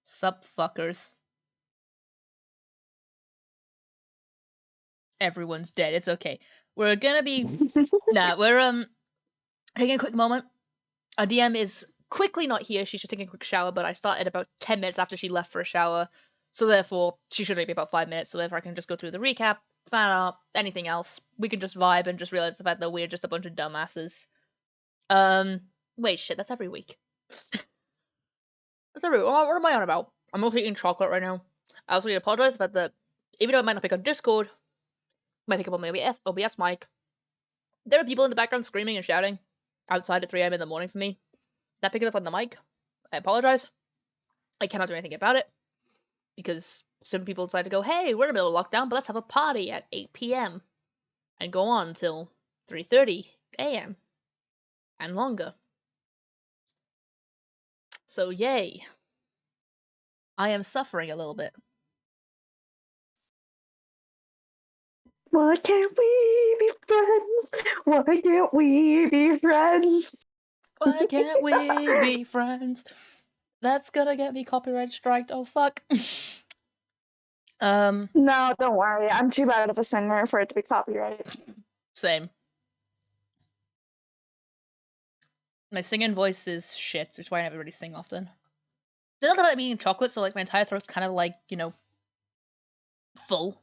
Sup, fuckers. Everyone's dead. It's okay. We're gonna be... we're taking a quick moment. Our DM is quickly not here. She's just taking a quick shower, but I started about 10 minutes after she left for a shower. So therefore, she should only be about 5 minutes. So therefore, I can just go through the recap, fan art, anything else. We can just vibe and just realize the fact that we're just a bunch of dumbasses. Wait, shit, that's every week. That's every week. What am I on about? I'm also eating chocolate right now. I also need to apologize about that. Even though it might not pick on Discord, it might pick up on my OBS mic. There are people in the background screaming and shouting outside at 3 a.m. in the morning for me. That picking up on the mic. I apologize. I cannot do anything about it. Because some people decide to go, hey, we're in the middle of lockdown, but let's have a party at 8 p.m. and go on until 3:30 a.m. and longer. So yay. I am suffering a little bit. Why can't we be friends? Why can't we be friends? Why can't we be friends? That's gonna get me copyright striked. Oh fuck. No, don't worry. I'm too bad of a singer for it to be copyright. Same. My singing voice is shit, which is why I never really sing often. It doesn't like me eating chocolate, so like my entire throat's kind of like, you know, full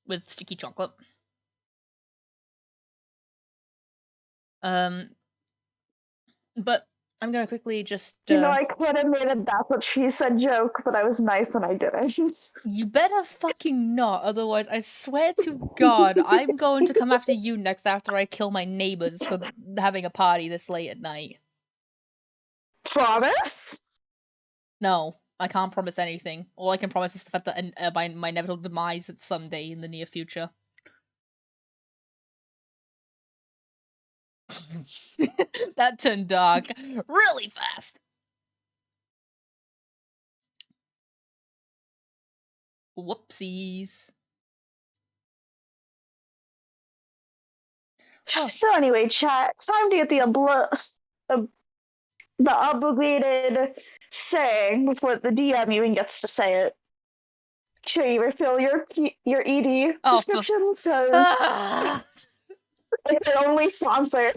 with sticky chocolate. But I'm gonna quickly just. I could have made a "that's what she said" joke, but I was nice and I didn't. You better fucking not, otherwise I swear to God, I'm going to come after you next after I kill my neighbors for having a party this late at night. Promise? No, I can't promise anything. All I can promise is the fact that my inevitable demise at some day in the near future. That turned dark really fast. Whoopsies. Oh. So anyway, chat, time to get the obligated saying before the DM even gets to say it. Make sure you refill your ED prescriptions because it's our only sponsor.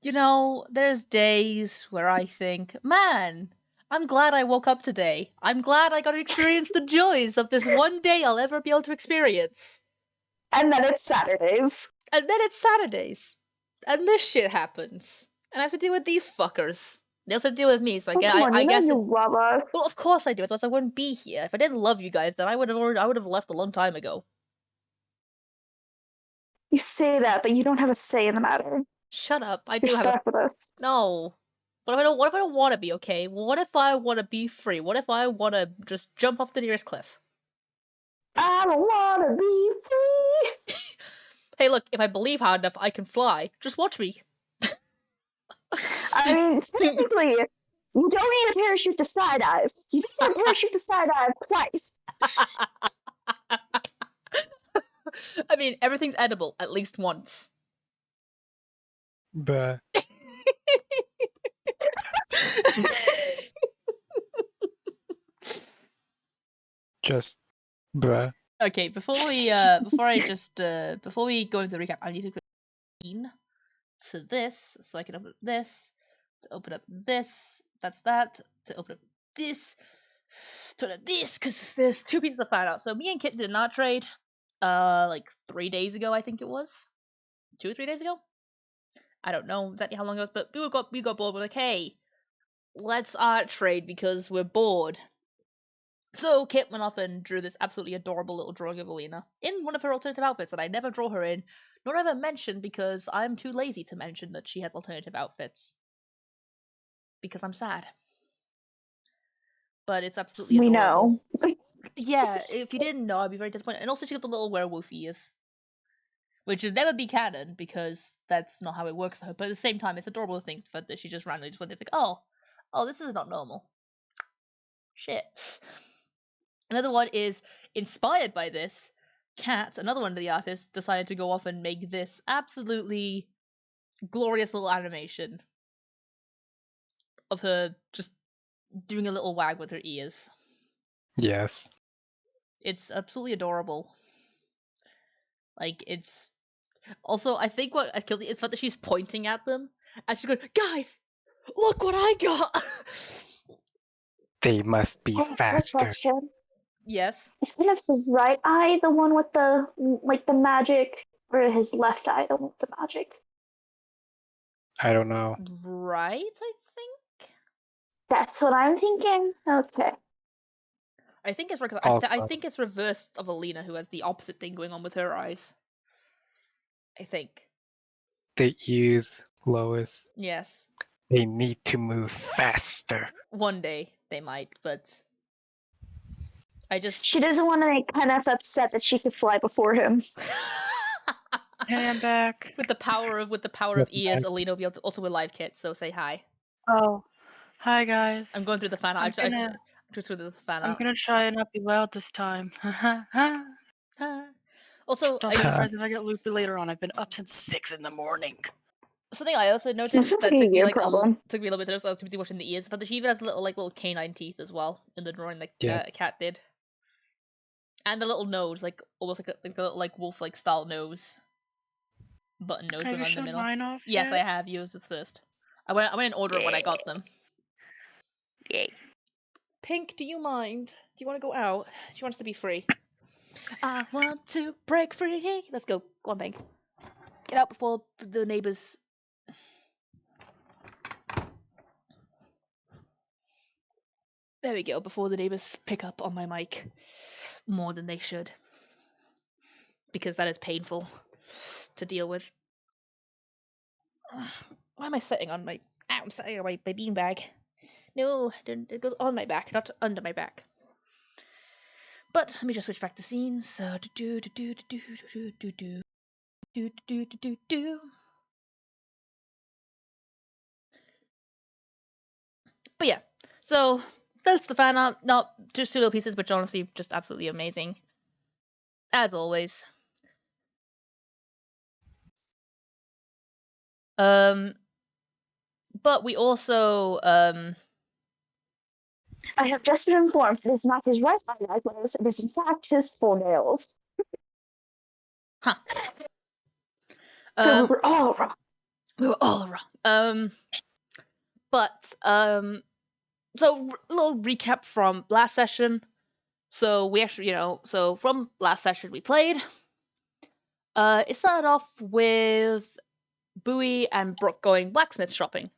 You know, there's days where I think, man, I'm glad I woke up today. I'm glad I got to experience the joys of this one day I'll ever be able to experience. And then it's Saturdays. And then it's Saturdays. And this shit happens. And I have to deal with these fuckers. They also deal with me, so I guess you love us. Well, of course I do, otherwise I wouldn't be here. If I didn't love you guys, then I would have left a long time ago. You say that, but you don't have a say in the matter. Shut up. I You're do have stuck with us. No. What if I don't want to be, okay? What if I want to be free? What if I want to just jump off the nearest cliff? I don't want to be free. Hey, look, if I believe hard enough, I can fly. Just watch me. I mean, technically, you don't need a parachute to skydive. You just need a parachute to skydive twice. I mean, everything's edible at least once. Bruh. Just bruh. Okay, before we go into the recap, I need to go to this so I can open up this, to open up this, that's that, to open up this, to open up this, because there's two pieces of fan out. So me and Kit did not trade like 3 days ago, I think it was. 2 or 3 days ago? I don't know exactly how long it was, but we got bored. We're like, hey, let's art trade because we're bored. So Kit went off and drew this absolutely adorable little drawing of Alina in one of her alternative outfits that I never draw her in, nor ever mention because I'm too lazy to mention that she has alternative outfits. Because I'm sad. But it's absolutely adorable. We know. Yeah, if you didn't know, I'd be very disappointed. And also she got the little werewolf ears. Which should never be canon, because that's not how it works for her. But at the same time, it's adorable to think that she just randomly just went there, like, oh, this is not normal. Shit. Another one is inspired by this. Kat, another one of the artists, decided to go off and make this absolutely glorious little animation of her just doing a little wag with her ears. Yes. It's absolutely adorable. Like, it's... Also, I think what killed me is the fact that she's pointing at them, and she's going, "Guys, look what I got!" They must be Quick faster. question. Yes. Is Kenneth's right eye the one with the magic, or his left eye the one with the magic? I don't know. Right, I think? That's what I'm thinking. Okay. I think it's Also, I think it's reversed of Alina, who has the opposite thing going on with her eyes. I think. the ears, Lois. Yes. They need to move faster. One day they might, but I just... She doesn't want to make Kenneth upset that she could fly before him. Hey, I'm back. with the power of ears, Alina will be able to also with live kit, so say hi. Oh, hi guys. I'm going through the fan out. I'm I just through the fan I'm out. gonna try and not be loud this time. Also, Don't be surprised if I get loopy later on. I've been up since 6 in the morning. something I also noticed That's that not took me your like problem. took me a little bit to notice. I was busy watching the ears, but she even has little canine teeth as well in the drawing that Yes. Cat did, and the little nose, like almost like a little wolf like style nose, button nose Have going you on in the shown middle. mine off Yes, yet? I have. Yours is first. I went in order of when I got them. Yay. Pink, do you mind? Do you want to go out? She wants to be free. I want to break free. Let's go. Go on, Pink. Get out before the neighbors. There we go. Before the neighbors pick up on my mic more than they should, because that is painful to deal with. Why am I sitting on my? I'm sitting on my beanbag. No, it goes on my back, not under my back. But let me just switch back to scenes. So do. But yeah, so that's the fan art. Not just two little pieces, but honestly, just absolutely amazing, as always. But we also I have just been informed it is not his right eye eyebrows, it is in fact his full nails. Huh. So we were all wrong. We were all wrong. But so a little recap from last session. So we actually, so from last session we played. It started off with Bowie and Brooke going blacksmith shopping.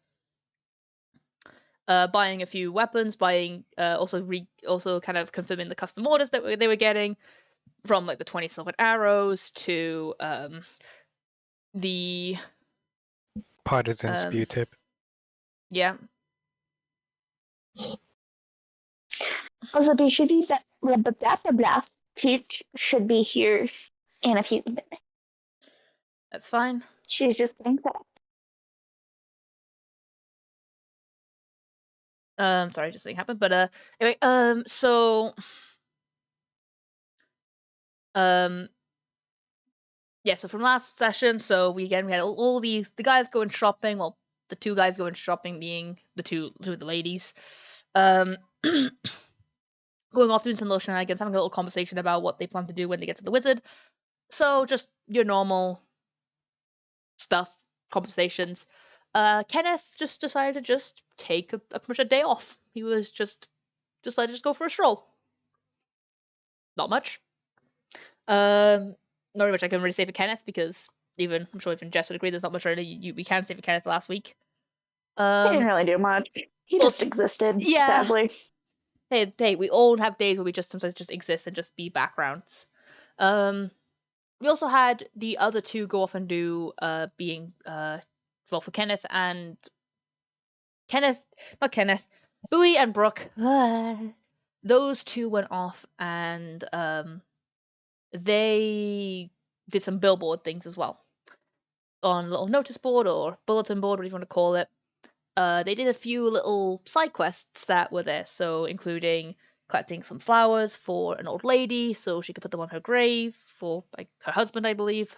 Buying a few weapons, also kind of confirming the custom orders that they were getting, from like the 20 silver arrows to the Partisan spew tip. Also, they should be blast. Peach should be here in a few minutes. That's fine. She's just getting set up. Sorry, just something happened. But anyway, yeah, so from last session, so we had all the guys going shopping, well, the two guys going shopping being the two of the ladies. Going off doing some little shenanigans, having a little conversation about what they plan to do when they get to the wizard. So just your normal stuff, conversations. Kenneth just decided to just take pretty much a day off. He was just decided to just go for a stroll. Not much. Not much I can really say for Kenneth, because I'm sure even Jess would agree, there's not much really we can say for Kenneth last week. He didn't really do much. He just existed, yeah. sadly. Hey, we all have days where we just sometimes just exist and just be backgrounds. We also had the other two go off and do well, for Kenneth, Bowie and Brooke. Those two went off and they did some billboard things as well. On a little notice board or bulletin board, whatever you want to call it. They did a few little side quests that were there, so including collecting some flowers for an old lady so she could put them on her grave for her husband, I believe.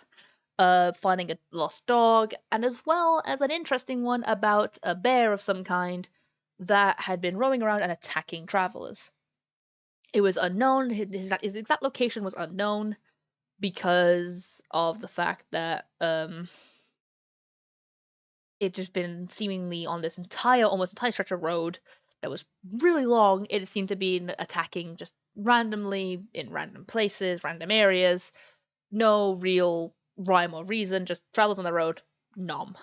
Finding a lost dog, and as well as an interesting one about a bear of some kind that had been roaming around and attacking travelers. It was unknown. His exact location was unknown because of the fact that it just been seemingly on this almost entire stretch of road that was really long. It seemed to be attacking just randomly in random places, random areas. No real rhyme or reason, just travels on the road. Nom.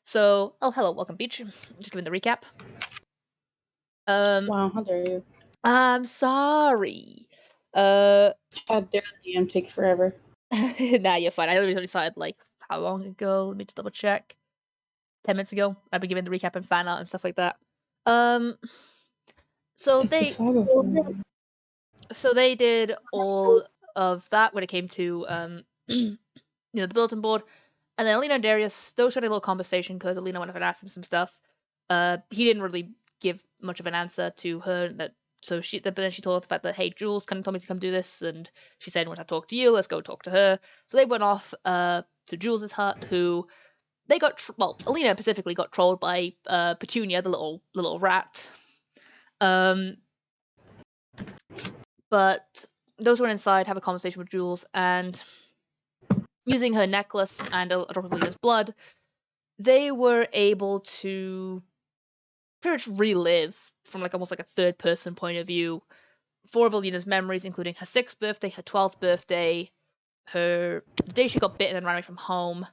So, hello, welcome, Beach. Just giving the recap. Wow, how dare you? I'm sorry. How dare the DM take forever? Nah, you're fine. I literally started like how long ago? Let me just double check. 10 minutes ago. I've been giving the recap and fan art and stuff like that. So It's they the saga form. so they did all of that when it came to the bulletin board. And then Alina and Darius, those had a little conversation because Alina went up and asked him some stuff. He didn't really give much of an answer to her. But then she told her the fact that, hey, Jules kind of told me to come do this, and she said, once I talk to you, let's go talk to her. So they went off to Jules's hut, who they got Alina specifically got trolled by Petunia, the little rat. But those went inside, have a conversation with Jules, and using her necklace and a drop of Alina's blood, they were able to pretty much relive from almost like a third person point of view 4 of Alina's memories, including her 6th birthday, her 12th birthday, the day she got bitten and ran away from home,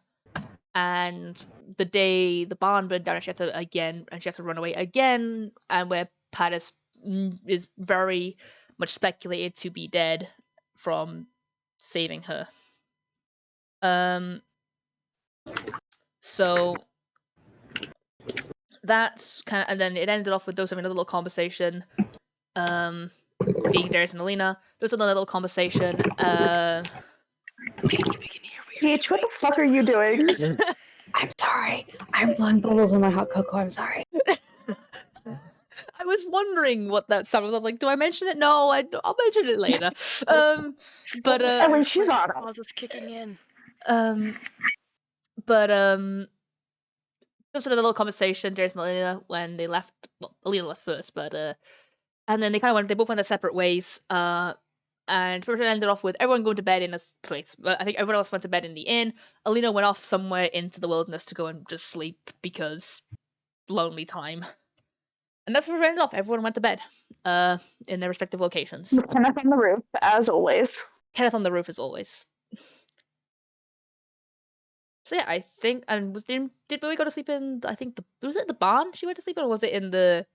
and the day the barn burned down and she had to run away again, and where Paris is very much speculated to be dead from saving her. So that's kind of, and then it ended off with those having a little conversation, being Darius and Alina. There's another little conversation. Peach, what the fuck are you doing? I'm sorry. I'm blowing bubbles in my hot cocoa. I'm sorry. I was wondering what that sounded was. I was like, do I mention it? No, I'll mention it later. But Oh, when she's on it. Was kicking in. But there was a little conversation, Darius and Alina, when they left. Well, Alina left first, but and then they both went their separate ways. And it ended off with everyone going to bed in a place. I think everyone else went to bed in the inn. Alina went off somewhere into the wilderness to go and just sleep because lonely time. And that's where we ended off. Everyone went to bed in their respective locations. Kenneth on the roof, as always. Kenneth on the roof, as always. So yeah, I think, and did Bowie go to sleep in? I think was it the barn she went to sleep in, or was it in the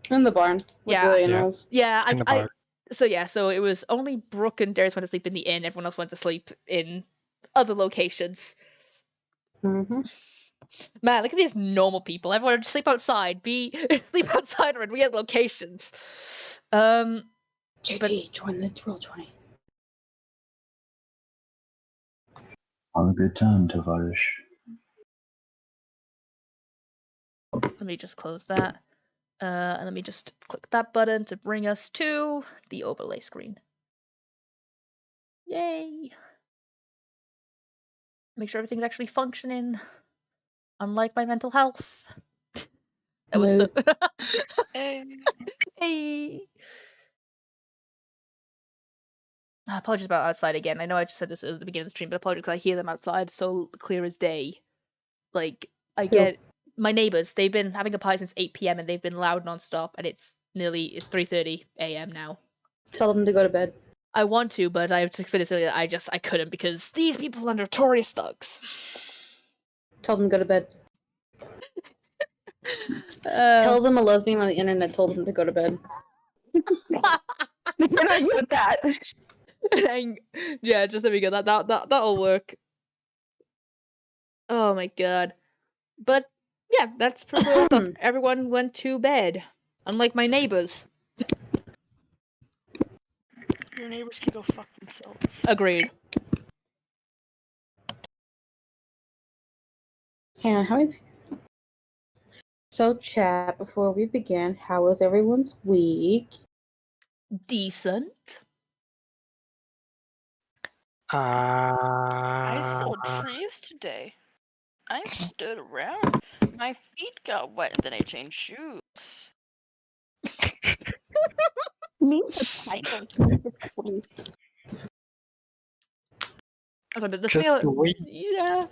barn? With Yeah. the animals. Yeah, In the barn. So it was only Brooke and Darius went to sleep in the inn. Everyone else went to sleep in other locations. Mm-hmm. Man, look at these normal people. Everyone just sleep outside. Sleep outside or in weird locations. JT, join the Roll 20. Have a good time, Tovarish. Let me just close that. And let me just click that button to bring us to the overlay screen. Yay! Make sure everything's actually functioning. Unlike my mental health. That was so... Hey! Apologies about outside again. I know I just said this at the beginning of the stream, but apologies because I hear them outside so clear as day. Like, I get... My neighbours, they've been having a party since 8 p.m. and they've been loud non-stop, and it's 3:30 a.m. now. Tell them to go to bed. I want to, but I just finished it. I couldn't because these people are notorious thugs. Tell them to go to bed. Tell them a lesbian on the internet told them to go to bed. We can argue with that. Yeah, just there we go. That'll work. Oh my god. But yeah, that's pretty much everyone went to bed. Unlike my neighbors. Your neighbors can go fuck themselves. Agreed. And So, chat, before we begin, how was everyone's week? Decent. I sold trees today. I stood around. My feet got wet and then I changed shoes. Means a title. Sorry, but this Just the thing, way, yeah.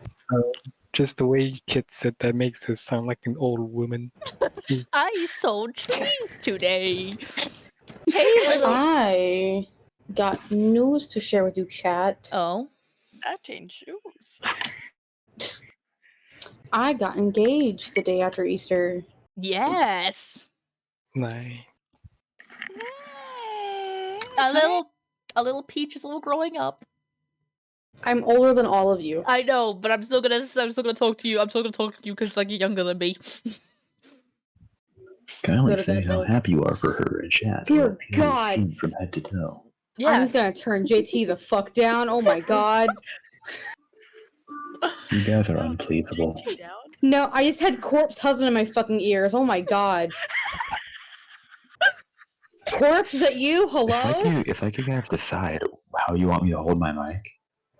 just the way Kit said that makes her sound like an old woman. I sold trees today. Hey, little. I got news to share with you, chat. Oh. I changed shoes. I got engaged the day after Easter. Yes. Nice. A little Peach is all growing up. I'm older than all of you. I know, but I'm still gonna talk to you. I'm still gonna talk to you because like you're younger than me. Can I only Go to say bed, how Lily. happy you are for her in chat? Dear What appears God. skin from head to toe. Yeah. I'm gonna turn JT the fuck down. Oh my god. You guys are Oh, unbelievable. JT down? No, I just had Corpse husband in my fucking ears. Oh my god. Corpse, is that you? Hello? It's like you guys decide how you want me to hold my mic.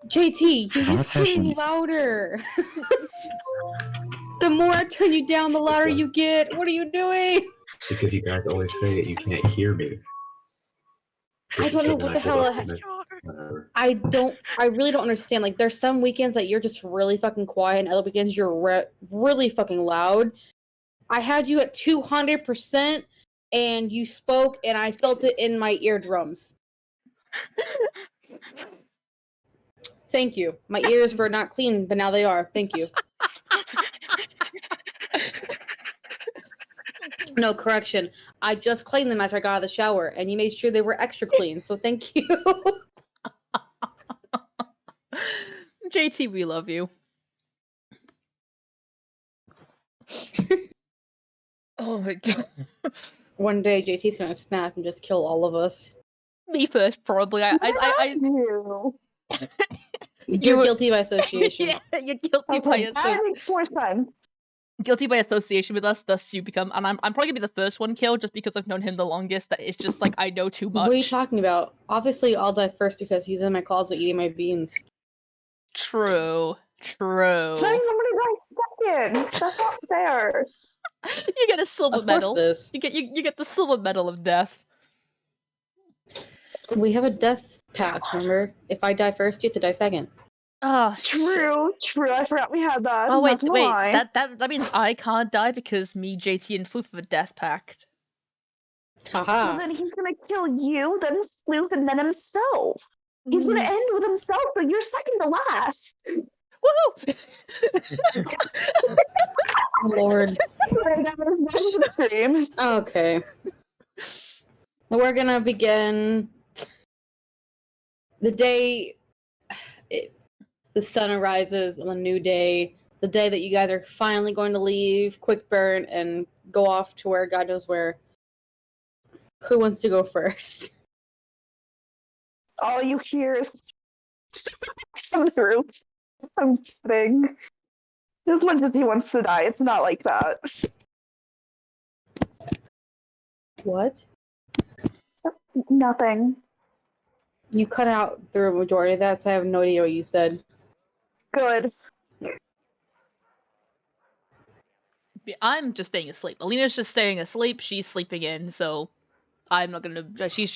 JT, you're It's not just getting session. louder. The more I turn you down, the louder you get. What are you doing? Because you guys always say that you can't hear me. I don't know what the hell. I really don't understand. Like, there's some weekends that you're just really fucking quiet, and other weekends you're really fucking loud. I had you at 200%, and you spoke, and I felt it in my eardrums. Thank you. My ears were not clean, but now they are. Thank you. No, correction. I just cleaned them after I got out of the shower, and you made sure they were extra clean, so thank you. JT, we love you. Oh my god. One day, JT's gonna snap and just kill all of us. Me first, probably. You're guilty by association. Yeah, you're guilty by Okay, that association. makes more sense. Guilty by association with us, thus you become. And I'm probably gonna be the first one killed just because I've known him the longest. That it's just like I know too much. What are you talking about? Obviously, I'll die first because he's in my closet eating my beans. True. So then somebody died second. That's not fair. You get a silver Of course medal. it is. You get the silver medal of death. We have a death pact, remember? If I die first, you have to die second. Oh, True. I forgot we had that. Oh I'm wait, not gonna wait. lie. That means I can't die because me, JT, and Floof have a death pact. Well, Haha. then he's gonna kill you, then Floof, and then himself. He's gonna end with himself, so you're second to last. Woohoo! Lord. That was back to the stream. Okay. We're gonna begin the day the sun arises on a new day, the day that you guys are finally going to leave Quick Burn and go off to where God knows where. Who wants to go first? All you hear is come through. I'm kidding. As much as he wants to die, it's not like that. What? Nothing. You cut out the majority of that, so I have no idea what you said. Good. I'm just staying asleep. Alina's just staying asleep. She's sleeping in, so I'm not gonna. She's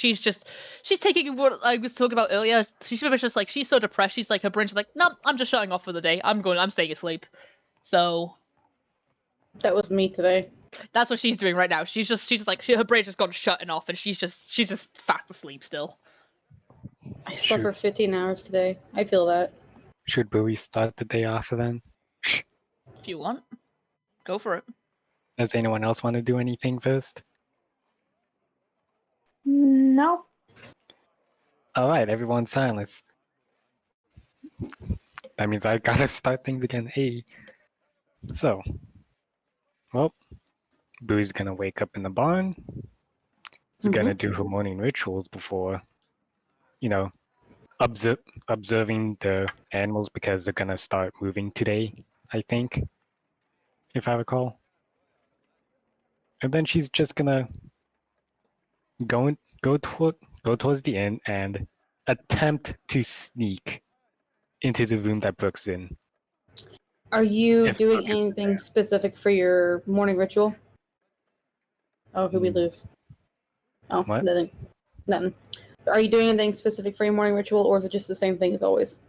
taking what I was talking about earlier. She's just like she's so depressed. She's like her brain's like, no, I'm just shutting off for the day. I'm staying asleep. So That was me today. that's what she's doing right now. She's just like her brain's just gone shutting off, and she's just fast asleep still. I slept for 15 hours today. I feel that. Should Bowie start the day off then? If you want, go for it. Does anyone else want to do anything first? No. Alright, everyone silence. That means I gotta start things again. Hey. So. Well, Boo's gonna wake up in the barn. She's gonna do her morning rituals before, observing the animals because they're gonna start moving today, I think. If I recall. And then she's just gonna go towards the inn and attempt to sneak into the room that Brooke's in. Are you If doing Brooke is anything there. specific for your morning ritual? Oh, who we Mm. lose? Oh, What? nothing. Nothing. Are you doing anything specific for your morning ritual, or is it just the same thing as always?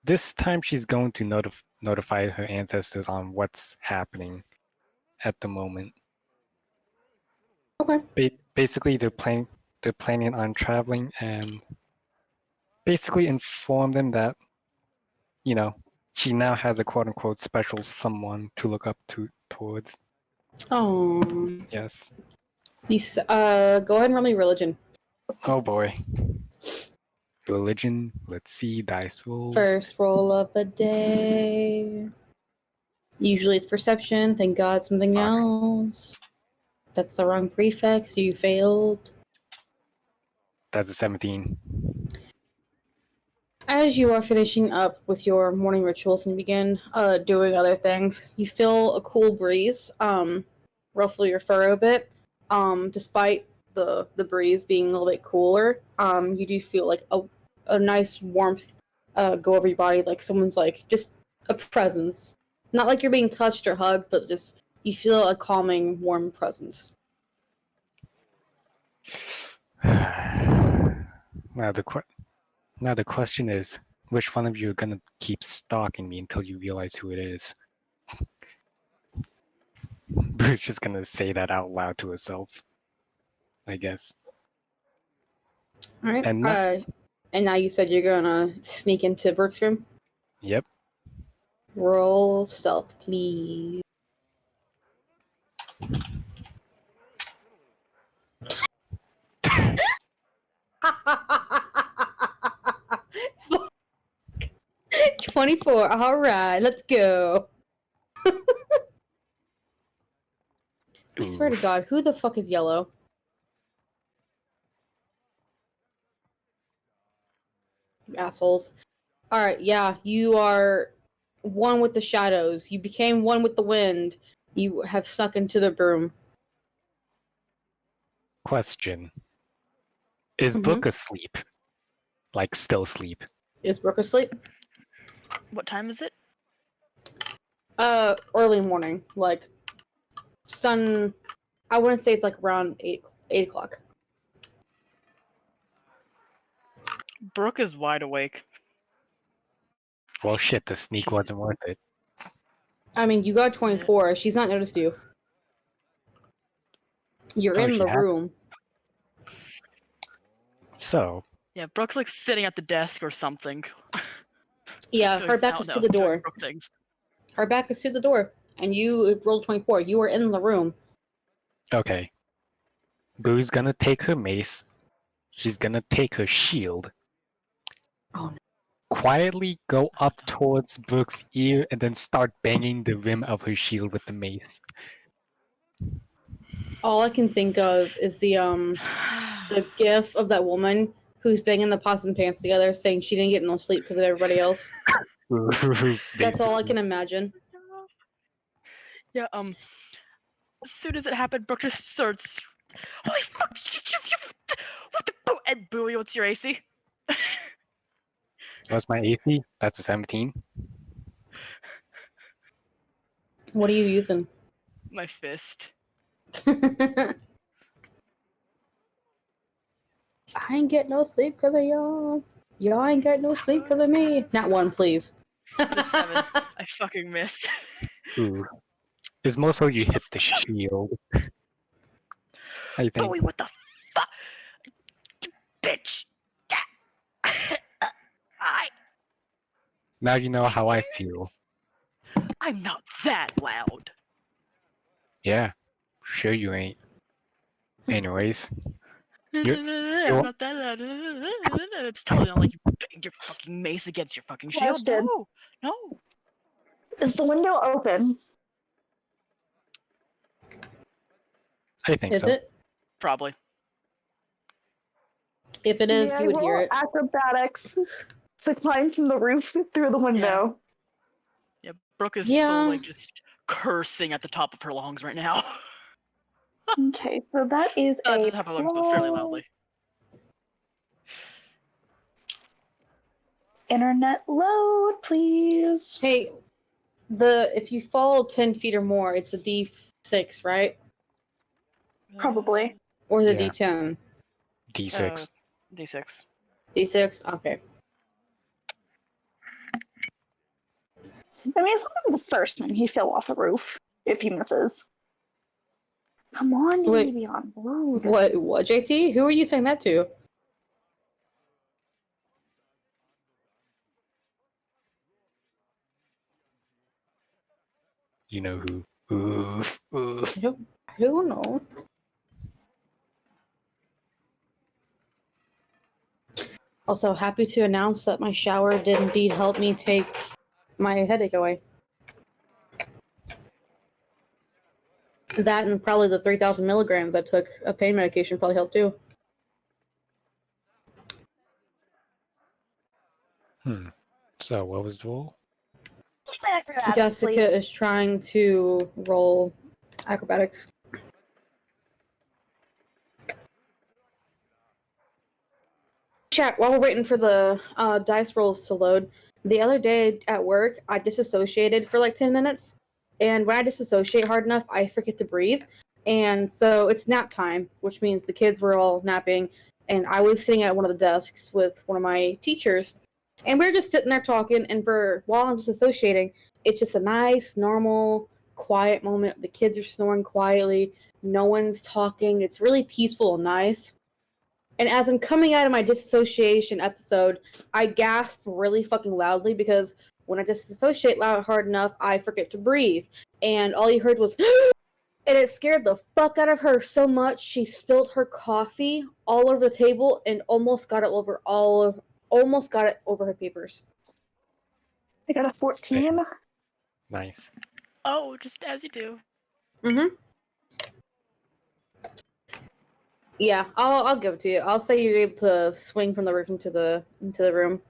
This time she's going to notify her ancestors on what's happening at the moment. Okay. Basically, they're planning on traveling and basically inform them that, you know, she now has a quote unquote special someone to look up towards. Oh. Yes. Go ahead and roll me religion. Oh boy. Religion. Let's see. Dice rolls. First roll of the day. Usually it's perception. Thank God something Fuck. else. That's the wrong prefix. You failed. That's a 17. As you are finishing up with your morning rituals and begin doing other things, you feel a cool breeze ruffle your fur a bit. Despite the breeze being a little bit cooler, you do feel like a nice warmth go over your body, like someone's like just a presence. Not like you're being touched or hugged, but just you feel a calming, warm presence. Now the question is, which one of you are gonna keep stalking me until you realize who it is? Bruce's just gonna say that out loud to herself, I guess. All right. And no- And now you said you're gonna sneak into Brooke's room. Yep. Roll stealth, please. Fuck. 24. All right, let's go. I swear to Oof. God, who the fuck is yellow? You assholes. Alright, yeah, you are one with the shadows. You became one with the wind. You have snuck into the broom. Question. Is Brooke asleep? Like still asleep? Is Brooke asleep? What time is it? Early morning. Like, sun... I wouldn't say it's like around 8 o'clock. Brooke is wide awake. Well shit, the sneak wasn't worth it. I mean, you got 24. She's not noticed you. You're Oh, in she the had- room. So, Yeah, Brooke's like sitting at the desk or something. Yeah, Doing her back sound- is no, to the doing door. Brooke things. Her back is to the door. And you rolled 24. You were in the room. okay. Boo's gonna take her mace. She's gonna take her shield. Oh, no. Quietly go up towards Brooke's ear and then start banging the rim of her shield with the mace. All I can think of is the gif of that woman who's banging the pots and pans together, saying she didn't get no sleep because of everybody else. That's all I can imagine. Yeah, as soon as it happened, Brooke just starts. Holy fuck! What the boo? And Bowie, what's your AC? What's my AC? That's a 17. What are you using? My fist. I ain't get no sleep because of y'all. Y'all ain't got no sleep because of me. Not one, please. Just 7. I fucking missed. Ooh. It's more so you hit the shield. I think. Bowie, what the fuck? Bitch! Now you know how I feel. I'm not that loud. Yeah, sure you ain't. Anyways, I'm not that loud. It's totally not like you banged your fucking mace against your fucking shield. Question. No, no. Is the window open? I think Is so. it? Probably. If it is, May you I would hear roll it. acrobatics to climb from the roof through the window? Yeah, Brooke is Yeah. still like just cursing at the top of her lungs right now. Okay, so that is Not at a the top of her lungs, but fairly loudly. Internet load, please. Hey, if you fall 10 feet or more, it's a D6, right? Probably. Or is it Yeah. D10? D6. D6. D6? Okay. I mean, it's not the first time he fell off a roof if he misses. Come on, Wait. Evian. Rude. What, JT? Who are you saying that to? You know who. Oof, oof. I don't know. Also, happy to announce that my shower did indeed help me take my headache away. That and probably the 3,000 milligrams I took of pain medication probably helped too. So, what was the rule? Acrobatics, Jessica please. is trying to roll acrobatics. Chat, while we're waiting for the dice rolls to load, the other day at work, I disassociated for like 10 minutes. And when I disassociate hard enough, I forget to breathe. And so it's nap time, which means the kids were all napping. And I was sitting at one of the desks with one of my teachers. And we were just sitting there talking. And while I'm disassociating, it's just a nice, normal, quiet moment. The kids are snoring quietly. No one's talking. It's really peaceful and nice. And as I'm coming out of my disassociation episode, I gasped really fucking loudly because when I disassociate hard enough, I forget to breathe. And all you heard was, and it scared the fuck out of her so much she spilled her coffee all over the table and almost got it over her papers. I got a 14. Nice. Oh, just as you do. Mm-hmm. Yeah, I'll give it to you. I'll say you're able to swing from the roof into the room.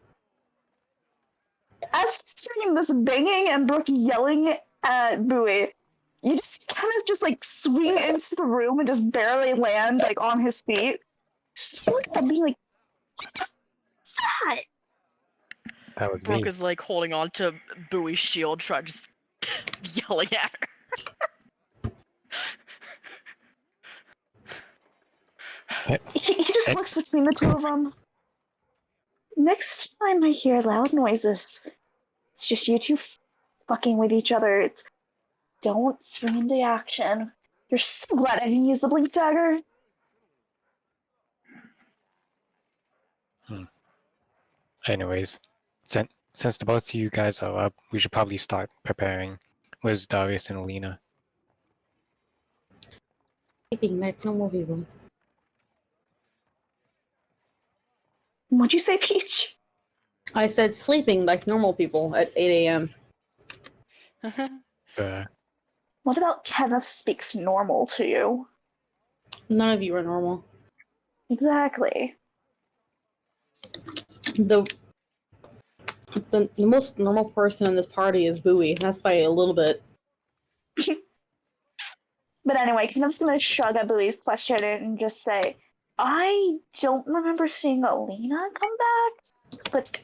As he's hearing this banging and Brooke yelling at Bowie, you just kind of just like swing into the room and just barely land like on his feet. Just look at me like, what's that? That was Brooke me. is like holding on to Bowie's shield, trying just yelling at her. He just looks between the two of them. Next time I hear loud noises, it's just you two fucking with each other. Don't swing into action. You're so glad I didn't use the blink dagger. Anyways, since the both of you guys are up, we should probably start preparing. Where's Darius and Alina? Sleeping like normal people. What'd you say, Peach? I said sleeping like normal people at 8 a.m. What about Kenneth speaks normal to you? None of you are normal. Exactly. The most normal person in this party is Bowie. That's by a little bit. But anyway, Kenneth's gonna shrug at Bowie's question and just say, I don't remember seeing Alina come back, but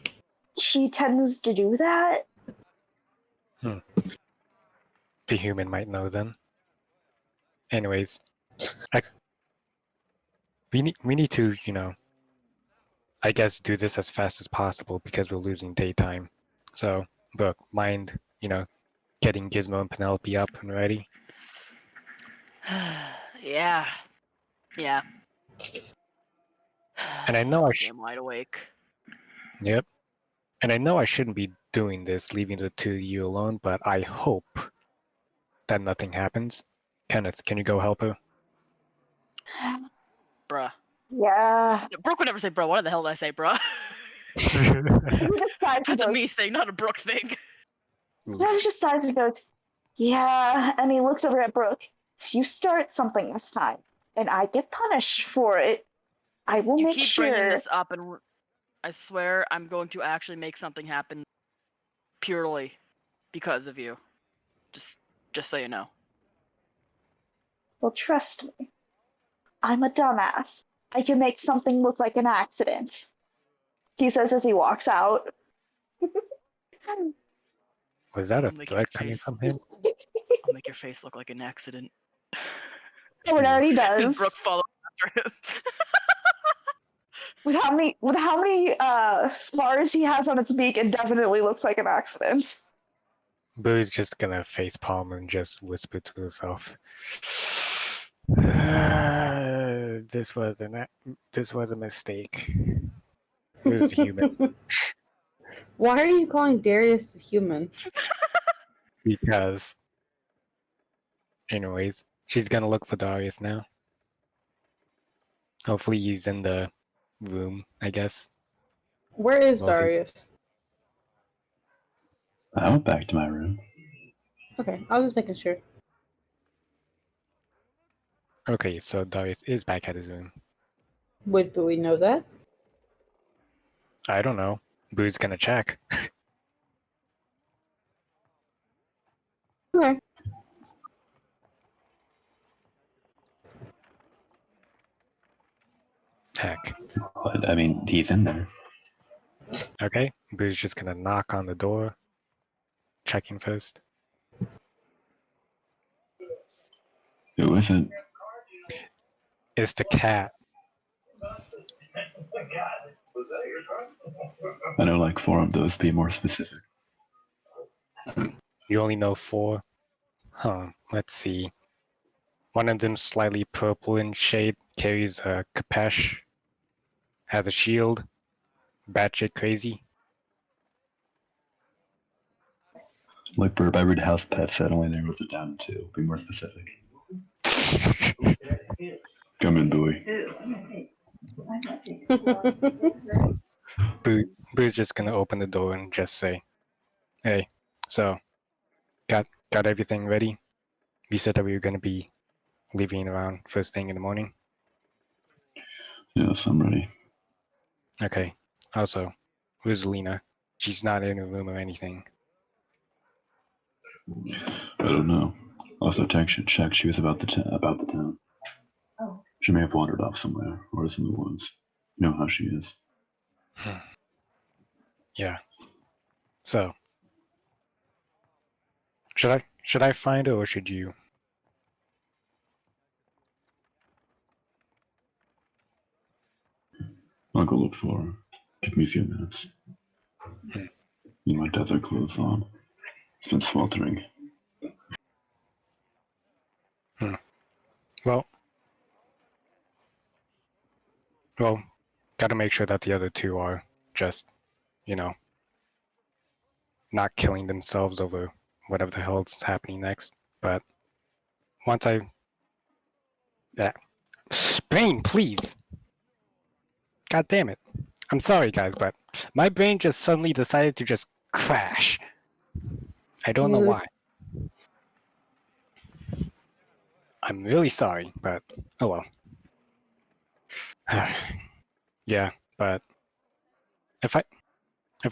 she tends to do that. The human might know then. Anyways, we need to, I guess do this as fast as possible because we're losing daytime. So, Brooke, mind, getting Gizmo and Penelope up and ready? Yeah. And I know I am wide awake. Yep. And I know I shouldn't be doing this, leaving the two of you alone, but I hope that nothing happens. Kenneth, can you go help her? Bruh. Yeah. Brooke would never say bruh. What the hell did I say, bruh? That's a me thing, not a Brooke thing. He just sighs and goes, yeah, and he looks over at Brooke. If you start something this time, and I get punished for it, I will make sure. You keep bringing this up, and I swear I'm going to actually make something happen purely because of you. Just so you know. Well, trust me. I'm a dumbass. I can make something look like an accident. He says as he walks out. Was that a I'll make your threat coming face- from him? I'll make your face look like an accident. Oh, it already does. Brooke follows after him. With how many scars he has on its beak, it definitely looks like an accident. Boo's just gonna face palm and just whisper to herself. This was a mistake. It was human. Why are you calling Darius a human? Because, anyways, she's gonna look for Darius now. Hopefully he's in the room, I guess. Where is Well, Darius? I went back to my room. Okay, I was just making sure. Okay, so Darius is back at his room. Would we know that? I don't know. Boo's gonna check. Okay. Heck. But I mean, he's in there. Okay, Boo's just gonna knock on the door. Checking first. Who is it? It's the cat. I know like 4 of those. Be more specific. You only know 4? Huh, let's see. One of them slightly purple in shade, carries a capeche, has a shield, batshit crazy. Like Burb, I read House Pet said only there was it down to 2. Be more specific. Come in, Bowie. Boo's just gonna open the door and just say, "Hey, so, got everything ready? We said that we were gonna be leaving around first thing in the morning." Yes, I'm ready. Okay. Also, where's Lena? She's not in the room or anything. I don't know. Also, Tech should check. She was about the town. Oh. She may have wandered off somewhere, or is in the woods. You know how she is. Yeah. So, should I find her or should you? I'll go look for her. Give me a few minutes. You know, my desert clothes on. It's been sweltering. Well, gotta make sure that the other 2 are just, you know, not killing themselves over whatever the hell's happening next. But once brain, please. God damn it. I'm sorry, guys, but my brain just suddenly decided to just crash. I don't know why. I'm really sorry, but oh well. Yeah, but if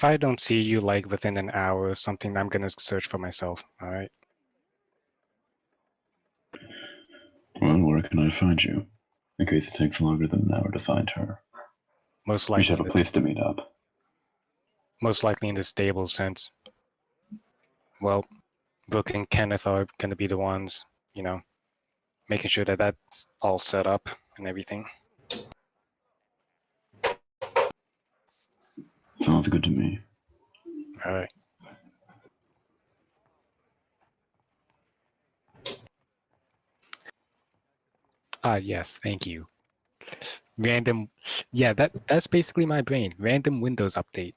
I don't see you like within an hour or something, I'm gonna search for myself. All right. Well, where can I find you? In case it takes longer than an hour to find her. Most We should likely, have a place to meet up. most likely in the stable, since, well, Brooke and Kenneth are gonna be the ones, you know, making sure that that's all set up and everything. Sounds good to me. All right. Ah, yes, thank you. Random, yeah, that's basically my brain. Random Windows update.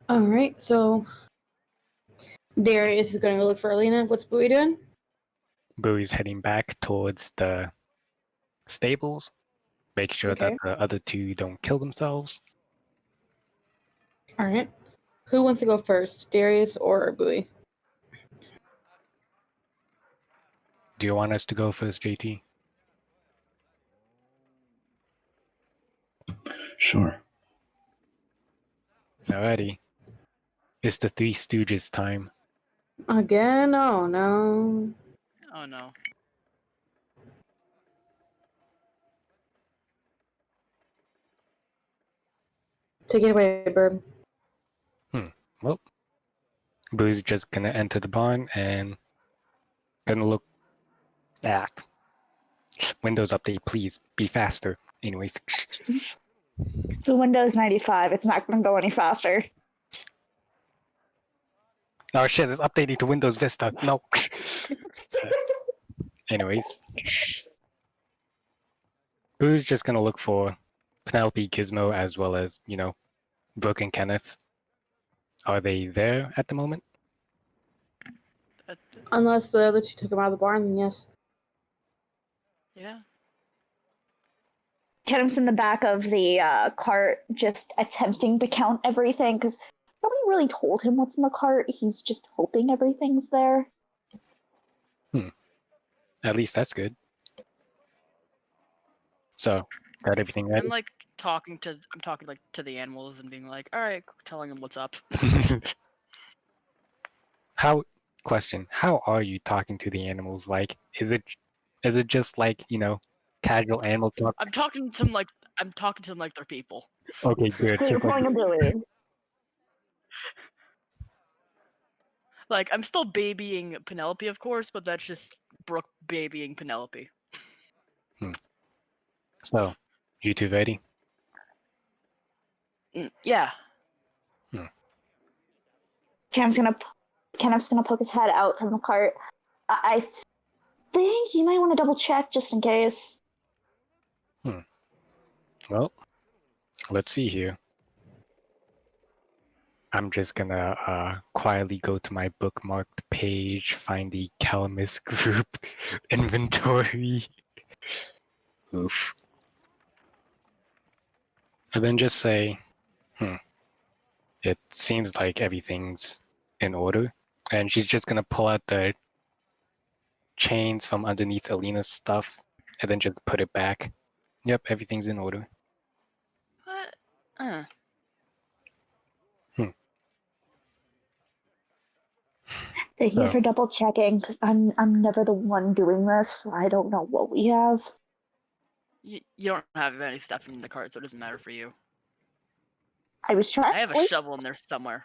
All right, so Darius is going to look for Alina. What's Bowie doing? Bowie's heading back towards the stables. Make sure that Okay. the other 2 don't kill themselves. All right. Who wants to go first, Darius or Bowie? Do you want us to go first, JT? Sure. Alrighty. It's the Three Stooges time. Again? Oh no. Oh no. Take it away, Bird. Well, Boo's just gonna enter the barn and gonna look at Windows update, please be faster. Anyways. It's a Windows 95. It's not going to go any faster. Oh shit, it's updating to Windows Vista. No. Anyways. Boo's just gonna look for Penelope, Gizmo, as well as, Brooke and Kenneth. Are they there at the moment? Unless the other two took him out of the barn, then yes. Yeah. Kenneth's in the back of the cart, just attempting to count everything, because nobody really told him what's in the cart. He's just hoping everything's there. At least that's good. So, got everything ready? I'm talking to the animals and being like, all right, telling them what's up. How are you talking to the animals? Like, is it just like, casual animal talk? I'm talking to them like they're people. Okay, good. So you're pulling a Billy. Like, I'm still babying Penelope, of course, but that's just Brooke babying Penelope. So, you two ready? Yeah. Kenneth's gonna poke his head out from the cart. I think you might want to double check just in case. Well, let's see here. I'm just gonna quietly go to my bookmarked page, find the Calamus group inventory. Oof. And then just say, it seems like everything's in order. And she's just gonna pull out the chains from underneath Alina's stuff and then just put it back. Yep, everything's in order. What? Thank you for double checking, because I'm never the one doing this, so I don't know what we have. You don't have any stuff in the cart, so it doesn't matter for you. I was trying. I have a shovel in there somewhere.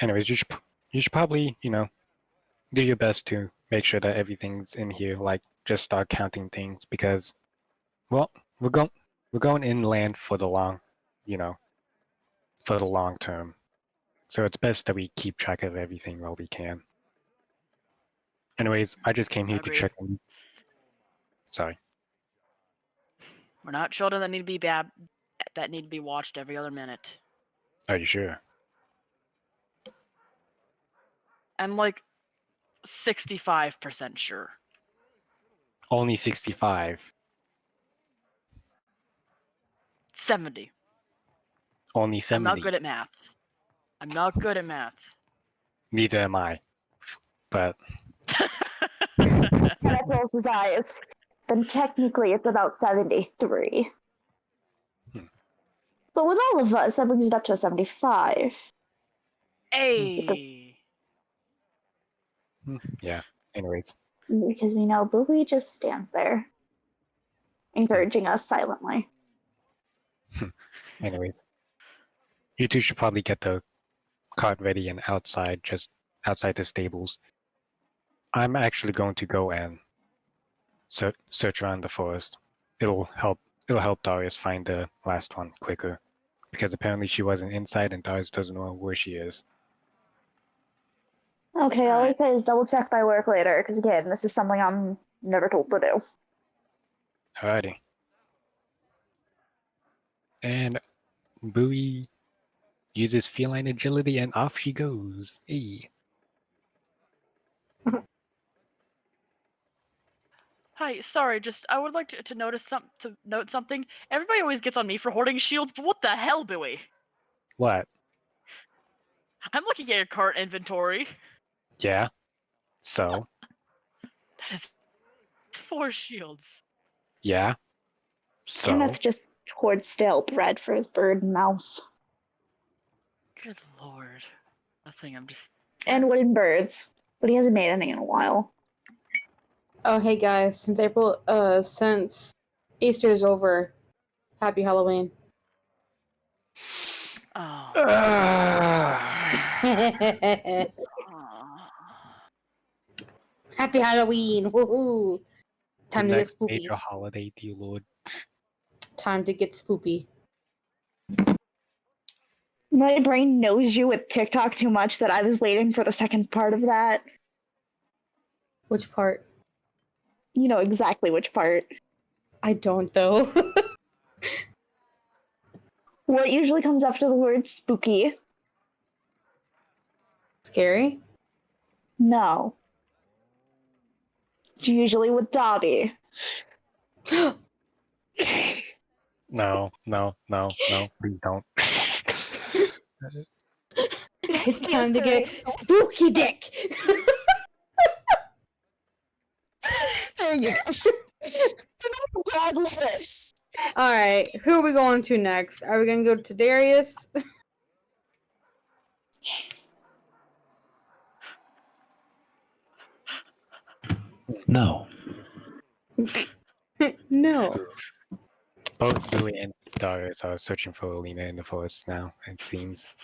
Anyways, you should probably, do your best to make sure that everything's in here. Like, just start counting things because, well, we're going inland for the long, for the long term. So it's best that we keep track of everything while we can. Anyways, I just came here to check on. Sorry. We're not children that need to be watched every other minute. Are you sure? I'm like 65% sure. Only 65. 70. Only 70. I'm not good at math. Neither am I. But Kenneth rolls his eyes. Then technically it's about 73. But with all of us, that brings it up to a 75. Hey. Yeah. Anyways. Because we know Bowie just stands there, encouraging us silently. Anyways. You two should probably get the cart ready and just outside the stables. I'm actually going to go and search around the forest. It'll help Darius find the last one quicker. Because apparently she wasn't inside and Darius doesn't know where she is. Okay, all I say is double check my work later, because again, this is something I'm never told to do. Alrighty. And Bowie uses feline agility and off she goes. Hey. Hi, sorry, I would like to note something. Everybody always gets on me for hoarding shields, but what the hell, Bowie? What? I'm looking at your cart inventory. Yeah. So? That is 4 shields. Yeah. So? Kenneth just hoards stale bread for his bird and mouse. Good lord. Nothing, I'm just... And wooden birds. But he hasn't made any in a while. Oh, hey guys, since Easter is over, happy Halloween. Oh. Happy Halloween! Woohoo! Time to get Next spoopy. major holiday, dear Lord. Time to get spoopy. My brain knows you with TikTok too much that I was waiting for the second part of that. Which part? You know exactly which part. I don't, though. What usually comes after the word spooky? Scary? No. It's usually with Dobby. No, please don't. It's time to get spooky dick! There you go. God lettuce. Alright, who are we going to next? Are we gonna go to Darius? No. No. Both Louis and Darius are searching for Alina in the forest now, it seems.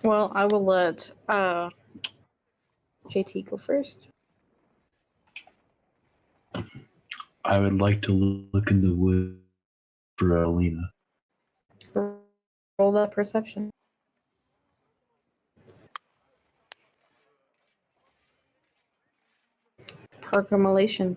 Well, I will let JT go first. I would like to look in the wood for Alina. Roll that perception. Percumulation.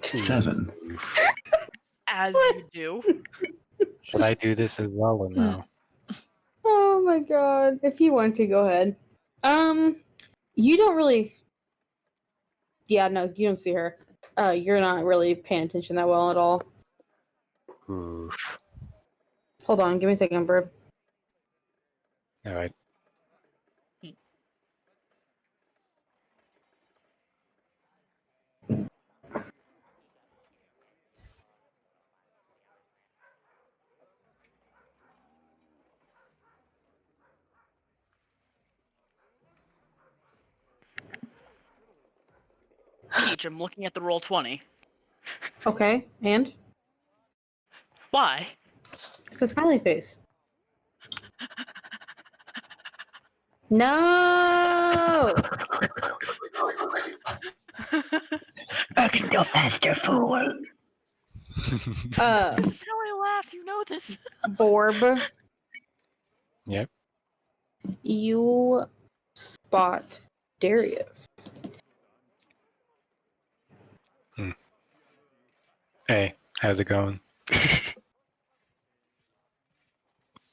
Seven. As you do. Should I do this as well or no? Oh my god. If you want to, go ahead. You don't really... Yeah, no, you don't see her. You're not really paying attention that well at all. Oof. Hold on, give me a second, Burb. Alright. Teach, I'm looking at the roll 20. Okay, and? Why? It's a smiley face. No! I can go faster, fool. This is how I laugh, you know this. Borb. Yep. You spot Darius. Hey, how's it going?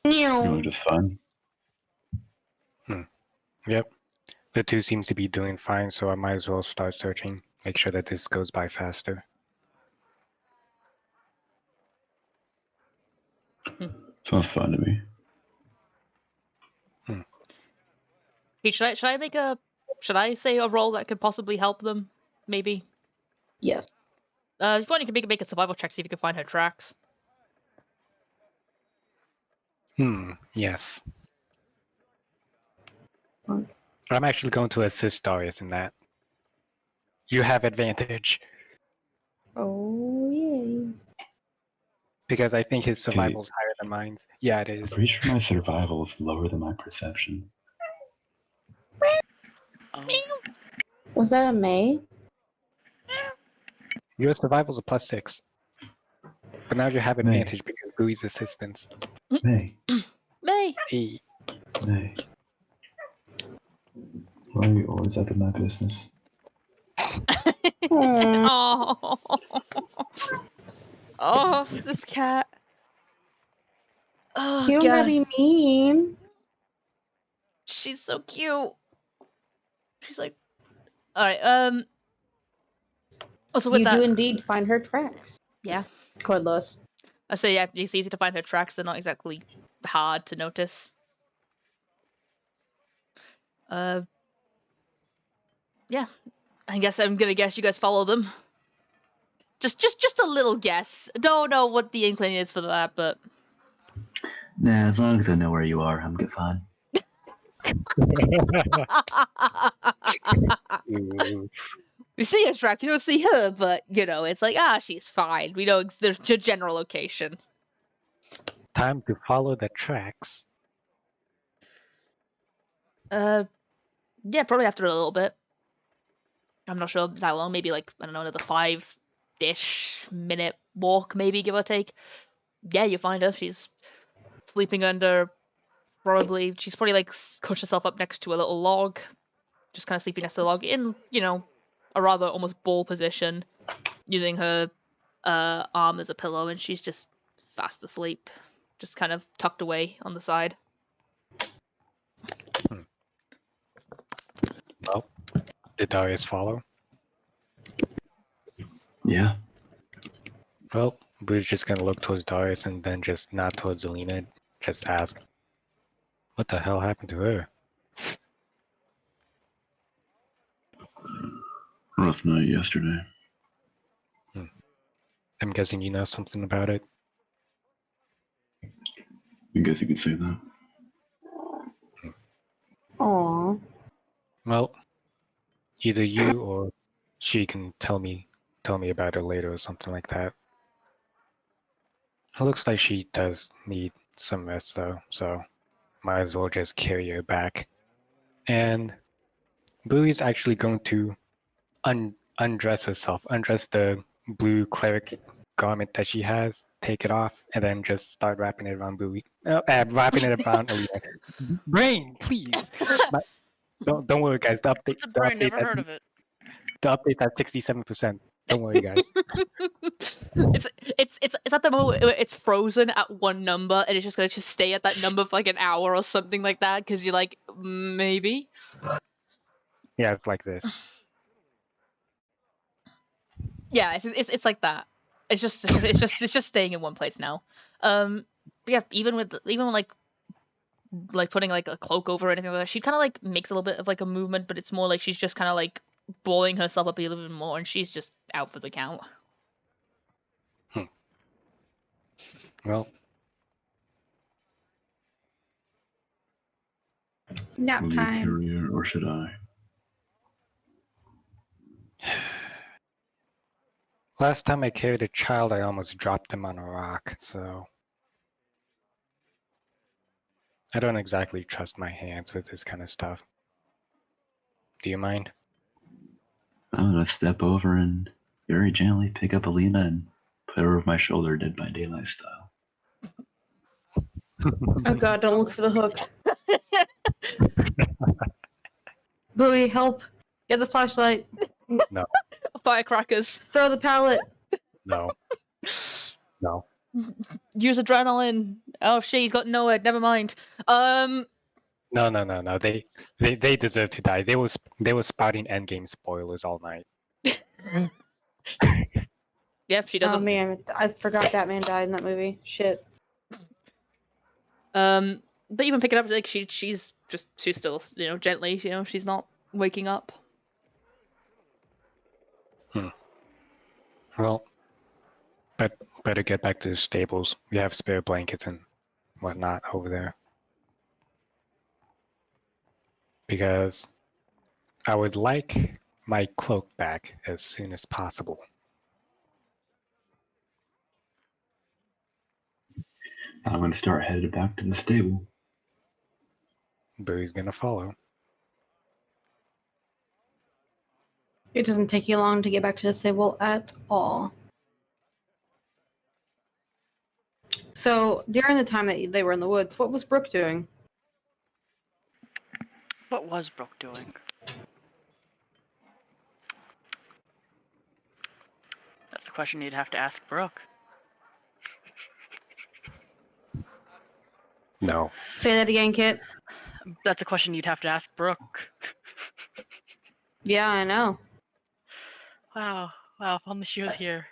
Really just fun. Yep. The two seems to be doing fine, so I might as well start searching. Make sure that this goes by faster. Sounds fun to me. Hey, should I say a role that could possibly help them? Maybe. Yes. If you want, you can make a survival check, see if you can find her tracks. Yes. Okay. I'm actually going to assist Darius in that. You have advantage. Oh, yay. Because I think his survival's higher than mine. Yeah, it is. Pretty sure my survival is lower than my perception. Oh. Was that a May? Your survival's a +6. But now you have advantage because of Louis' assistance. May. May! Hey. May. Why are you always up in my business? Oh, oh, this cat. Oh, You don't gotta God. be mean. She's so cute. She's like, all right. Also, with You that, do indeed find her tracks. yeah. Go ahead, Lois. I say, yeah, it's easy to find her tracks. They're not exactly hard to notice. Yeah. I guess I'm gonna guess you guys follow them. Just a little guess. Don't know what the inkling is for that, but Nah, as long as I know where you are, I'm good fine. we see her track. You don't see her, but you know, it's like she's fine. We know there's a general location. Time to follow the tracks. Yeah, probably after a little bit. I'm not sure how long. Maybe like I don't know, another 5-ish minute walk, maybe give or take. Yeah, you find her. She's sleeping under. She's probably like cushed herself up next to a little log, just kind of sleeping next to the log in, a rather almost ball position, using her arm as a pillow, and she's just fast asleep, just kind of tucked away on the side. Well, did Darius follow? Yeah. Well, Boo's just gonna look towards Darius and then just nod towards Alina, just ask, what the hell happened to her? Rough night yesterday. I'm guessing you know something about it? I guess you could say that. Aww. Well, either you or she can tell me about her later or something like that. It looks like she does need some rest though, so might as well just carry her back. And Boo is actually going to undress herself, undress the blue cleric garment that she has, take it off, and then just start wrapping it around Bowie. Wrapping it around Alina. Brain, please. But don't worry, guys. The update. It's a brain. Never heard of it. The update's at 67%. Don't worry, guys. it's at the moment where it's frozen at one number, and it's just gonna stay at that number for like an hour or something like that, because you're like, maybe. Yeah, it's like this. Yeah, it's like that. It's just staying in one place now. But yeah, even like putting like a cloak over or anything like that, she kind of like makes a little bit of like a movement, but it's more like she's just kind of like balling herself up a little bit more, and she's just out for the count. Well, Nap Will you time. carry her, or should I? last time I carried a child, I almost dropped him on a rock, so I don't exactly trust my hands with this kind of stuff. Do you mind? I'm gonna step over and very gently pick up Alina and put her over my shoulder, Dead by Daylight style. Oh god, don't look for the hook. Bowie, help. Get the flashlight. No. Firecrackers. Throw the pallet. No. No. Use adrenaline. Oh shit, he's got nowhere. Never mind. No. They deserve to die. They were spouting endgame spoilers all night. Yep, she Oh doesn't. man, I forgot that man died in that movie. Shit. But even picking up, like she's still, gently, she's not waking up. Well, but better get back to the stables. We have spare blankets and whatnot over there. Because I would like my cloak back as soon as possible. I'm gonna start headed back to the stable. Boo's gonna follow. It doesn't take you long to get back to the stable at all. So, during the time that they were in the woods, what was Brooke doing? What was Brooke doing? That's a question you'd have to ask Brooke. No. Say that again, Kit. That's a question you'd have to ask Brooke. Yeah, I know. Wow, if only she was here.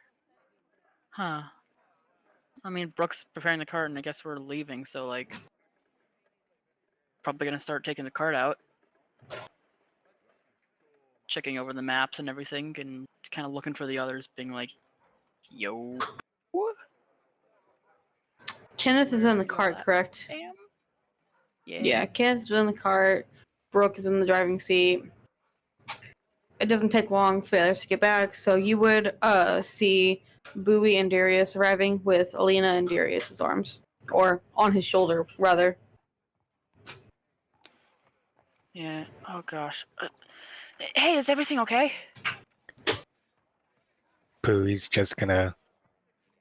Huh. I mean, Brooke's preparing the cart, and I guess we're leaving, so, like... Probably gonna start taking the cart out. Checking over the maps and everything, and kind of looking for the others, being like, yo... Kenneth is in the Where cart, y'all at, correct? fam? Yeah, Kenneth is in the cart. Brooke is in the driving seat. It doesn't take long for the others to get back, so you would see Bowie and Darius arriving with Alina in Darius's arms. Or on his shoulder, rather. Yeah, oh gosh. Hey, is everything okay? Pooey's just gonna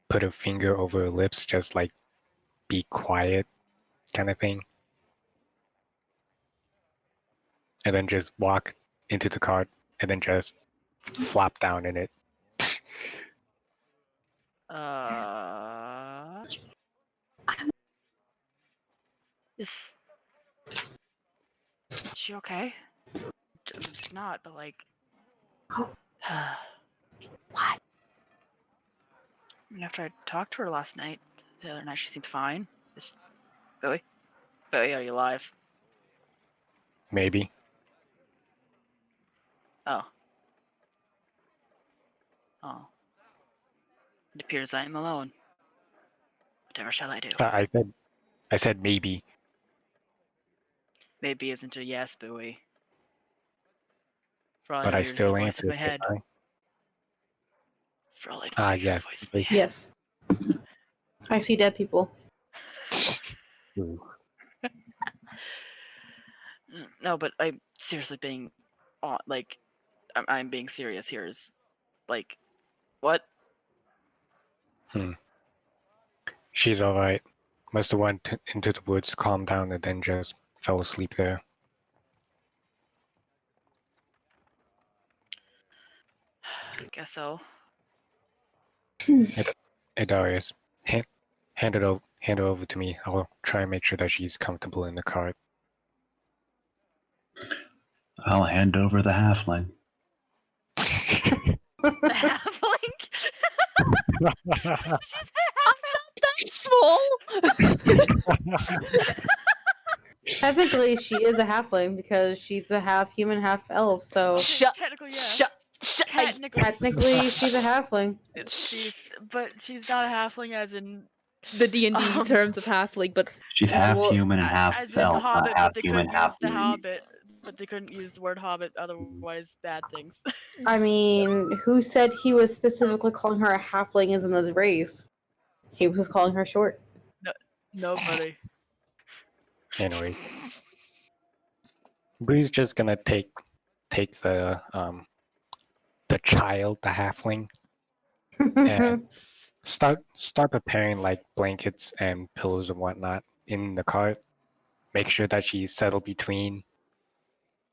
put a finger over her lips, just like, be quiet kind of thing. And then just walk into the cart, and then just flop down in it. Is she okay? It's not, but like... What? I mean, after I talked to her last night, the other night, she seemed fine. Just... Bowie? Bowie, are you alive? Maybe. Oh. Oh. It appears I am alone. Whatever shall I do? I said maybe. Maybe isn't a yes, Bowie. For all But I know, I you're just the still voice in answered. my head. Didn't For all I know, I? you're Yes. the voice in my head. Yes. I see dead people. Ooh. No, but I'm seriously being... like, I'm being serious here. Is like... What? She's alright. Must have went into the woods, calmed down, and then just fell asleep there. I guess so. Hey Darius, hand it over to me. I'll try and make sure that she's comfortable in the cart. I'll hand over the halfling. The halfling? She's Small. Technically, she is a halfling because she's a half human, half elf. So Shut. technically, yes. Shut. technically, she's a halfling. But she's not a halfling as in The D&D terms of halfling, but She's half Well, human and half as in elf, not hobbit, half but they human, couldn't half use the mutant. hobbit. But they couldn't use the word hobbit, otherwise bad things. I mean, who said he was specifically calling her a halfling as in the race? He was calling her short. Nobody. Anyway, Bree's just gonna take the child, the halfling, and start preparing like blankets and pillows and whatnot in the cart. Make sure that she's settled between.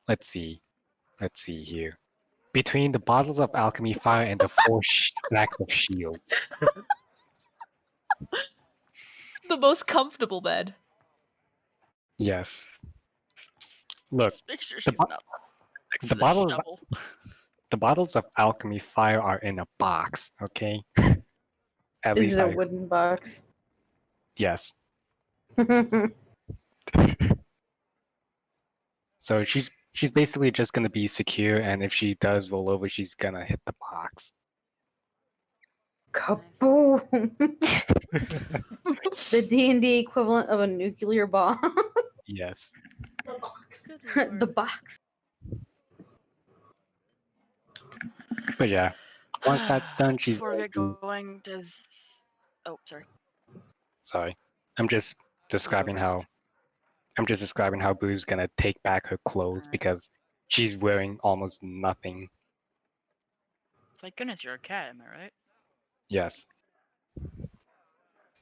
Let's see here. Between the bottles of alchemy fire and the 4 stacks of shields. the most comfortable bed. Yes. Look, Just make sure the she's bo- not next the to bottle of- shovel. the bottles of alchemy fire are in a box, okay? At Is least it a wooden box? yes. So she's basically just gonna be secure, and if she does roll over, she's gonna hit the box. Kaboom! The D&D equivalent of a nuclear bomb. Yes. Good The lord. box. But yeah, once that's done, she's Before we get going to- going, does... Oh, sorry. Sorry, I'm just describing first. how Boo's gonna take back her clothes Alright. because she's wearing almost nothing. Thank goodness you're a cat, am I right? Yes.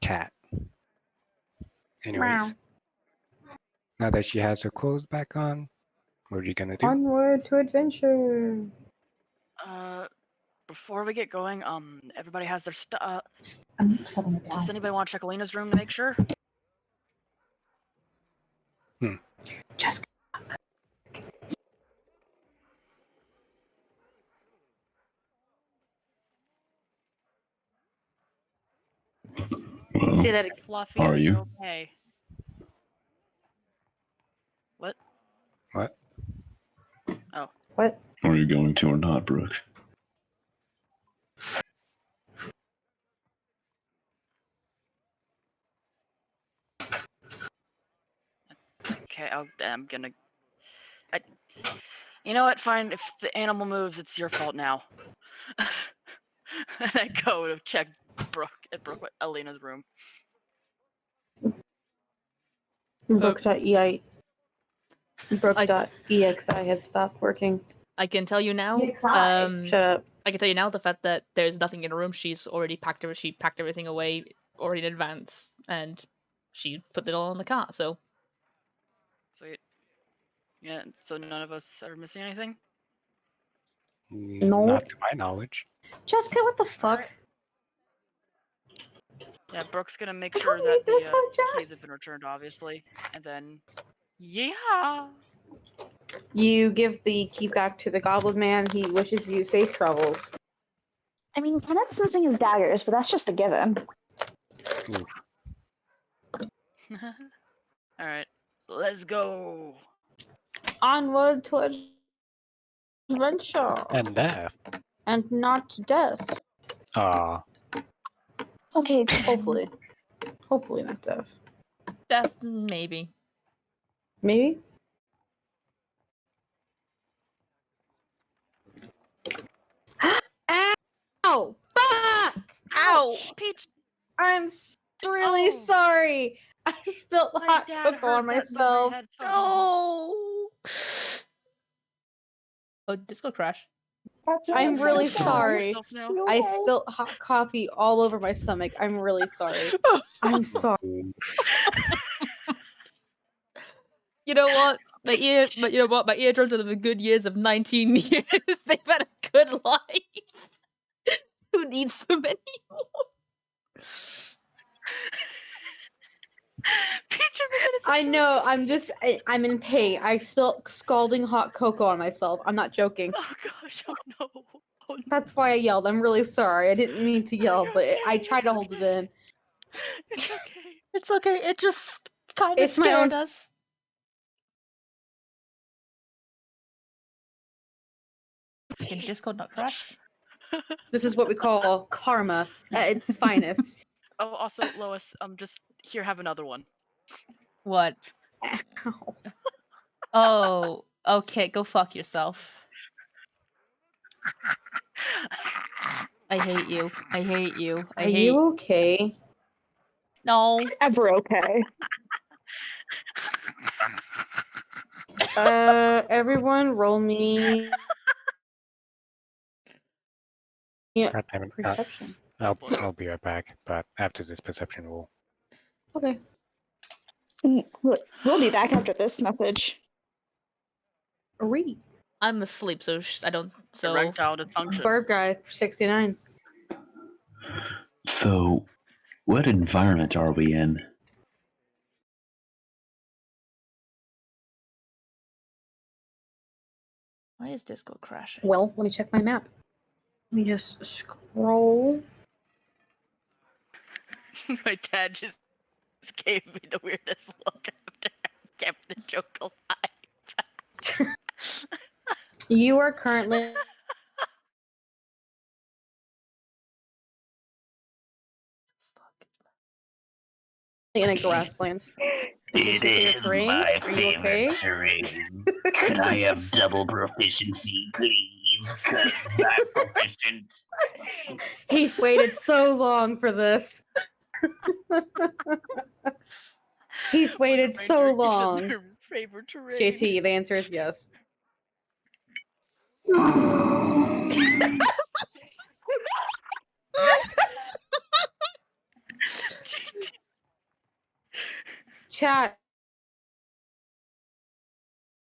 Cat. Anyways, now that she has her clothes back on, what are you gonna do? Onward to adventure. Before we get going, everybody has their stuff. I'm setting it Does down. anybody want to check Alina's room to make sure? Jessica. Say that again. Fluffy, Are you? okay? What? What? Oh. What? Are you going to or not, Brooke? Okay, I'm gonna. You know what? Fine. If the animal moves, it's your fault now. And I go to check Brooke Alina's room. Brook.ei. Brook.exi has stopped working. I can tell you now. Shut up. I can tell you now the fact that there's nothing in her room. She's already packed everything away already in advance, and she put it all in the cart. So. Sweet. Yeah. So none of us are missing anything. No. Not to my knowledge. Jessica, what the fuck? Alright. Yeah, Brooke's gonna make I sure don't that need this the subject. keys have been returned, obviously, and then, yeah. You give the keys back to the goblin man. He wishes you safe travels. I mean, Kenneth's missing his daggers, but that's just a given. All right, let's go. Onward to adventure. And death. And not death. Okay. Hopefully. Hopefully not death. Death, maybe. Maybe? Ow! Fuck! Ow! Peach, I'm really Oh. sorry. I spilled my hot dad cocoa heard on that through my myself. headphones. No. Oh, Disco crash. I'm really Feel sorry. yourself now. I spilled hot coffee all over my stomach. I'm really sorry. I'm sorry. You know what? My eardrums have the good years of 19 years. They've had a good life. Who needs them anymore? Peach, I know. I'm in pain. I spilled scalding hot cocoa on myself. I'm not joking. Oh gosh, oh no. Oh, no. That's why I yelled. I'm really sorry. I didn't mean to yell, You're but okay, I tried it's to hold it okay. in. It's okay. It's okay. It just kind of It's my own- scared us. Can Discord not crash? This is what we call karma at its finest. Oh, also, Lois, just here, have another one. What? Ow. Oh, okay. Go fuck yourself. I hate you. I hate you. Are you okay? No. Ever okay. Everyone, roll me. Yeah, God damn it. perception. I'll be right back, but after this perception roll. Okay. We'll be back after this message. Read. I'm asleep, so I don't. So. Erectile dysfunction. Bird guy, 69. So, what environment are we in? Why is Disco crashing? Well, let me check my map. Let me just scroll. My dad just gave me the weirdest look after I kept the joke alive. You are currently in a grassland. It is is my Are you okay? favorite terrain. Can I have double proficiency, please? 'Cause I'm proficient. He's waited so long for this. He's waited so long. Favorite terrain. JT, the answer is yes. Chat.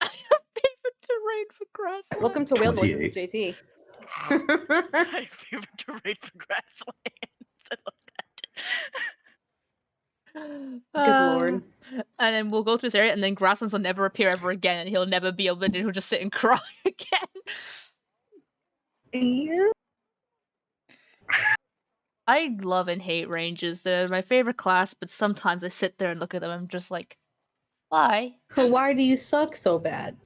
Favorite terrain for grassland. Welcome to Whale Voices with 28. JT. My favorite terrain for grasslands. I love that. Good lord. And then we'll go through this area, and then grasslands will never appear ever again, and he'll never be able to. He'll just sit and cry again. Yeah. I love and hate ranges. They're my favorite class, but sometimes I sit there and look at them and I'm just like, why? Why do you suck so bad?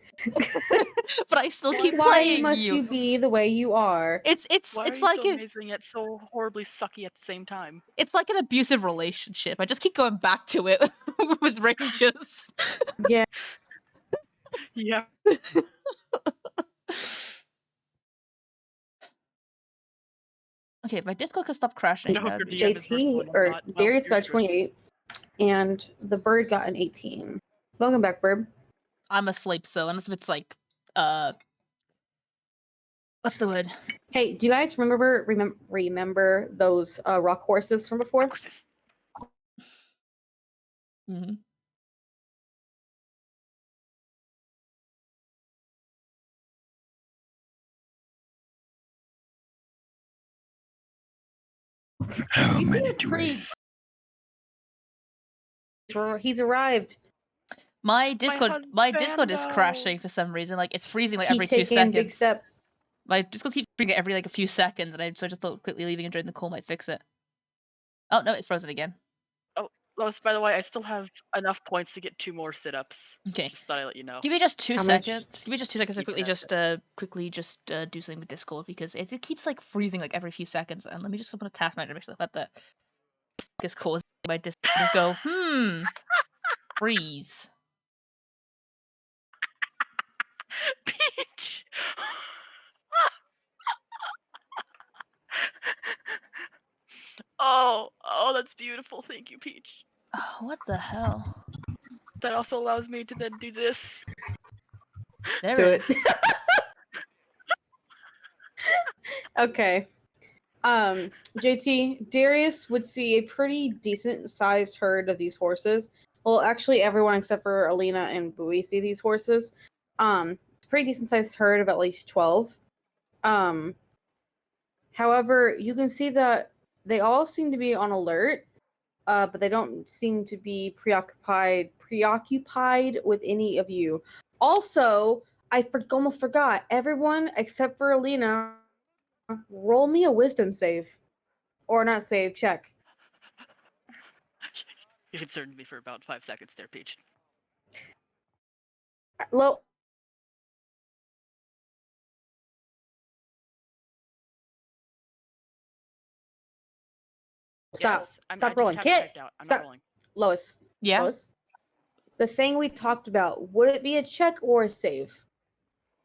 But I still keep Why playing must you be the way you are? Why are It's you like so amazing yet so horribly sucky at the same time? it's like an abusive relationship. I just keep going back to it with ranges. Yeah. Yeah. Okay, if my Discord could stop crashing, I hope that your would be DM is merciful JT and or whatnot. Well, Darius got here's a good. 28, and the bird got an 18. Welcome back, Bird. I'm asleep, so unless if it's like what's the word? Hey, do you guys remember those rock horses from before? Of course this. Mm-hmm. How You see many a do pretty. I? He's arrived. My Discord is husbando. crashing for some reason. Like it's freezing like Keep every 2 taking a big seconds. step. My Discord keeps freezing every like a few seconds, and so I just thought quickly leaving and joining the call might fix it. Oh no, it's frozen again. Oh, Lois, by the way, I still have enough points to get 2 more sit-ups. Okay. Just thought I'd let you know. Give me just 2 How much? seconds. Give me just 2 seconds to Keep it quickly just do something with Discord because it keeps like freezing like every few seconds. And let me just open a task manager to make sure that is causing my Discord to go freeze. Peach! oh, that's beautiful. Thank you, Peach. Oh, what the hell? That also allows me to then do this. There Do it it. is. Okay. JT, Darius would see a pretty decent sized herd of these horses. Well, actually, everyone except for Alina and Bowie see these horses. Pretty decent sized herd of at least 12. However, you can see that they all seem to be on alert, but they don't seem to be preoccupied with any of you. Also, almost forgot. Everyone except for Alina, roll me a wisdom save. Or not save, check. You concerned me for about 5 seconds there, Peach. Low. Stop. Yes, Stop I rolling. just have it Kit! typed out. I'm Stop. not rolling. Lois. Yeah. Lois? The thing we talked about, would it be a check or a save?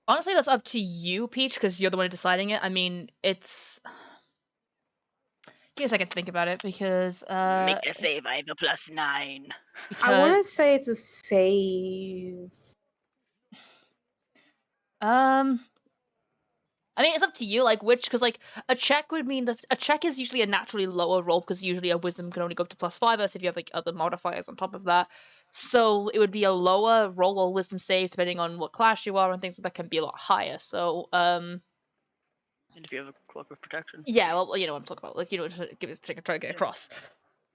Honestly, that's up to you, Peach, because you're the one deciding it. I mean, it's. Give me a second to think about it because Make a save. I have a +9. I want to say it's a save. I mean, it's up to you. Like which, because like a check would mean that a check is usually a naturally lower roll because usually a wisdom can only go up to +5 unless if you have like other modifiers on top of that. So it would be a lower roll or wisdom saves depending on what class you are and things like that can be a lot higher. So And if you have a cloak of protection. yeah, well you know what I'm talking about. Like just try to get across.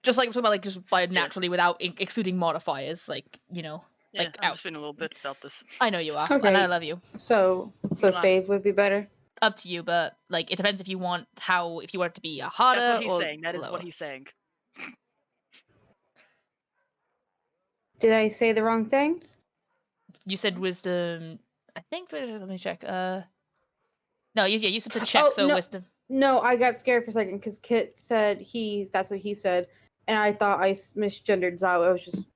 Just like I'm talking about, like just by naturally without excluding modifiers, like Yeah, like I'm just being a little bit about this. I know you are, Okay. and I love you. So save would be better. Up to you, but like it depends if you want it to be a harder. That's what he's or saying. That is lower. what he's saying. Did I say the wrong thing? You said wisdom. I think. Let me check. No, you said the check. So no. wisdom. No, I got scared for a second because Kit said that's what he said, and I thought I misgendered Zao. I was just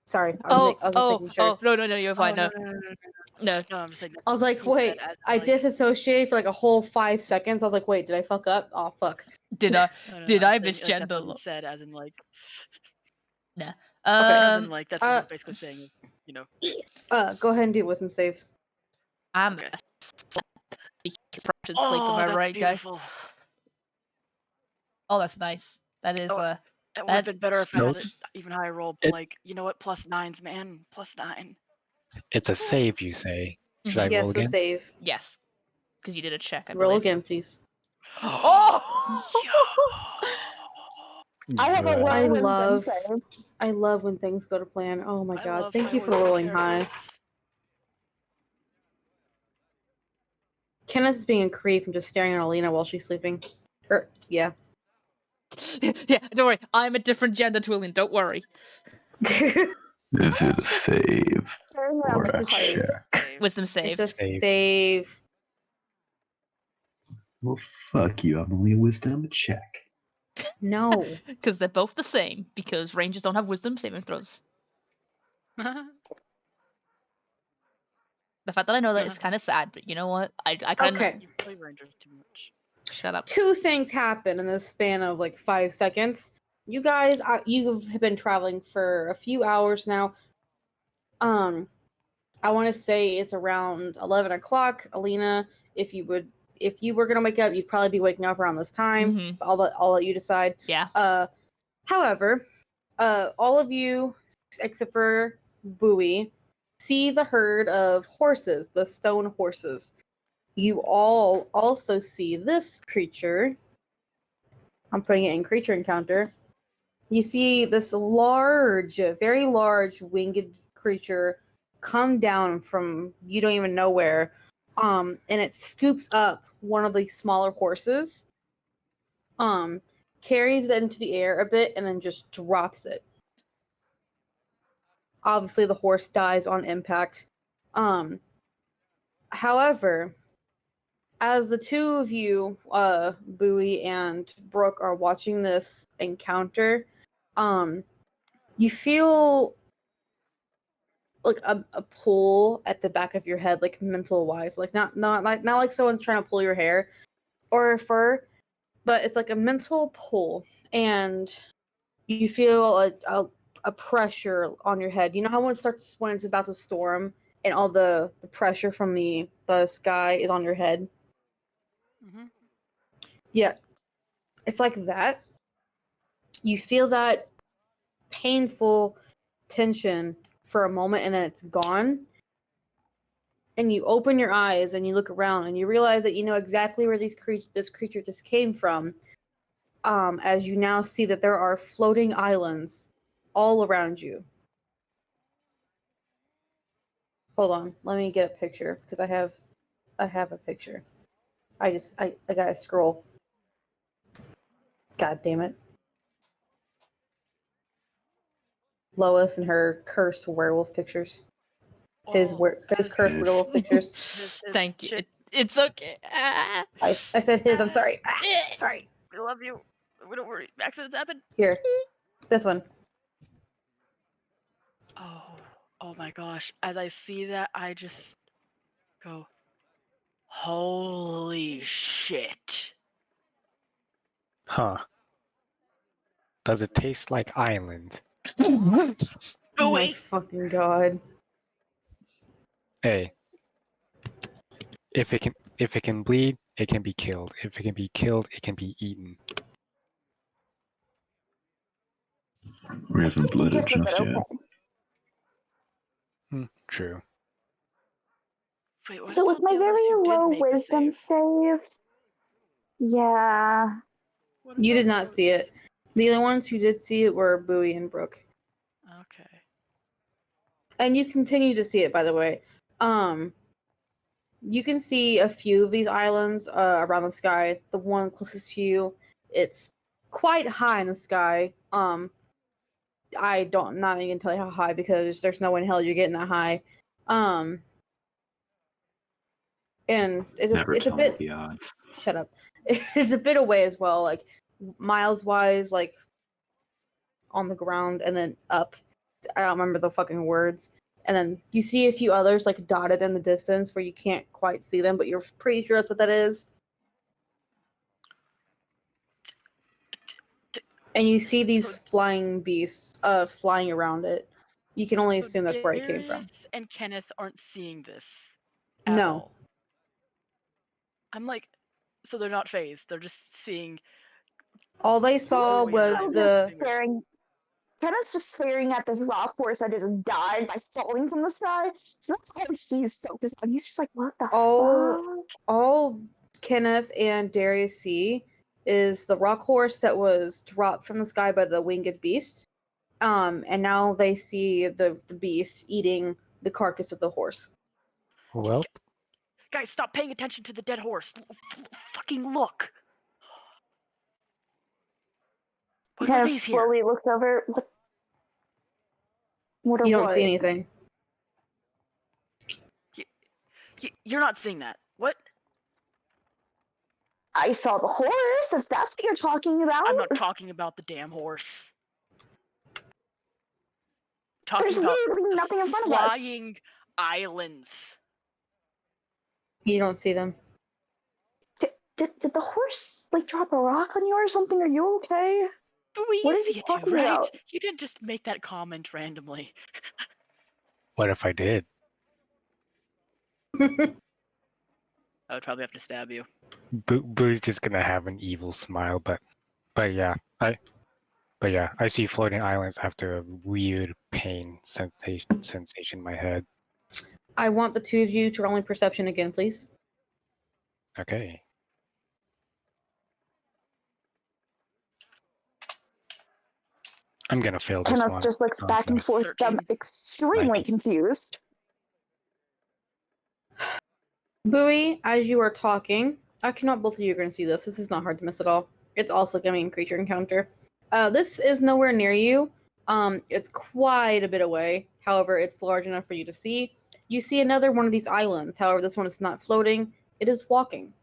sorry. I was just making sure. Oh, no, you're fine. No, No. I'm just saying. I was like, wait, I disassociated for like a whole 5 seconds. I was like, wait, did I fuck up? Oh, fuck. Did I? Did I I'm saying, misgender? that's what he said, as in like. Nah. As in like that's what he's basically saying. You know. Go ahead and do wisdom save. I'm Okay. sleep. Am I right, beautiful. guys? Oh, that's nice. That is It would have been better if I So- had an even higher roll, but like, you know what? +9s, man. +9. It's a save, you say. Should I Yes, roll a again? save. Yes, because you did a check. I Roll believe. again, please. Oh! I have a Bruh. I low wisdom love- save. I love when things go to plan. Oh my I god. love Thank high you for wisdom rolling high. characters. Kenneth is being a creep and just staring at Alina while she's sleeping. Yeah. Yeah, don't worry. I'm a different gender to Alina. Don't worry. Is it a save Staring around or the a cave. check? Wisdom save. It's a Save. save. Well, fuck you. I'm only a wisdom check. No. Because they're both the same. Because rangers don't have wisdom saving throws. The fact that I know that is kind of sad, but you know what? I kind of Okay. You play Rangers too much. shut up. 2 things happen in the span of like 5 seconds. You guys, you've been traveling for a few hours now. I want to say it's around 11 o'clock. Alina, if you were gonna wake up, you'd probably be waking up around this time. Mhm. I'll let you decide. Yeah. However, all of you except for Bowie see the herd of horses, the stone horses. You all also see this creature. I'm putting it in creature encounter. You see this large, very large winged creature come down from you don't even know where. And it scoops up one of the smaller horses, carries it into the air a bit, and then just drops it. Obviously, the horse dies on impact. However, as the two of you, Bowie and Brooke, are watching this encounter, you feel like a pull at the back of your head, like mental wise, like not like someone's trying to pull your hair or fur, but it's like a mental pull, and you feel a pressure on your head. You know how when it's about to storm and all the pressure from the sky is on your head? Mm-hmm. Yeah. It's like that. You feel that painful tension for a moment and then it's gone. And you open your eyes and you look around and you realize that you know exactly where this creature just came from. As you now see that there are floating islands all around you. Hold on, let me get a picture because I have a picture. I gotta scroll. God damn it. Lois and her cursed werewolf pictures. His cursed Yes. werewolf pictures. Thank you. Shit. It's okay. Ah. I said his. I'm sorry. Sorry. We love you. We don't worry. Accidents happen. Here, this one. Oh my gosh. As I see that, I just go, holy shit. Huh. Does it taste like island? Oh my Bowie! fucking god. Hey. If it can bleed, it can be killed. If it can be killed, it can be eaten. We haven't bled it Different, just but yet. True. Wait, what So with about my the others very who did low make the wisdom save? save, yeah. What You about did not see those? it. The only ones who did see it were Bowie and Brooke. Okay. And you continue to see it, by the way. You can see a few of these islands around the sky. The one closest to you, it's quite high in the sky. I'm not even gonna tell you how high because there's no way in hell you're getting that high. And Never it's a tell me bit. the odds. Shut up. It's a bit away as well, like miles wise, like on the ground and then up. I don't remember the fucking words. And then you see a few others like dotted in the distance where you can't quite see them, but you're pretty sure that's what that is. And you see these So- flying beasts flying around it. You can only assume that's where it came from. Darius and Kenneth aren't seeing this at No. all. I'm like, so they're not phased. They're just seeing. All they saw Bowie was and the staring. Kenna's just staring at this rock horse that just died by falling from the sky. So that's all he's focused on. He's just like, what the all Kenneth and Darius see is the rock horse that was dropped from the sky by the winged beast. And now they see the beast eating the carcass of the horse. Well, Guys, stop paying attention to the dead horse. Fucking look. What kind are of these here? slowly looks over. What are You don't what? see anything. You're not seeing that. What? I saw the horse, if that's what you're talking about. I'm not talking about the damn horse. Talking There's about literally the nothing in front of us. flying islands. You don't see them. Did the horse like drop a rock on you or something? Are you okay? But we What are see you it too, talking right? about? You didn't just make that comment randomly. What if I did? I would probably have to stab you. Boo's just gonna have an evil smile, but yeah, I see floating islands after a weird pain sensation in my head. I want the two of you to roll me perception again, please. Okay. I'm gonna fail this Kenneth one. just looks back and forth, 13. extremely confused. Bowie, as you are talking, actually, not both of you are going to see this. This is not hard to miss at all. It's also going to be a creature encounter. This is nowhere near you. It's quite a bit away. However, it's large enough for you to see. You see another one of these islands. However, this one is not floating. It is walking.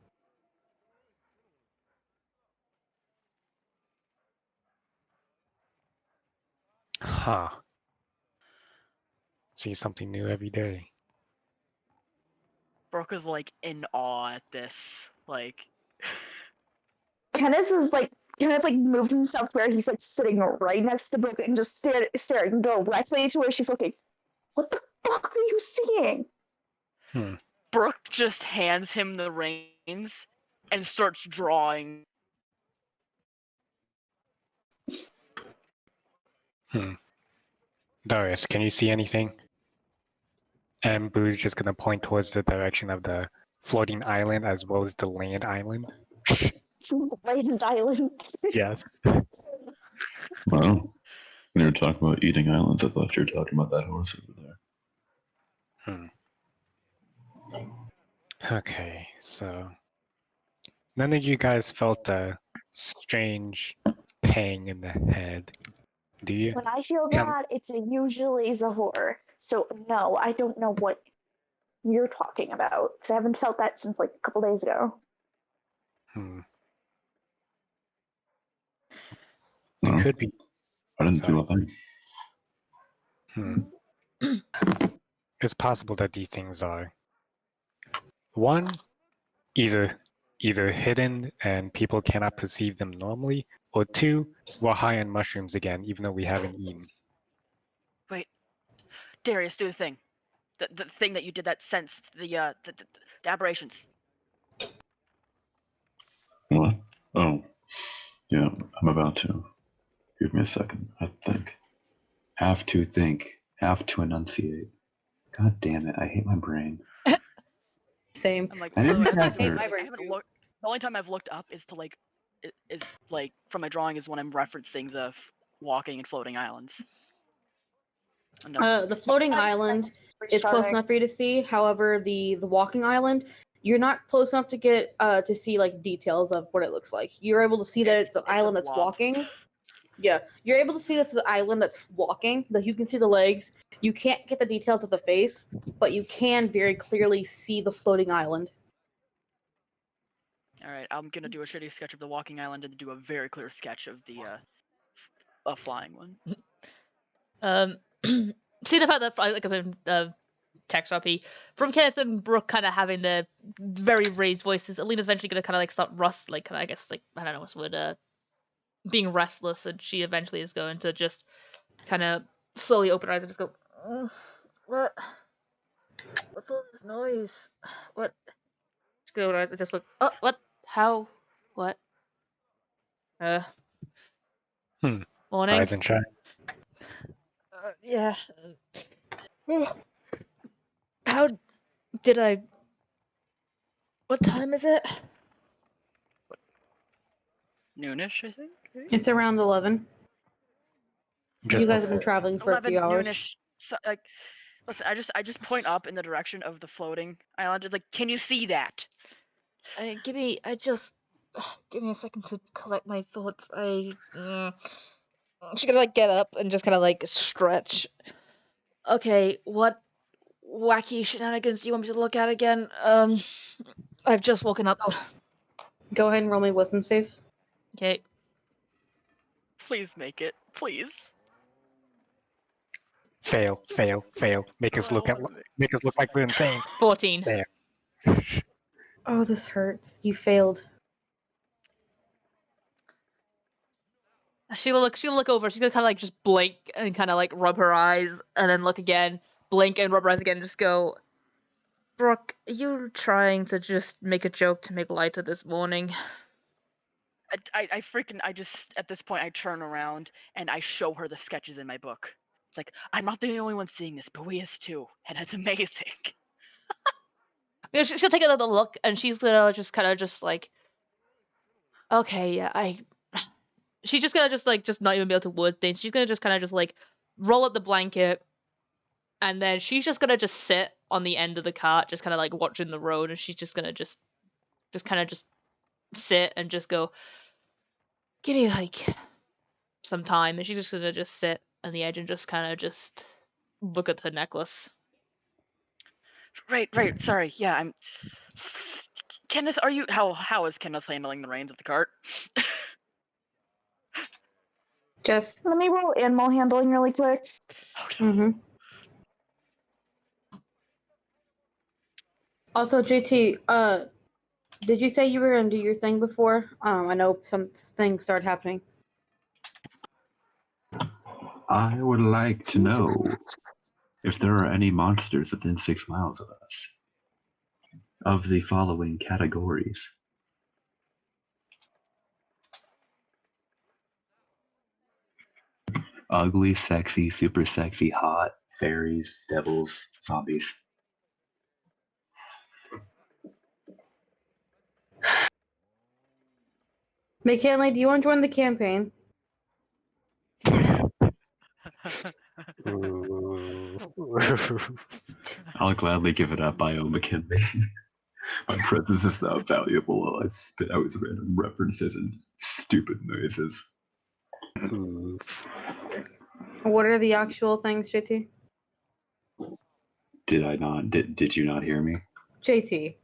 Huh. See something new every day. Brooke is like in awe at this. Like, Kenneth moved himself where he's like sitting right next to Brooke and just staring directly to where she's looking. What the fuck are you seeing? Brooke just hands him the reins and starts drawing. Darius, can you see anything? And Boo's just gonna point towards the direction of the floating island as well as the land island. Land island. Yes. Well, when you were talking about eating islands, I thought you were talking about that horse over there. Okay, so none of you guys felt a strange pang in the head, do you? When I feel that, it's usually Zahor. So no, I don't know what you're talking about because I haven't felt that since like a couple days ago. It could be. I didn't feel a thing. It's possible that these things are one, either hidden and people cannot perceive them normally, or two, we're high on mushrooms again, even though we haven't eaten. Wait, Darius, do the thing. The thing that you did that sensed the aberrations. What? Oh, yeah, I'm about to. Give me a second. I think. Have to think. Have to enunciate. God damn it! I hate my brain. Same. I'm like, I didn't I have to. haven't looked. The only time I've looked up is to like, is like from my drawing is when I'm referencing the walking and floating islands. The floating island is close enough for you to see. However, the walking island, you're not close enough to get to see like details of what it looks like. You're able to see that it's an island that's walking. Yeah, you're able to see that it's an island that's walking. That you can see the legs. You can't get the details of the face, but you can very clearly see the floating island. All right, I'm gonna do a shitty sketch of the walking island and do a very clear sketch of the flying one. See the fact that like a text RP from Kenneth and Brooke kind of having the very raised voices. Alina's eventually gonna kind of like start like kind of I guess like I don't know what's the word, being restless, and she eventually is going to just kind of slowly open her eyes and just go, what? What's all this noise? What? She go open her eyes and just look. Oh, what? How? What? Morning. Rise and shine. Yeah. How did I? What time is it? Noonish, I think. Right? It's around 11. You guys have been traveling for a few hours. Noonish. So, like, listen, I just point up in the direction of the floating island. It's like, can you see that? Give me. I just. give me a second to collect my thoughts. She's gonna get up and just kind of stretch. Okay, what wacky shenanigans do you want me to look at again? I've just woken up. Oh. Go ahead and roll me wisdom save. Okay. Please make it. Please. Fail. Make us look like we're insane. 14. There. Oh, this hurts. You failed. She'll look over. She's gonna kind of just blink and kind of rub her eyes, and then look again, blink and rub her eyes again, and just go. Brooke, are you trying to just make a joke to make light of this morning? I just, at this point, I turn around and I show her the sketches in my book. It's like, I'm not the only one seeing this, but we is too, and it's amazing. She'll take another look, and she's gonna just kind of okay, yeah, she's just gonna just not even be able to word things. She's gonna just kind of roll up the blanket, and then she's just gonna sit on the end of the cart, just kind of watching the road, and she's just gonna just sit and just go, give me some time, and she's just gonna sit on the edge and just kind of look at her necklace. Right. Sorry. Yeah, I'm. Kenneth, are you? How is Kenneth handling the reins of the cart? Just let me roll animal handling really quick. Mm-hmm. Also, JT, did you say you were gonna do your thing before? I know some things start happening. I would like to know if there are any monsters within 6 miles of us of the following categories. Ugly, sexy, super sexy, hot, fairies, devils, zombies. McKinley, do you want to join the campaign? I'll gladly give it up, I owe McKinley. My presence is not valuable while I spit out random references and stupid noises. What are the actual things, JT? Did I not? Did you not hear me? JT.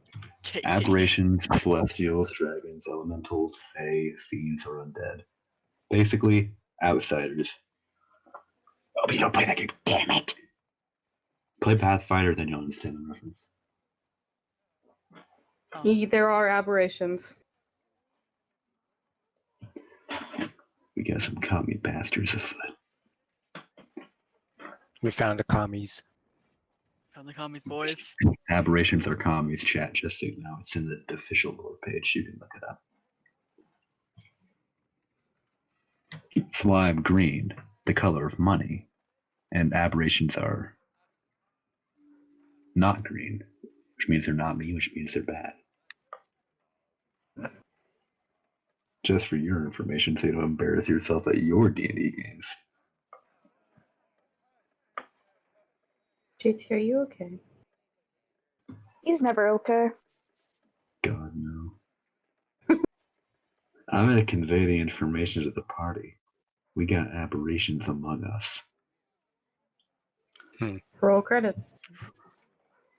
Aberrations, celestials, dragons, elementals, fae, fiends, or undead. Basically, outsiders. Oh, but you don't play that game, damn it! Play Pathfinder, then you'll understand the reference. There are aberrations. We got some commie bastards afoot. We found the commies. Found the commies, boys. Aberrations are commies, chat, just so you know. It's in the official lore page. You can look it up. That's why I'm green, the color of money. And aberrations are not green, which means they're not me, which means they're bad. Just for your information, so you don't embarrass yourself at your D&D games. JT, are you okay? He's never okay. God, no. I'm going to convey the information to the party. We got aberrations among us. Roll credits.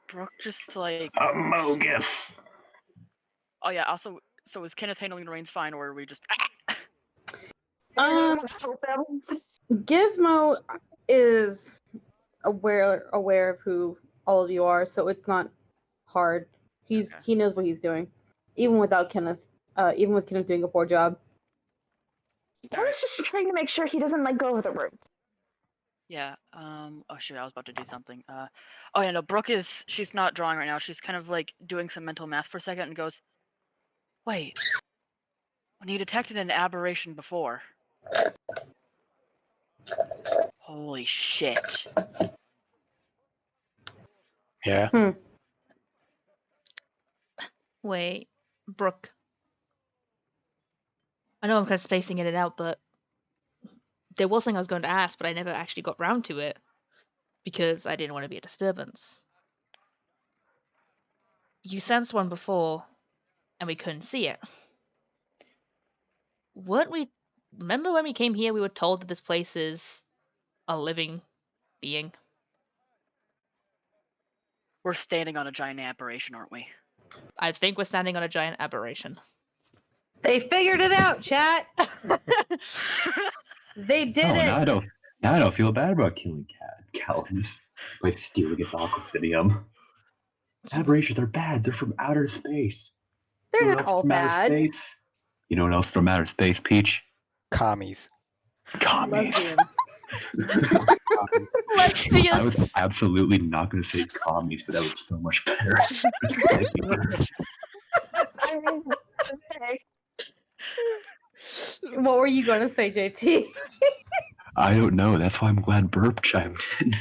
Brooke just Amogus! Oh yeah. Also, so is Kenneth handling the reins fine, or are we just? Gizmo is aware of who all of you are, so it's not hard. He knows what he's doing, even without Kenneth. Even with Kenneth doing a poor job. I was just trying to make sure he doesn't go over the room. Yeah. Oh shoot, I was about to do something. Oh yeah, no. Brooke she's not drawing right now. She's kind of doing some mental math for a second and goes, "Wait, when you detected an aberration before, holy shit." Yeah. Wait, Brooke. I know I'm kind of spacing it out, but there was something I was going to ask, but I never actually got round to it because I didn't want to be a disturbance. You sensed one before, and we couldn't see it. remember when we came here, we were told that this place is a living being? We're standing on a giant aberration, aren't we? I think we're standing on a giant aberration. They figured it out, chat. They did Oh, it. now I don't feel bad about killing Calamus by stealing its aquafinium. Aberrations are bad. They're from outer space. They're You know not what else all from outer bad. space? You know what else from outer space, Peach? Commies. Commies. Lesbians. Lesbians. I was absolutely not going to say commies, but that was so much better. Thank you. I mean, okay. What were you going to say, JT? I don't know. That's why I'm glad Burp chimed in.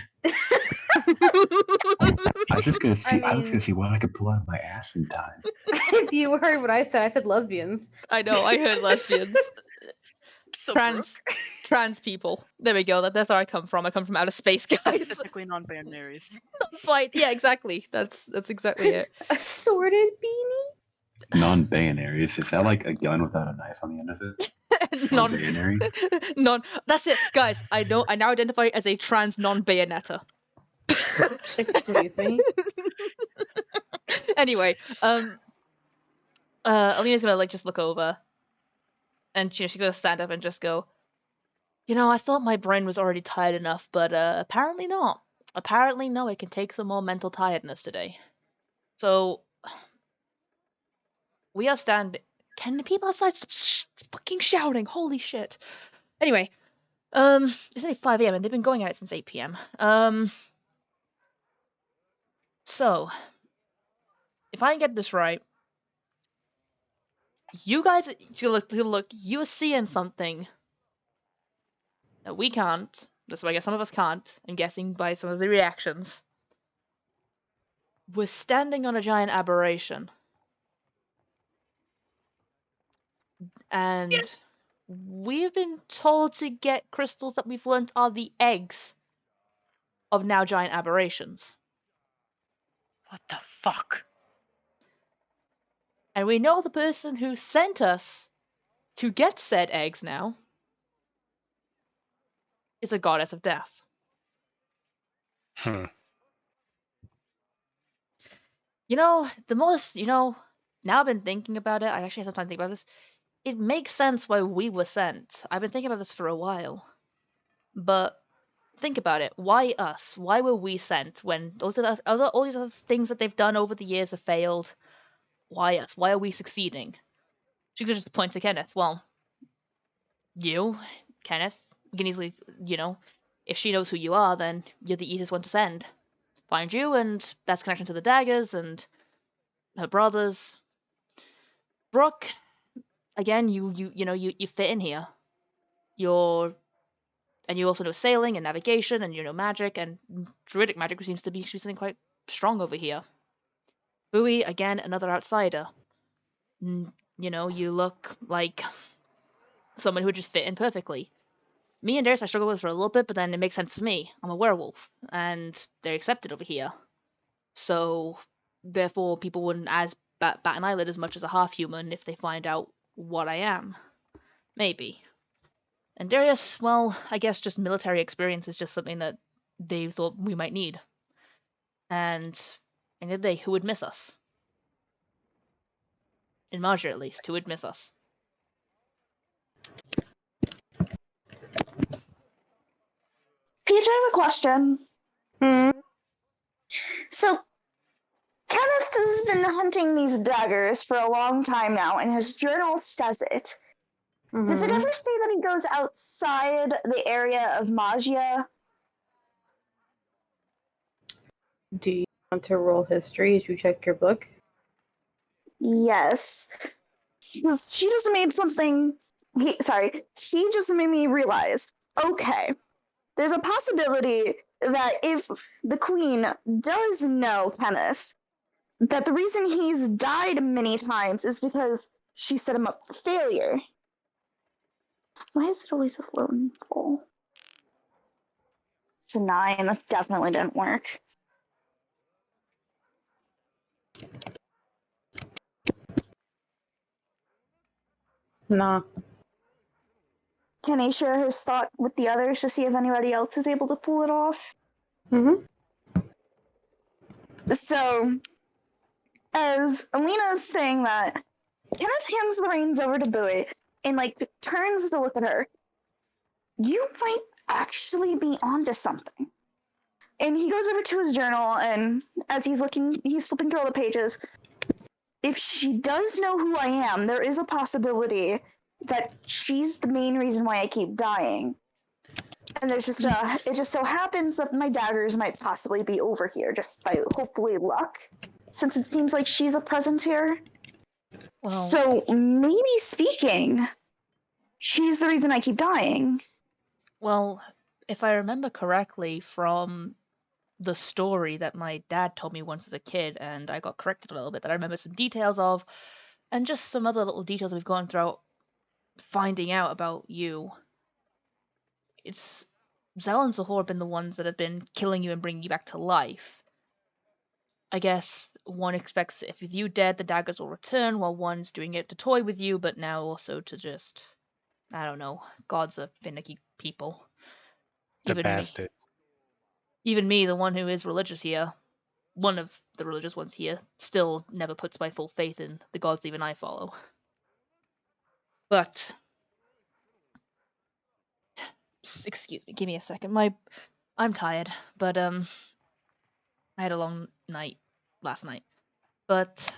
I was just gonna see. I was gonna see what I could pull out of my ass in time. If you heard what I said lesbians. I know, I heard lesbians. So Trans people. There we go. That's where I come from. I come from outer space, guys. Specifically non-binaries. Fine. Yeah, exactly. That's exactly it. Assorted beanie? Non-binaries. Is that like a gun without a knife on the end of it? Non-binary. That's it, guys. I now identify as a trans non-bayonetter. Excuse me. Anyway, Alina's gonna just look over, and she's gonna stand up and just go, I thought my brain was already tired enough, but apparently not. Apparently, no, it can take some more mental tiredness today. So, we are standing. Can the people outside stop fucking shouting? Holy shit. Anyway, it's only 5 a.m. and they've been going at it since 8 p.m. So, if I get this right, you guys, look, you're seeing something that we can't. That's why I guess some of us can't. I'm guessing by some of the reactions. We're standing on a giant aberration. And we've been told to get crystals that we've learned are the eggs of now giant aberrations. What the fuck? And we know the person who sent us to get said eggs now is a goddess of death. The most, now I've been thinking about it. I actually have some time to think about this. It makes sense why we were sent. I've been thinking about this for a while. But think about it. Why us? Why were we sent when all these other things that they've done over the years have failed? Why us? Why are we succeeding? She could just point to Kenneth. Well, you, Kenneth, you can easily, if she knows who you are, then you're the easiest one to send. Find you, and that's connection to the daggers and her brothers. Brooke, again, you fit in here. And you also know sailing and navigation, and you know magic, and druidic magic seems to be something quite strong over here. Bowie, again, another outsider. You look like someone who would just fit in perfectly. Me and Darius I struggle with for a little bit, but then it makes sense for me. I'm a werewolf, and they're accepted over here. So, therefore, people wouldn't bat an eyelid as much as a half-human if they find out what I am. Maybe. And Darius, well, I guess just military experience is just something that they thought we might need. And who would miss us? In Marjorie, at least, who would miss us? Peach, I have a question. So, Kenneth has been hunting these daggers for a long time now, and his journal says it. Does it ever say that he goes outside the area of Magia? Do you want to roll history as you check your book? Yes. She just made something. He just made me realize. Okay, there's a possibility that if the Queen does know Kenneth, that the reason he's died many times is because she set him up for failure. Why is it always a floating full? It's a 9. That definitely didn't work. Nah. can he share his thought with the others to see if anybody else is able to pull it off? Mm-hmm. So, as Alina is saying that, Kenneth hands the reins over to Bowie and turns to look at her. You might actually be onto something. And he goes over to his journal, and as he's flipping through all the pages. If she does know who I am, there is a possibility that she's the main reason why I keep dying. And there's just it just so happens that my daggers might possibly be over here, just by hopefully luck, since it seems like she's a presence here. Well, so maybe speaking, she's the reason I keep dying. Well, if I remember correctly from the story that my dad told me once as a kid, and I got corrected a little bit, that I remember some details of, and just some other little details we've gone throughout finding out about you. It's Zell and Zahor have been the ones that have been killing you and bringing you back to life. I guess one expects if with you dead, the daggers will return, while one's doing it to toy with you, but now also to just, I don't know, gods are finicky people. The bastards. Even me, the one who is religious here, one of the religious ones here, still never puts my full faith in the gods even I follow. But excuse me, give me a second. I'm tired, but I had a long night last night. But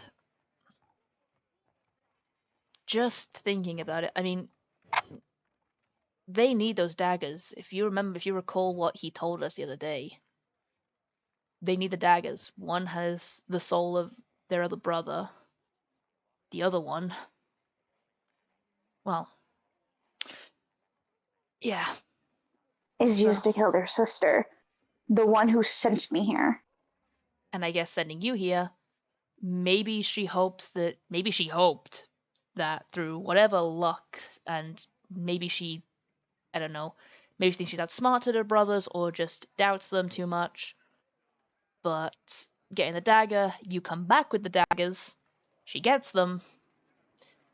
just thinking about it, I mean, they need those daggers. If you recall what he told us the other day, they need the daggers. One has the soul of their other brother. The other one, well, yeah. Is used to kill their sister, the one who sent me here. And I guess sending you here, maybe she hoped that through whatever luck, and maybe she, I don't know, maybe she thinks she's outsmarted her brothers or just doubts them too much. But getting the dagger, you come back with the daggers, she gets them,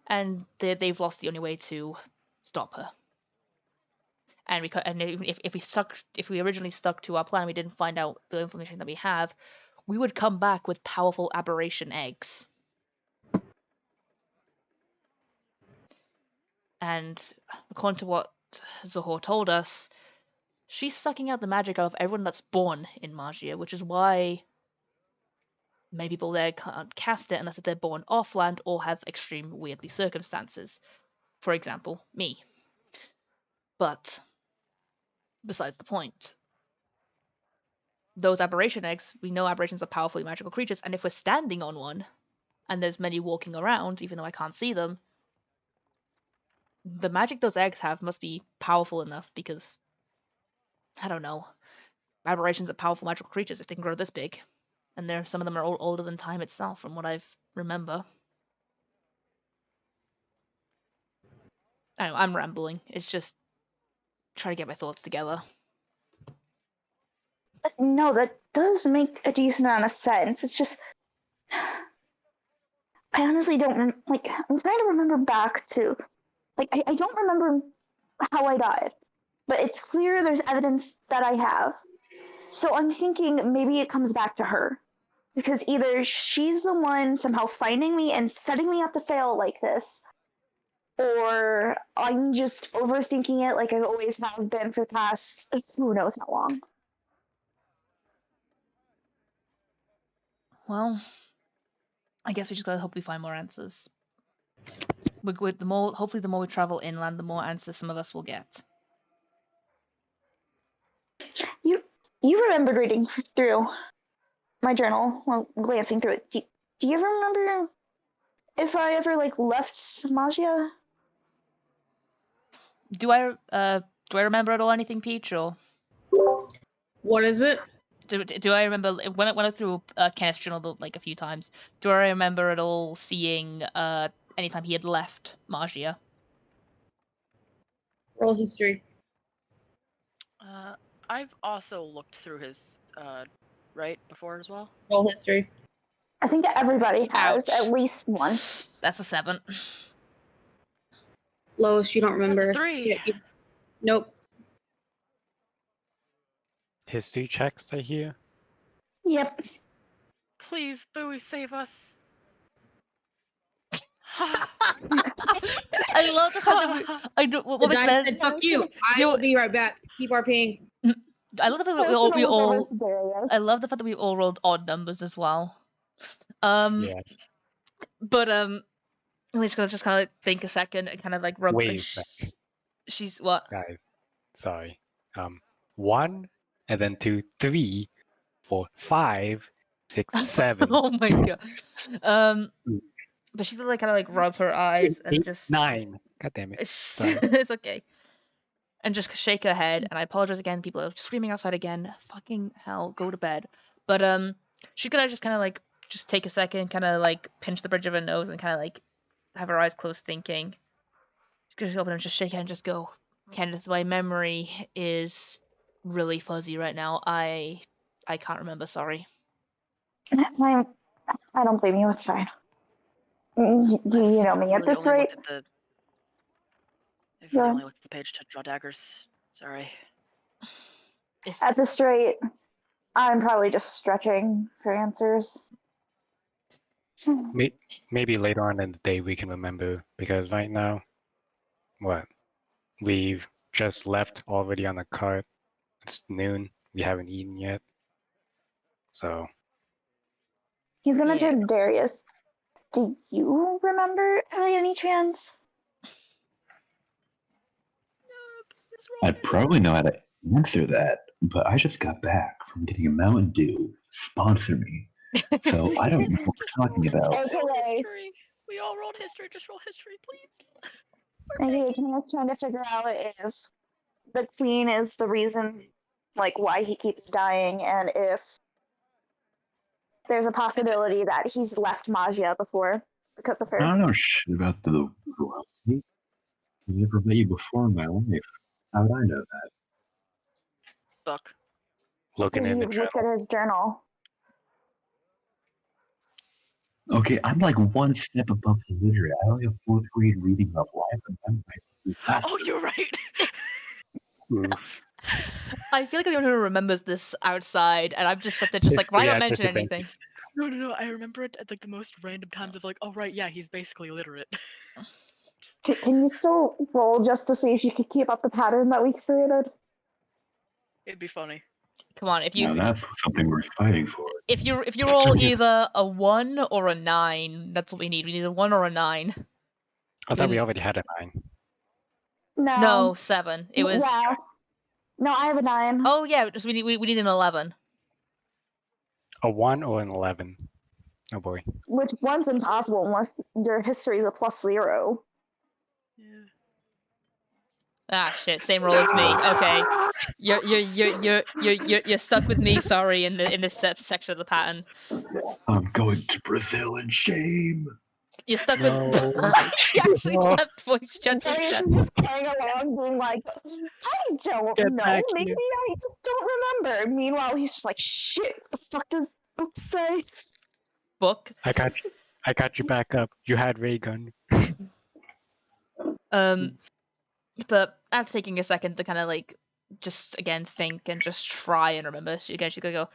and they've lost the only way to stop her. And if we originally stuck to our plan, we didn't find out the information that we have, we would come back with powerful aberration eggs. And according to what Zahor told us, she's sucking out the magic out of everyone that's born in Magia, which is why many people there can't cast it unless they're born off-land or have extreme weirdly circumstances. For example, me. But besides the point. Those aberration eggs, we know aberrations are powerfully magical creatures, and if we're standing on one, and there's many walking around, even though I can't see them, the magic those eggs have must be powerful enough because, I don't know, aberrations are powerful magical creatures if they can grow this big. And some of them are older than time itself, from what I remember. I don't know, I'm rambling. It's just trying to get my thoughts together. No, that does make a decent amount of sense. It's just, I honestly don't, I'm trying to remember back to, I don't remember how I died, but it's clear there's evidence that I have. So I'm thinking maybe it comes back to her. Because either she's the one somehow finding me and setting me up to fail like this, or I'm just overthinking it like I always have been for the past who knows how long. Well, I guess we just gotta hope we find more answers. Hopefully the more we travel inland, the more answers some of us will get. You remembered reading through my journal while glancing through it. Do you ever remember if I ever left Magia? Do I remember at all anything, Peach, or What is it? do I remember when I went through Kenneth's journal a few times? Do I remember at all seeing anytime he had left Magia? Roll history. I've also looked through his before as well. Roll history. I think that everybody has Ouch. at least once. That's a 7. Lois, you don't remember. That's a 3. Nope. History checks, I hear. Yep. Please, Bowie, save us. I love the fact that we. I do. What The was dice said? said, "Fuck you." I will be right back. Keep RPing. I love the fact that I was gonna we look over all. to Darius. I love the fact that we all rolled odd numbers as well. Yeah. But Ellie's gonna just kind of like think a second and kind of like rub. Wait a sec, She's what? guys. Sorry. 1, and then 2, 3, 4, 5, 6, 7. Oh my god. But she like kind of like rub her eyes and 8, just 9. God damn it. Sorry. it's okay. And just shake her head. And I apologize again. People are screaming outside again. Fucking hell, go to bed. But she's gonna just kind of like just take a second, kind of like pinch the bridge of her nose and kind of like have her eyes closed, thinking. She's gonna open and just shake her and just go, Kenneth, my memory is really fuzzy right now. I can't remember. Sorry. I don't blame you. It's fine. You know me at this rate. I've really Yeah. only looked at the page to draw daggers. Sorry. At this rate, I'm probably just stretching for answers. Maybe later on in the day we can remember, because right now, what? We've just left already on the cart. It's noon. We haven't eaten yet. So. He's gonna turn to Darius. Do you remember by any chance? I probably know how to answer that, but I just got back from getting a Mountain Dew. Sponsor me. So I don't know what we're talking about. Just roll Okay. history. We all rolled history. Just roll history, please. Okay, Kenneth's trying to figure out if the queen is the reason, like, why he keeps dying, and if there's a possibility that he's left Magia before because of I her. don't know shit about the royalty. I never met you before in my life. How would I know that? Book. Looking Because in the you've looked at journal. his journal. Okay, I'm like one step above illiterate. I only have 4th grade reading level. I haven't memorized. Oh, you're right. Oof. I feel like I'm the only one who remembers this outside, and I'm just sat there, just like, why Yeah, not just mention a thing. anything? No. I remember it at like the most random times of like, oh right, yeah, he's basically illiterate. Can you still roll just to see if you could keep up the pattern that we created? It'd be funny. Come on, Now that's something worth fighting for. if you roll either a 1 or a 9, that's what we need. We need a 1 or a 9. I thought we already had a 9. No, 7. It was. Yeah. No, I have a 9. Oh yeah, just we need an 11. A 1 or an 11. Oh boy. Which one's impossible unless your history is a +0. Yeah. Ah shit, same roll as me. Okay, you're stuck with me. Sorry, in this section of the pattern. I'm going to Brazil in shame. You're stuck No. with. He actually left voice chat. Darius is just playing along, being like, I don't Get know, back maybe here. I just don't remember. Meanwhile, he's just like, shit, what the fuck does Book say? Book. I got you back up. You had ray gun. But that's taking a second to kind of like just again think and just try and remember. So again, she's gonna go.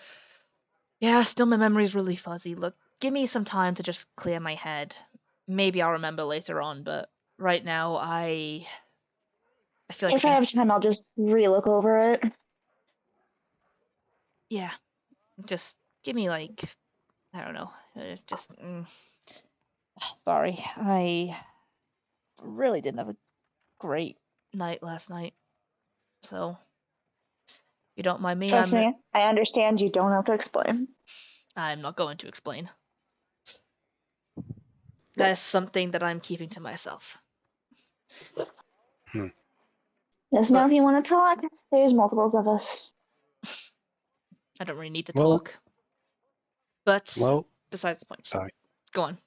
Yeah, still my memory's really fuzzy. Look, give me some time to just clear my head. Maybe I'll remember later on, but right now I feel like If I have time, I'll just re-look over it. Yeah, just give me like I don't know, just. Sorry, I really didn't have a great night last night, so you don't mind me. Trust me, I understand. You don't have to explain. I'm not going to explain. That is something that I'm keeping to myself. Just know if you want to talk, there's multiples of us. I don't really need to Well- talk. But Well, besides the point. sorry. Go on.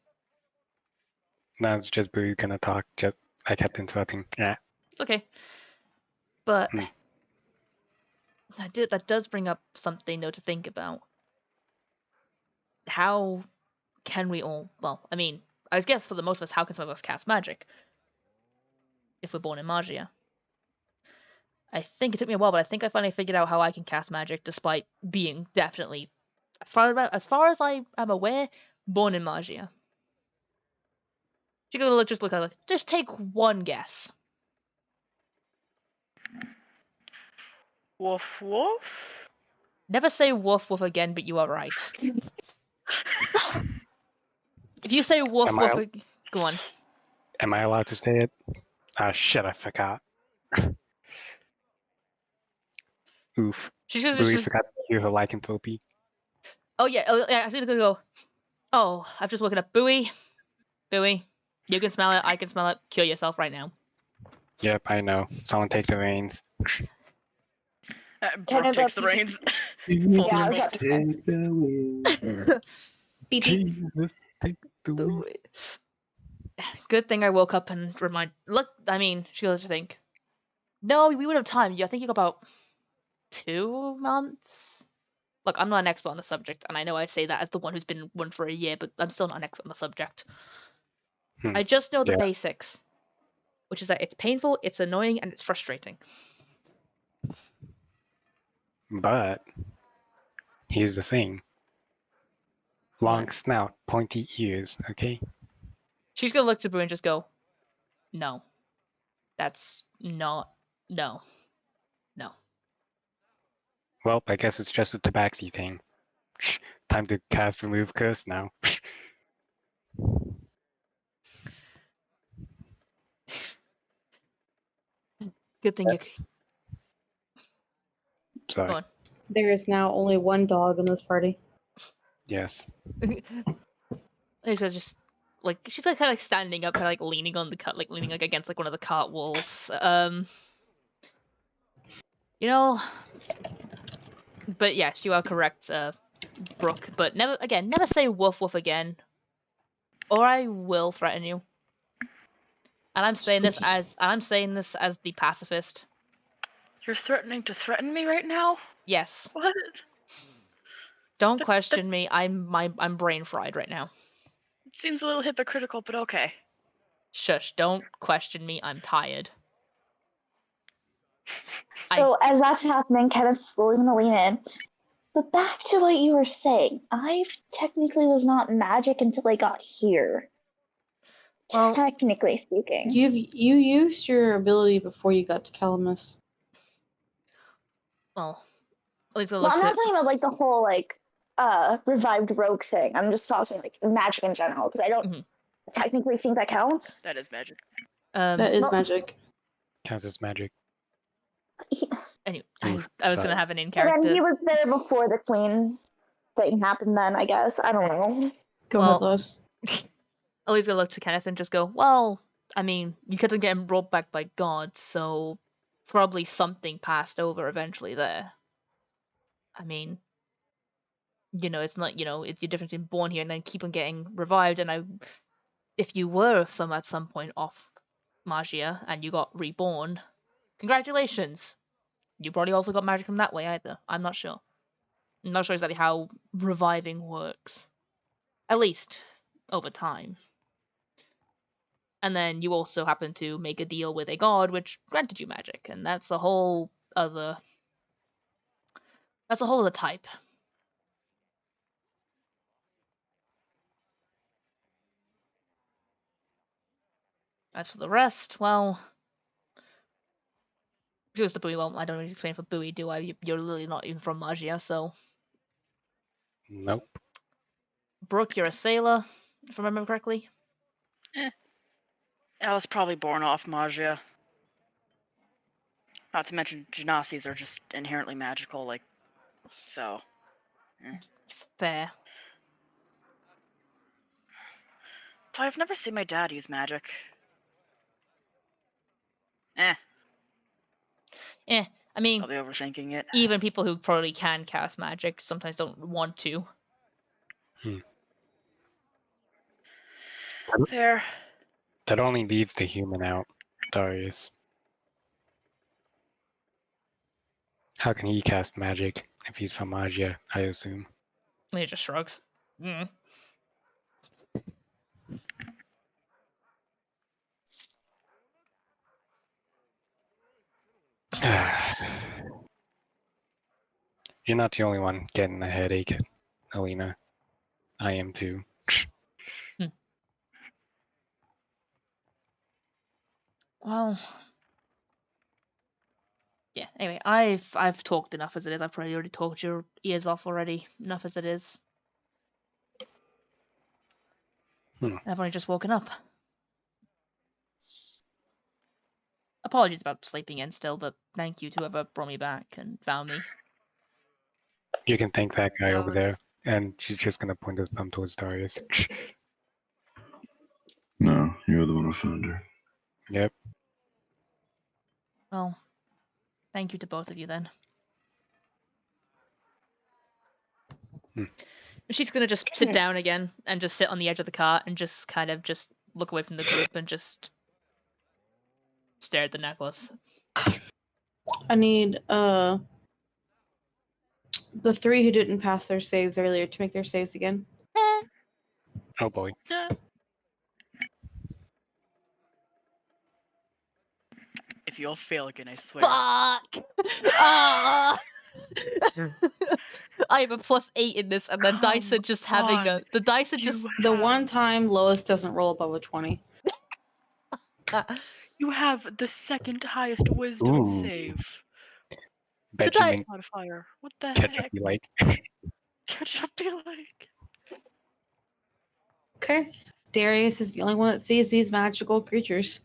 Now it's just Boo gonna talk. Just I kept interrupting. Yeah. It's okay. But Hmm. that does bring up something though to think about. How can we all? Well, I mean, I guess for the most of us, how can some of us cast magic if we're born in Magia? I think it took me a while, but I think I finally figured out how I can cast magic despite being definitely, as far as I am aware, born in Magia. She could just look at it. Just take one guess. Woof woof. Never say woof woof again, but you are right. If you say woof Am woof, I- go on. Am I allowed to say it? Ah, shit, I forgot. Oof. She's just, Really forgot to hear her lycanthropy. oh yeah, I was gonna go. Oh, I've just woken up. Bowie, Bowie, you can smell it. I can smell it. Cure yourself right now. Yep, I know. Someone take the reins. Brooke takes the reins. Full Yeah, I was circle. about to say. Take the wheel. Beep beep. Jesus, take the wheel. Good thing I woke up and look, I mean, she goes to think. No, we would have time. I think you got about 2 months. Look, I'm not an expert on the subject, and I know I say that as the one who's been one for a year, but I'm still not an expert on the subject. I just know the Yeah. basics, which is that it's painful, it's annoying, and it's frustrating. But here's the thing. Long What? snout, pointy ears, okay? She's gonna look to Boo and just go, no. That's not... No. No. Well, I guess it's just a tabaxi thing. Time to cast remove curse now. Good thing you... Sorry. Go on. There is now only one dog in this party. Yes. She's just like she's like kind of standing up, kind of like leaning on the leaning like against like one of the cart walls. You know, but yes, you are correct, Brooke. But never say woof woof again, or I will threaten you. And I'm saying this as the pacifist. You're threatening to threaten me right now? Yes. What? Don't question me. I'm brain fried right now. It seems a little hypocritical, but okay. Shush! Don't question me. I'm tired. So as that's happening, Kenneth's slowly gonna lean in. But back to what you were saying, I technically was not magic until I got here. Well, Technically speaking. You used your ability before you got to Calamus. well, at least I Well, look I'm not to. talking about like the whole like revived rogue thing. I'm just talking like magic in general because I don't technically think that counts. That is magic. That is well- magic. Counts as magic. Anyway, Oof, I was gonna sorry. have an in And then he character. was there before the queen thing happened. Then I guess I don't know. Go Well- ahead, Lois. Ellie's gonna look to Kenneth and just go, well, I mean, you couldn't get him brought back by God, so probably something passed over eventually there. I mean, it's not, it's the difference in born here and then keep on getting revived, and if you were at some point off Magia and you got reborn, congratulations. You probably also got magic from that way either. I'm not sure. I'm not sure exactly how reviving works. At least, over time. And then you also happen to make a deal with a god which granted you magic, and that's a whole other type. As for the rest, well, just the Bowie. Well, I don't really explain for Bowie, do I? You're literally not even from Magia, so Nope. Brooke, you're a sailor, if I remember correctly. I was probably born off Magia. Not to mention, Genasis are just inherently magical, like, so. Fair. So I've never seen my dad use magic. I mean, I'll be overthinking it. even people who probably can cast magic sometimes don't want to. Fair. That only leaves the human out, Darius. How can he cast magic if he's from Magia, I assume? And he just shrugs. Mm. You're not the only one getting a headache, Alina. I am too. Well, yeah. Anyway, I've talked enough as it is. I've probably already talked your ears off already. Enough as it is. I've only just woken up. Apologies about sleeping in still, but thank you to whoever brought me back and found me. You can thank that guy over there, was- and she's just gonna point his thumb towards Darius. No, you're the one who found her. Yep. Well, thank you to both of you then. She's gonna just sit down again and just sit on the edge of the cart and just kind of just look away from the group and just stare at the necklace. I need the 3 who didn't pass their saves earlier to make their saves again. Oh boy. If you all fail again, I swear. Fuck! Ah! I have a +8 in this, and the dice are just having a. The dice are just. The one time Lois doesn't roll above a 20. You have the second highest wisdom Ooh. save. Bet Did you I- mean Modifier. What the catch up heck? be like. Catch up be like. Okay. Darius is the only one that sees these magical creatures.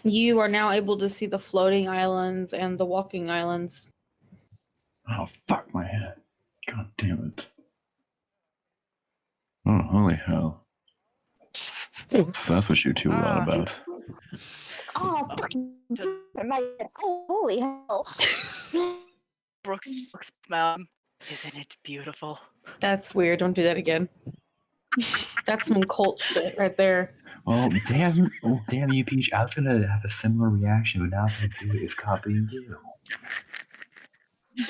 You are now able to see the floating islands and the walking islands. Oh, fuck my head. God damn it. Oh, holy hell. So that's what you two were on about. Oh, fucking damn my head. Oh, holy hell. Brooke's mouth. Isn't it beautiful? That's weird. Don't do that again. That's some cult shit right there. Well, damn you, Peach. I was gonna have a similar reaction, but now if I do it, it's copying you.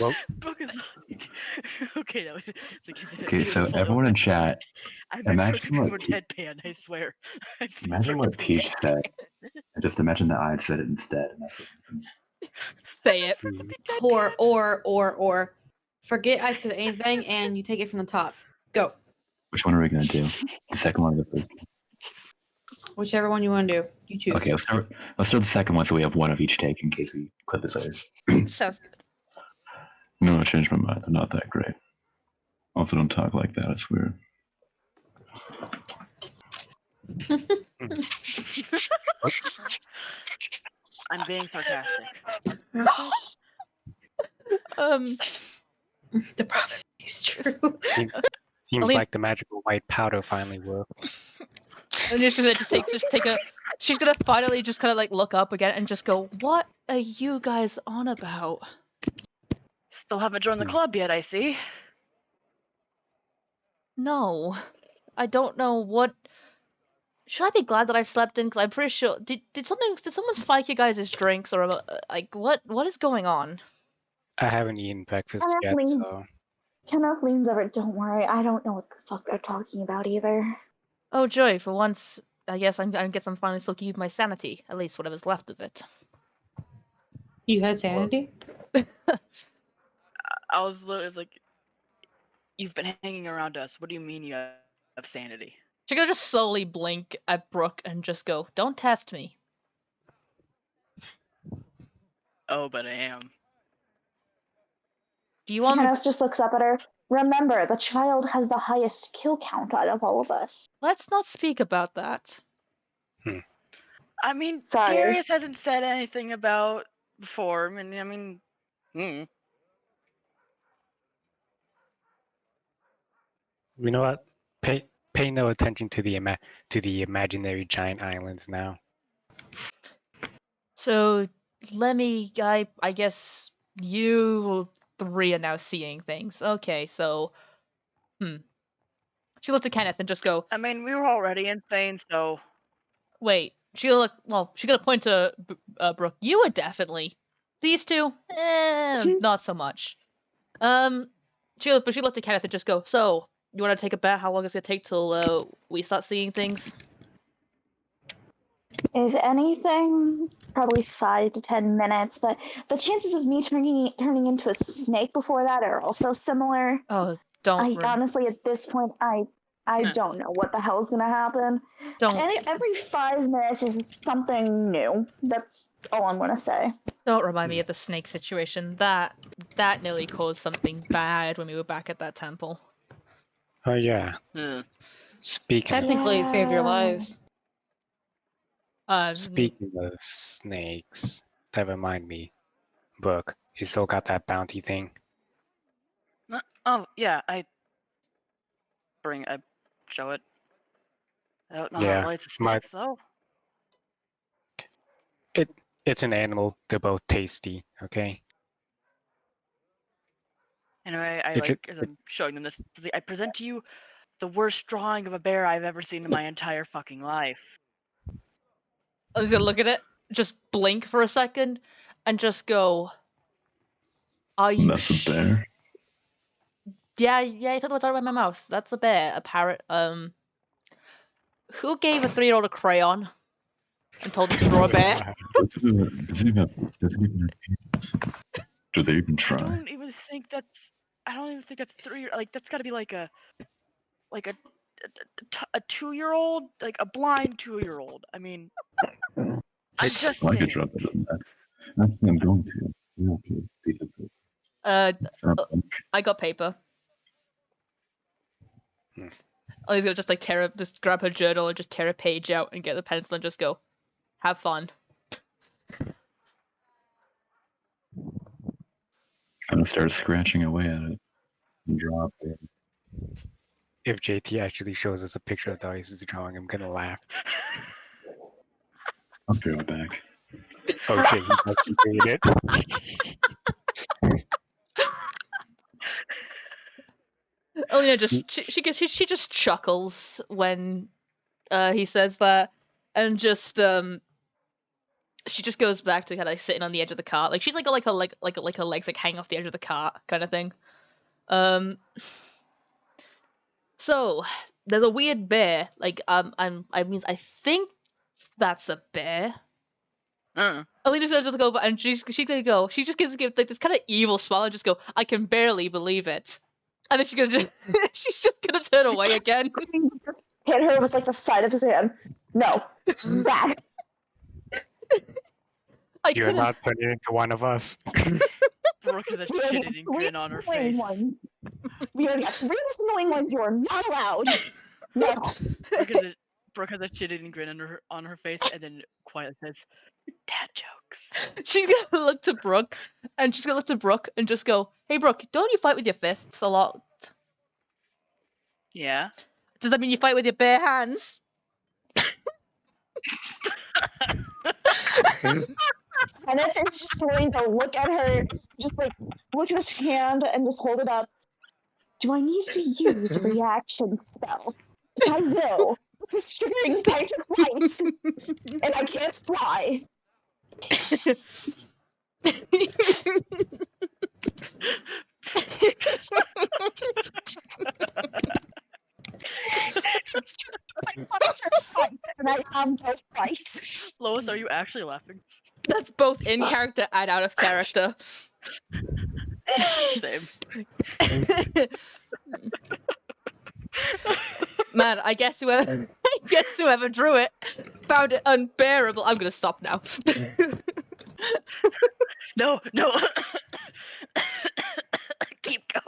Well, Brooke is like, okay, no, it's like, isn't it Okay, so beautiful? everyone in chat, I'm imagine to be what more Pe- deadpan, I swear. imagine what Peach said. And just imagine that I had said it instead, and that's what happens. Say it. Or. Forget I said anything and you take it from the top. Go. Which one are we gonna do? The second one or the first? Whichever one you want to do. You choose. Okay, let's start the second one so we have one of each take in case we clip this later. Sounds good. No, I changed my mind. I'm not that great. Also, don't talk like that. It's weird. I'm being sarcastic. The prophecy is true. seems Alina- like the magical white powder finally worked. And she's gonna just take a. She's gonna finally just kind of like look up again and just go, "What are you guys on about?" Still haven't joined the club yet, I see. No, I don't know what. Should I be glad that I slept in? Because I'm pretty sure. Did someone spike you guys' drinks or like what is going on? I haven't eaten breakfast yet, so Kenneth leans over. Don't worry, I don't know what the fuck they're talking about either. Oh joy! For once, I guess I'm finally still keeping my sanity, at least whatever's left of it. You had sanity? I was literally like, you've been hanging around us. What do you mean you have sanity? She's gonna just slowly blink at Brooke and just go, "Don't test me." Oh, but I am. Do you want me? Kenneth just looks up at her. Remember, the child has the highest kill count out of all of us. Let's not speak about that. I mean, Sorry. Darius hasn't said anything about form, and I mean, you know what? Pay no attention to the imaginary giant islands now. So I guess you 3 are now seeing things. Okay, so she looks at Kenneth and just go, I mean, we were already insane, so wait. She's gonna point to Brooke. You are definitely. These two, not so much. She looked at Kenneth and just go, so you want to take a bet how long it's gonna take till we start seeing things? If anything, probably 5 to 10 minutes. But the chances of me turning into a snake before that are also similar. Oh, don't. Honestly, at this point, I don't know what the hell's gonna happen. Every 5 minutes is something new. That's all I'm gonna say. Don't remind me of the snake situation. That nearly caused something bad when we were back at that temple. Oh yeah. Speaking Technically, it saved your Yeah. lives. speaking of snakes, that remind me, Brooke, you still got that bounty thing? Oh yeah, I show it. I don't know how it relates to snakes though. It's an animal. They're both tasty. Okay. Anyway, as I'm showing them this, I present to you the worst drawing of a bear I've ever seen in my entire fucking life. I was gonna look at it, just blink for a second, and just go, "Are you?" That's a bear. Yeah, you took the water out of my mouth. That's a bear, a parrot. Who gave a 3-year-old a crayon and told them to draw a bear? Does it even do they even try? I don't even think that's 3. Like that's got to be like a 2-year-old, like a blind 2-year-old. I mean, I'm just I saying. could draw better than that. Actually, I'm going to. Yeah, okay. Piece of paper. I got paper. I was gonna just like just grab her journal and just tear a page out and get the pencil and just go, have fun. Kind of start scratching away at it and draw up there. If JT actually shows us a picture of Darius' drawing, I'm gonna laugh. I'll draw it back. Oh shit, he's actually doing it. Elena just she just chuckles when he says that, and just she just goes back to kind of like sitting on the edge of the cart. Like she's like got like her legs like hang off the edge of the cart kind of thing. So there's a weird bear. Like I think that's a bear. Alina's gonna just go over and she's gonna go. She just gives like this kind of evil smile and just go, "I can barely believe it," and then she's gonna just she's just gonna turn away again. Just hit her with like the side of his hand. No, bad. You're not turning into one of us. Brooke has a shit-eating grin on her face. We already have 3 annoying ones. You are not allowed. No. Brooke has a shit-eating grin on her face, and then quietly says, "Dad jokes." She's gonna look to Brooke, and she's gonna look to Brooke and just go, "Hey, Brooke, don't you fight with your fists a lot?" Yeah. Does that mean you fight with your bare hands? And if it's just going to look at her, just like look at his hand and just hold it up. Do I need to use a reaction spell? I will. This is triggering fight or flight, and I can't fly. And I am both fights. Lois, are you actually laughing? That's both in character and out of character. Same. Man, I guess whoever drew it found it unbearable. I'm gonna stop now. No. Keep going.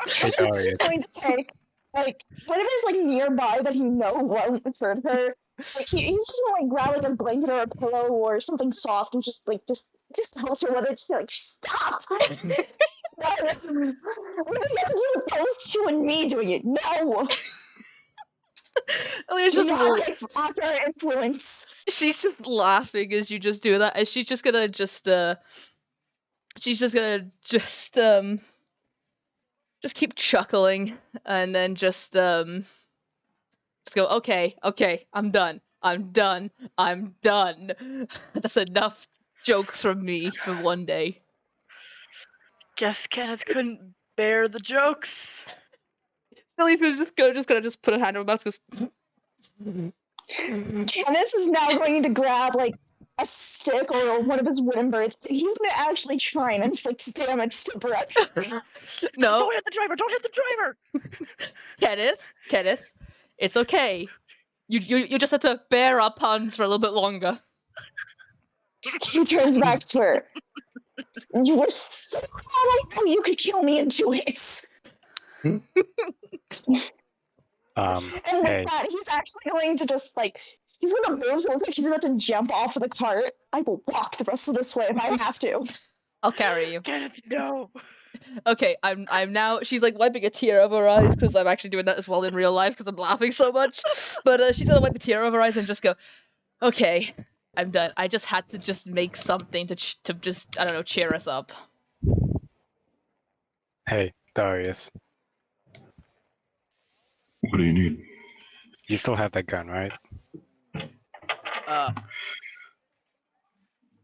It's just going to take like whatever's like nearby that he won't hurt her. Like he's just gonna like grab like a blanket or a pillow or something soft and just tell her whether it's like stop. What do you have to do with those two and me doing it? No. It's just after influence. She's just laughing as you just do that, and she's just gonna just keep chuckling, and then just go, okay, I'm done. That's enough jokes from me for one day. Guess Kenneth couldn't bear the jokes. Lily's gonna just put her hand on her mouth and goes, Kenneth is now going to grab like a stick or one of his wooden birds. He's gonna actually try and inflict damage to Brooke. No, Don't hit the driver! Don't hit the driver! Kenneth, it's okay. You just have to bear our puns for a little bit longer. He turns back to her. You were so glad I knew you could kill me in 2 hits. And with Hey, that, he's actually going to just like he's gonna move to look like he's about to jump off of the cart. I will walk the rest of this way if I have to. I'll carry you. Kenneth, no! Okay, I'm now. She's like wiping a tear over her eyes because I'm actually doing that as well in real life because I'm laughing so much. But she's gonna wipe a tear over her eyes and just go, "Okay, I'm done. I just had to just make something to just I don't know cheer us up." hey, Darius. What do you need? You still have that gun, right?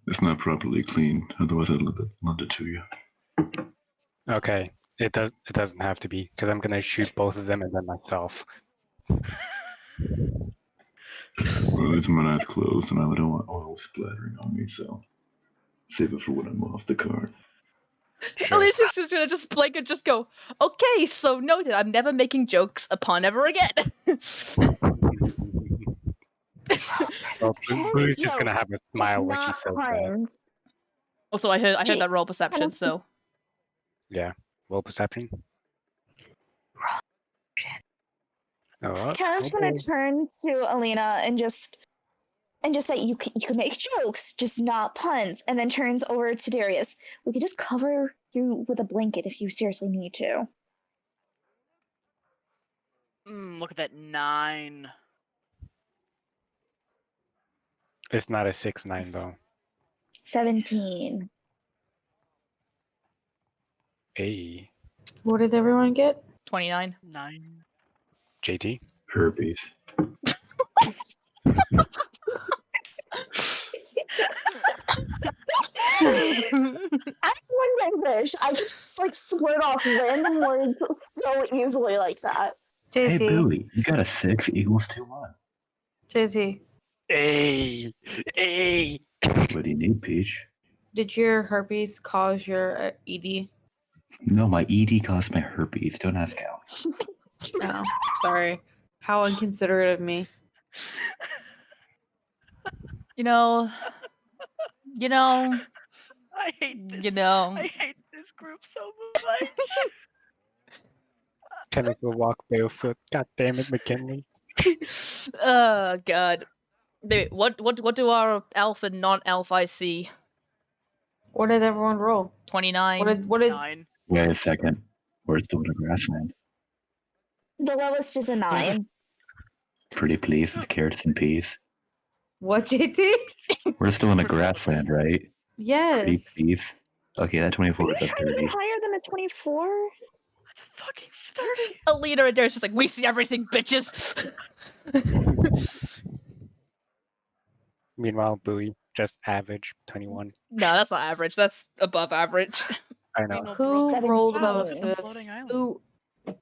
It's not properly cleaned, otherwise I'd lend it to you. Okay. It doesn't have to be, because I'm gonna shoot both of them and then myself. Well, it's my eyes closed, and I don't want oil splattering on me, so save it for when I'm off the cart. Sure. Alicia's just gonna just blink and just go, "Okay, so noted. I'm never making jokes upon ever again." Well, Boo's just gonna have a smile when she Not says that. puns. Also, I heard that roll perception, so Yeah. Roll perception. Oh, Kenneth's gonna turn to Alina and just say, you can make jokes, just not puns, and then turns over to Darius. We could just cover you with a blanket if you seriously need to. Look at that 9. It's not a 6-9 though. 17. Hey, What did everyone get? 29. 9. JT. Herpes. I wouldn't wish I could just like swear off random words so easily like that. Hey, JT. Billy, you got a 6 equals 2-1. JT. Hey, hey. What do you need, Peach? Did your herpes cause your ED? No, my ED caused my herpes. Don't ask how. No, sorry. How inconsiderate of me. you know, I hate this. you know. I hate this group so much. Chemical walk barefoot. God damn it, McKinley. Oh God. Wait, what do our elf and non-elf I see? What did everyone roll? 29. What did 9. Wait a second. We're still in a grassland. The lowest is a 9. Pretty please with carrots and peas. what, JT? We're still in a We're still- grassland, right? Yes. Pretty please. Okay, that 24 Are is you a trying to 30. get higher than a 24? That's a fucking 30. Alina and Darius just like, we see everything, bitches. Meanwhile, Bowie, just average, 21. No, that's not average. That's above average. I know. Meanwhile, Who Brooke- rolled Wow, above look a at the fifth? floating island.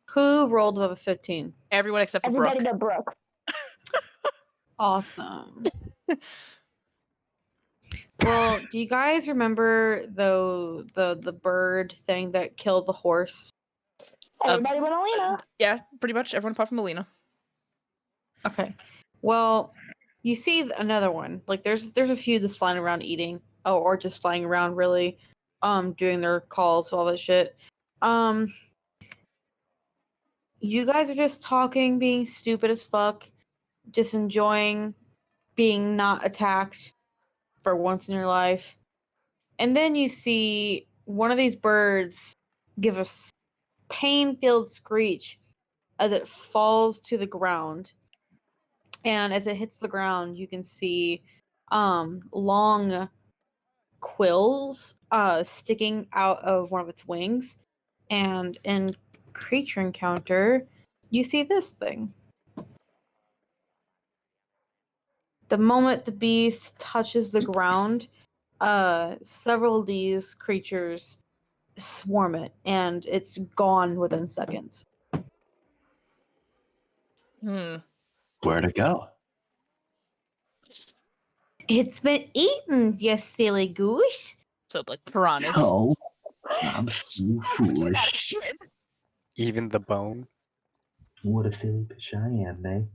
Who rolled above a 15? Everyone except for Everybody Brooke. but Brooke. Awesome. Well, do you guys remember the bird thing that killed the horse? Everybody but Alina. Yeah, pretty much everyone apart from Alina. Okay. Well, you see another one. Like there's a few just flying around eating. Oh, or just flying around really doing their calls, all that shit. You guys are just talking, being stupid as fuck, just enjoying being not attacked for once in your life. And then you see one of these birds give a pain-filled screech as it falls to the ground. And as it hits the ground, you can see long quills sticking out of one of its wings. And in creature encounter, you see this thing. The moment the beast touches the ground, several of these creatures swarm it, and it's gone within seconds. Where'd it go? It's been eaten, you silly goose. So like piranhas. No, I'm so foolish. Shit. Even the bone. What a silly bitch I am, man.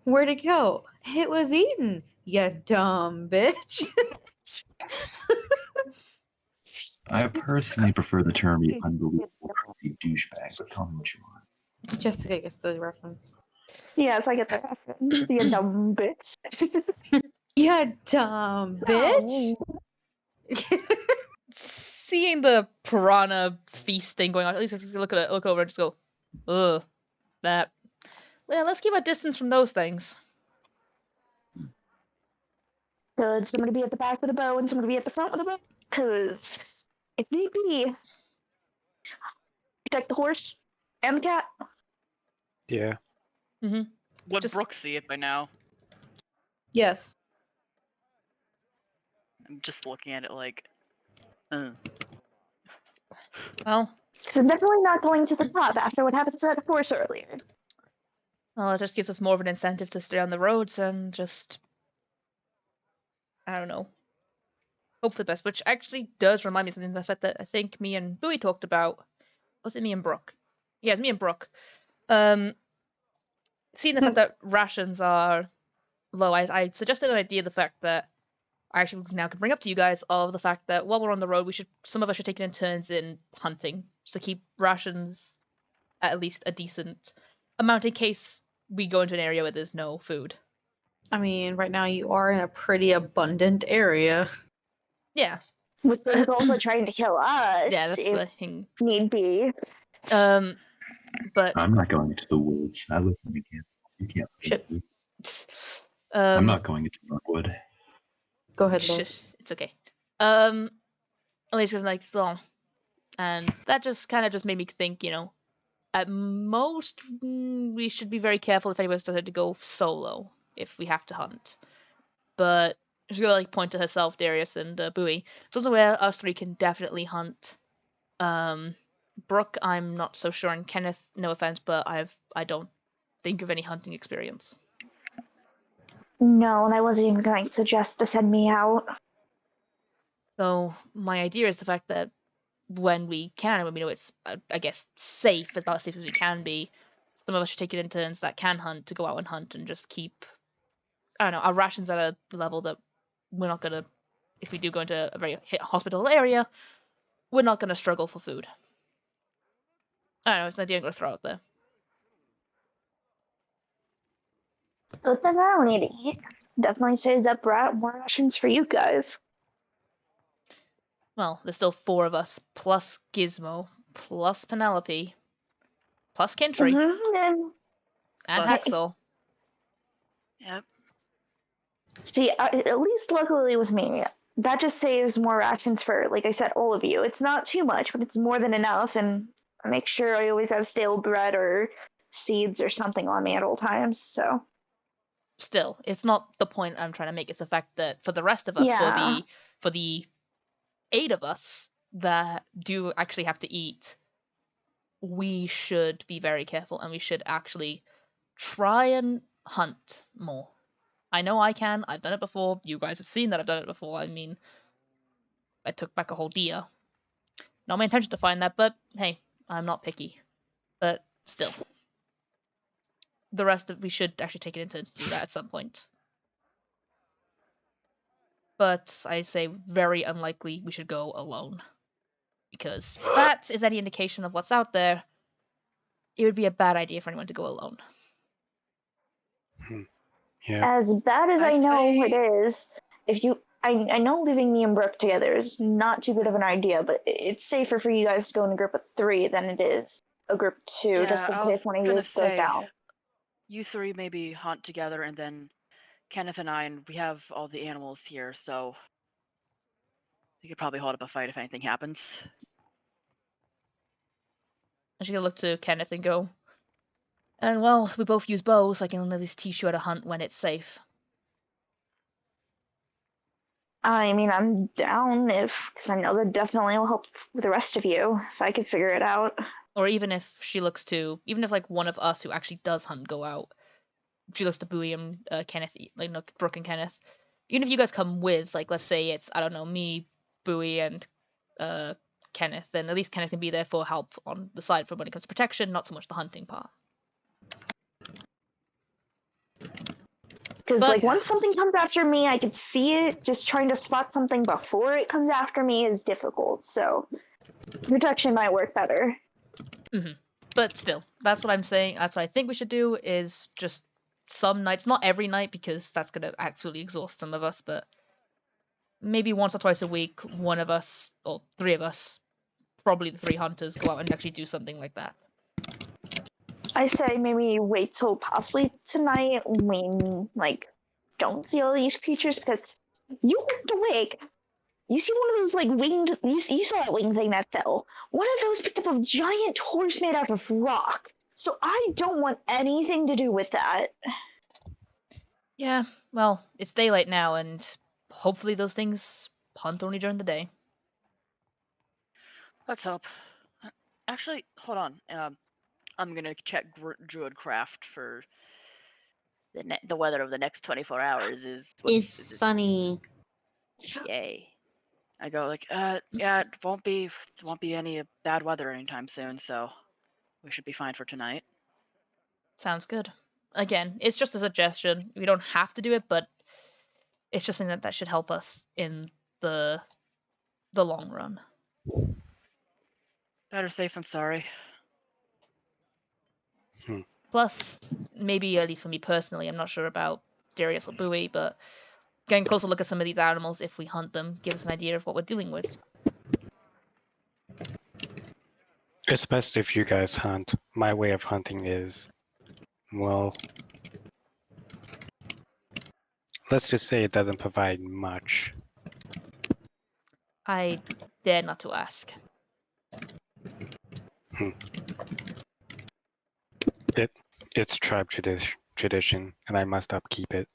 Where'd it go? It was eaten, you dumb bitch. I personally prefer the term "you unbelievable crazy douchebag," but tell me what you want. Jessica gets the reference. Yes, I get the reference. You dumb bitch. You dumb bitch. Seeing the piranha feast thing going on, at least I just look at it, look over and just go, ugh, that. Well, let's keep a distance from those things. Good. Somebody be at the back with a bow and somebody be at the front with a bow. Because if need be, protect the horse and the cat. Yeah. Would Just- Brooke see it by now? Yes. I'm just looking at it like, Well, So definitely not going to the top after what happened to that horse earlier. well, it just gives us more of an incentive to stay on the roads and just, I don't know, hope for the best. Which actually does remind me of something, the fact that I think me and Bowie talked about. Was it me and Brooke? Yeah, it's me and Brooke. Seeing the fact that rations are low, I suggested an idea, the fact that I actually now can bring up to you guys, of the fact that while we're on the road, some of us should take it in turns in hunting, so keep rations at least a decent amount in case we go into an area where there's no food. I mean, right now you are in a pretty abundant area. Yeah. With things also trying to kill us, Yeah, that's the if thing. need be. But I'm not going into the woods. I live in the camp. You can't. Shit. Me. I'm not going into Rockwood. Go ahead, Lord. It's okay. At least it's like, well, and that just kind of just made me think, at most we should be very careful if anyone's decided to go solo if we have to hunt. But she's gonna point to herself, Darius, and Bowie. Something where us three can definitely hunt. Brooke, I'm not so sure, and Kenneth, no offense, but I don't think of any hunting experience. No, and I wasn't even going to suggest to send me out. So my idea is the fact that when we can, and when we know it's, I guess, safe, about as safe as we can be, some of us should take it in turns that can hunt to go out and hunt and just keep, I don't know, our rations at a level that we're not gonna, if we do go into a very hospital area, we're not gonna struggle for food. I don't know, it's an idea I'm gonna throw out there. Good thing I don't need to eat. Definitely saves up more rations for you guys. Well, there's still 4 of us, plus Gizmo, plus Penelope, plus Kintry, And and Plus- Haxel. yep. see, at least luckily with me, that just saves more rations for, like I said, all of you. It's not too much, but it's more than enough, and I make sure I always have stale bread or seeds or something on me at all times, so. Still, it's not the point I'm trying to make. It's the fact that for the rest of us, Yeah. for the 8 of us that do actually have to eat, we should be very careful, and we should actually try and hunt more. I know I can. I've done it before. You guys have seen that I've done it before. I mean, I took back a whole deer. Not my intention to find that, but hey, I'm not picky. But still. The rest of we should actually take it in turns to do that at some point. But I say very unlikely we should go alone. Because if that is any indication of what's out there, it would be a bad idea for anyone to go alone. Yeah. As bad as I I'd know say- it is, if you, I know leaving me and Brooke together is not too good of an idea, but it's safer for you guys to go in a group of 3 than it is a group of 2, Yeah, just in I case was one of you gonna goes say, down. you 3 maybe hunt together, and then Kenneth and I, and we have all the animals here, so we could probably hold up a fight if anything happens. And she's gonna look to Kenneth and go, and well, we both use bows, so I can at least teach you how to hunt when it's safe. I mean, I'm down because I know that definitely will help with the rest of you if I could figure it out. Or even if she looks to, even if like one of us who actually does hunt go out, she looks to Bowie and Kenneth, like no, Brooke and Kenneth. Even if you guys come with, like, let's say it's, I don't know, me, Bowie, and Kenneth, then at least Kenneth can be there for help on the side for when it comes to protection, not so much the hunting part. Because, But- like, once something comes after me, I can see it. Just trying to spot something before it comes after me is difficult, so protection might work better. But still, that's what I'm saying. That's what I think we should do, is just some nights, not every night, because that's going to absolutely exhaust some of us, but maybe once or twice a week, one of us, or three of us, probably the three hunters, go out and actually do something like that. I say maybe wait till possibly tonight when, like, don't see all these creatures, because you walked awake. You see one of those, like, winged. You saw that winged thing that fell. One of those picked up a giant horse made out of rock. So I don't want anything to do with that. Yeah, well, it's daylight now, and hopefully those things hunt only during the day. Let's hope. Actually, hold on. I'm gonna check Druidcraft for the weather of the next 24 hours. Is It's sunny. Yay! I go like, yeah, it won't be any bad weather anytime soon, so we should be fine for tonight. Sounds good. Again, it's just a suggestion. We don't have to do it, but it's just something that should help us in the long run. Better safe than sorry. Plus, maybe at least for me personally, I'm not sure about Darius or Bowie, but getting a closer look at some of these animals, if we hunt them, gives us an idea of what we're dealing with. It's best if you guys hunt. My way of hunting is, well, let's just say it doesn't provide much. I dare not to ask. It's tribe tradition, and I must upkeep it.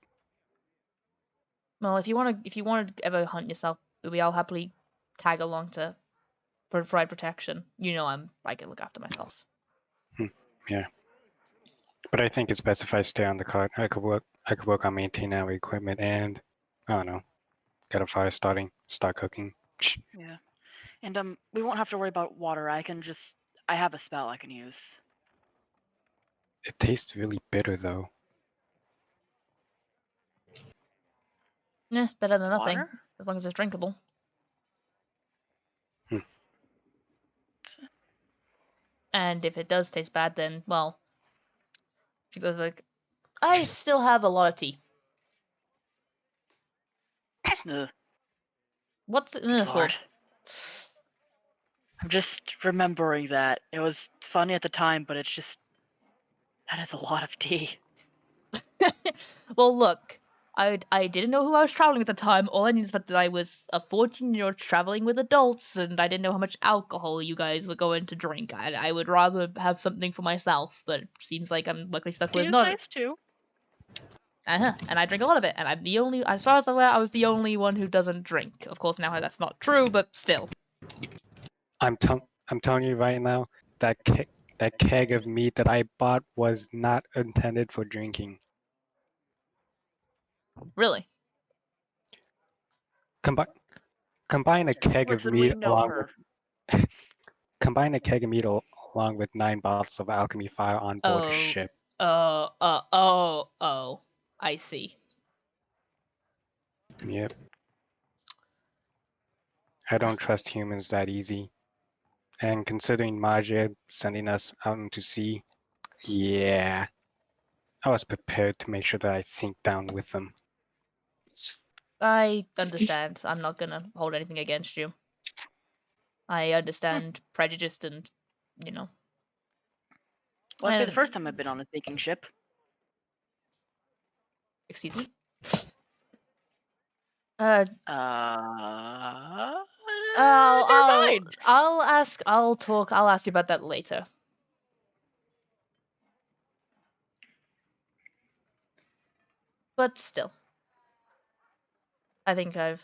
Well, if you want to ever hunt yourself, Bowie, I'll happily tag along to provide protection. You know, I can look after myself. Yeah. But I think it's best if I stay on the cart. I could work on maintaining our equipment and, I don't know, get a fire starting, start cooking. Yeah, and we won't have to worry about water. I have a spell I can use. It tastes really bitter though. Better than nothing, Water? as long as it's drinkable. And if it does taste bad, then, well, she goes like, I still have a lot of tea. Ugh, What's it for? Lord. I'm just remembering that. It was funny at the time, but it's just... That is a lot of tea. Well, look, I didn't know who I was traveling with at the time. All I knew was that I was a 14-year-old traveling with adults, and I didn't know how much alcohol you guys were going to drink. I would rather have something for myself, but it seems like I'm luckily stuck Tea with is not. nice too. And I drink a lot of it, and I'm the only, as far as I'm aware, I was the only one who doesn't drink. Of course, now that's not true, but still. I'm telling you right now, that keg of meat that I bought was not intended for drinking. Really? Combine a keg of Listen, meat we know her. combine a keg of meat along with 9 bottles of alchemy fire on board a ship. I see. Yep. I don't trust humans that easy. And considering Majid sending us out into sea, yeah, I was prepared to make sure that I sink down with them. I understand. I'm not gonna hold anything against you. I understand prejudice and, you know. Won't be the first time I've been on a sinking ship. Excuse me? Never mind. I'll ask you about that later. But still. I think I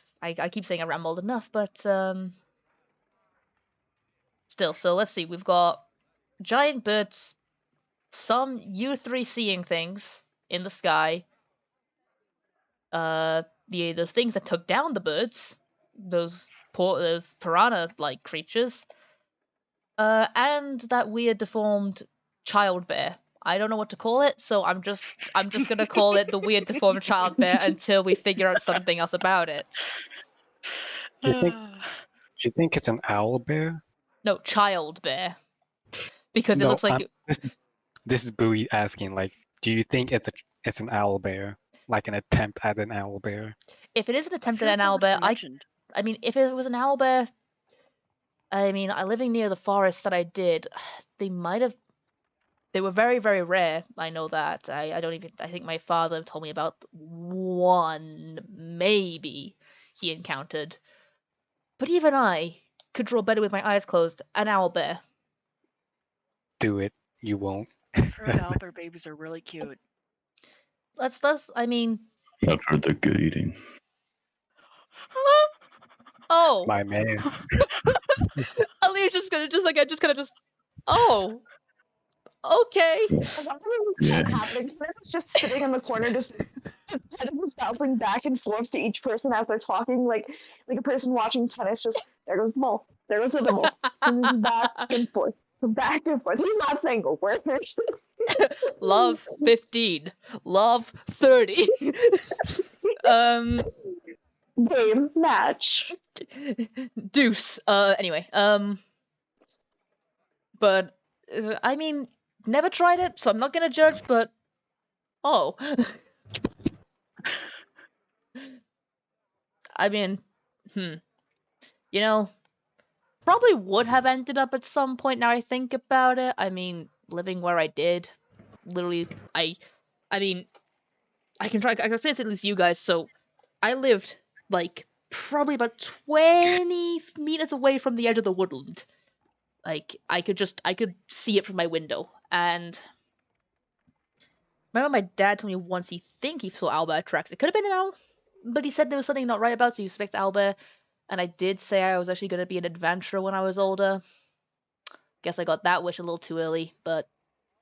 keep saying I rambled enough, but still, so let's see, we've got giant birds, some you three seeing things in the sky. Those things that took down the birds, those piranha-like creatures, and that weird deformed child bear. I don't know what to call it, so I'm just gonna call it the weird deformed child bear until we figure out something else about it. Do you think it's an owl bear? No, child bear. Because it No, looks like this is Bowie asking, like, do you think it's an owl bear? Like an attempt at an owl bear? if it is an I attempt feel at like an that owl was bear, mentioned. I mean, if it was an owl bear, I mean, living near the forest that I did, they might have. They were very, very rare. I know that. I don't even. I think my father told me about one, maybe he encountered. But even I could draw better with my eyes closed. An owl bear. Do it. You won't. I've heard owlbear babies are really cute. Let's. I mean. I've heard they're good eating. Oh. My man. Ali's just gonna Oh. Okay. Yeah. Happening. It's just sitting in the corner, just his head is just bouncing back and forth to each person as they're talking, like a person watching tennis. Just there goes the ball, there goes the other ball, and this is back and forth, back and forth. He's not saying a word. Love 15. Love 30. Game match. Deuce. Anyway. But I mean, never tried it, so I'm not gonna judge. But oh, I mean, you know, probably would have ended up at some point. Now I think about it. I mean, living where I did, literally, I mean, I can say it at least you guys. So, I lived like probably about 20 meters away from the edge of the woodland. Like I could see it from my window. And remember my dad told me once he saw owlbear tracks. It could have been an owl, but he said there was something not right about it, so he suspects owlbear. And I did say I was actually going to be an adventurer when I was older. Guess I got that wish a little too early, but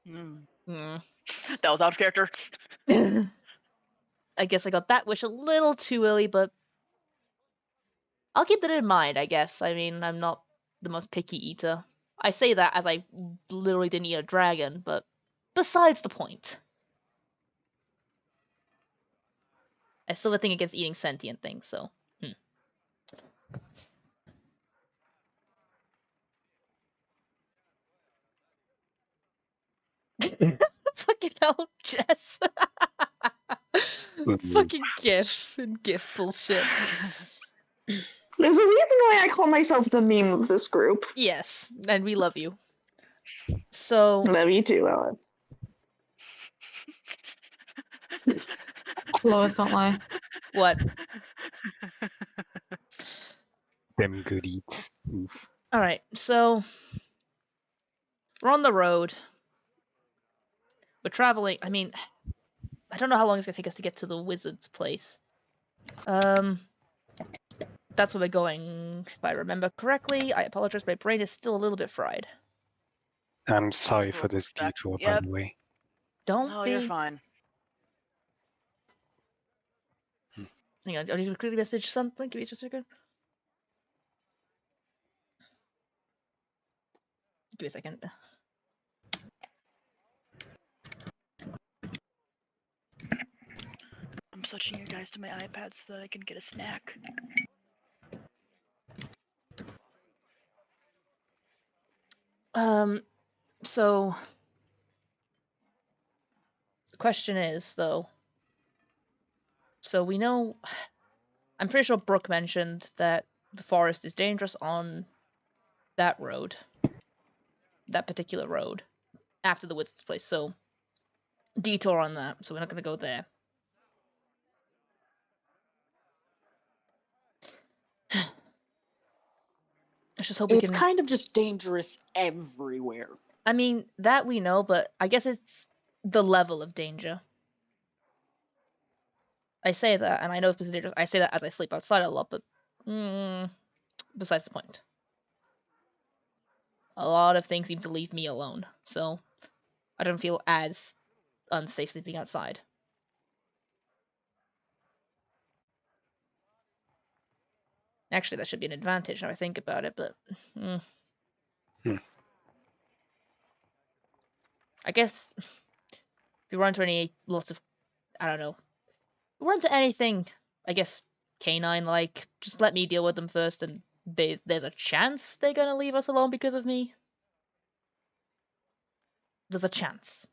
That was out of character. I guess I got that wish a little too early, but I'll keep that in mind, I guess. I mean, I'm not the most picky eater. I say that as I literally didn't eat a dragon, but besides the point. I still have a thing against eating sentient things, so. Fucking hell, Jess. Fucking GIF and GIF bullshit. There's a reason why I call myself the meme of this group. Yes, and we love you. So. Love you too, Alice. Lois, don't lie. What? Them good eats. Alright, so. We're on the road. We're traveling. I mean, I don't know how long it's gonna take us to get to the wizard's place. That's where we're going, if I remember correctly. I apologize, my brain is still a little bit fried. I'm sorry for this detour, by the way. Don't be. You're fine. Hang on, I'll just quickly message something. Give me just a second. Give me a second. I'm switching you guys to my iPad so that I can get a snack. So the question is, though. So we know, I'm pretty sure Brooke mentioned that the forest is dangerous on that road, that particular road, after the wizard's place. So detour on that. So we're not going to go there. Let's just hope we can. It's kind of just dangerous everywhere. I mean, that we know, but I guess it's the level of danger. I say that, and I know it's dangerous. I say that as I sleep outside a lot, but besides the point. a lot of things seem to leave me alone, so I don't feel as unsafe sleeping outside. Actually, that should be an advantage now I think about it, but I guess if you run into lots of, I don't know, run into anything, I guess, canine-like, just let me deal with them first, and there's a chance they're gonna leave us alone because of me. There's a chance.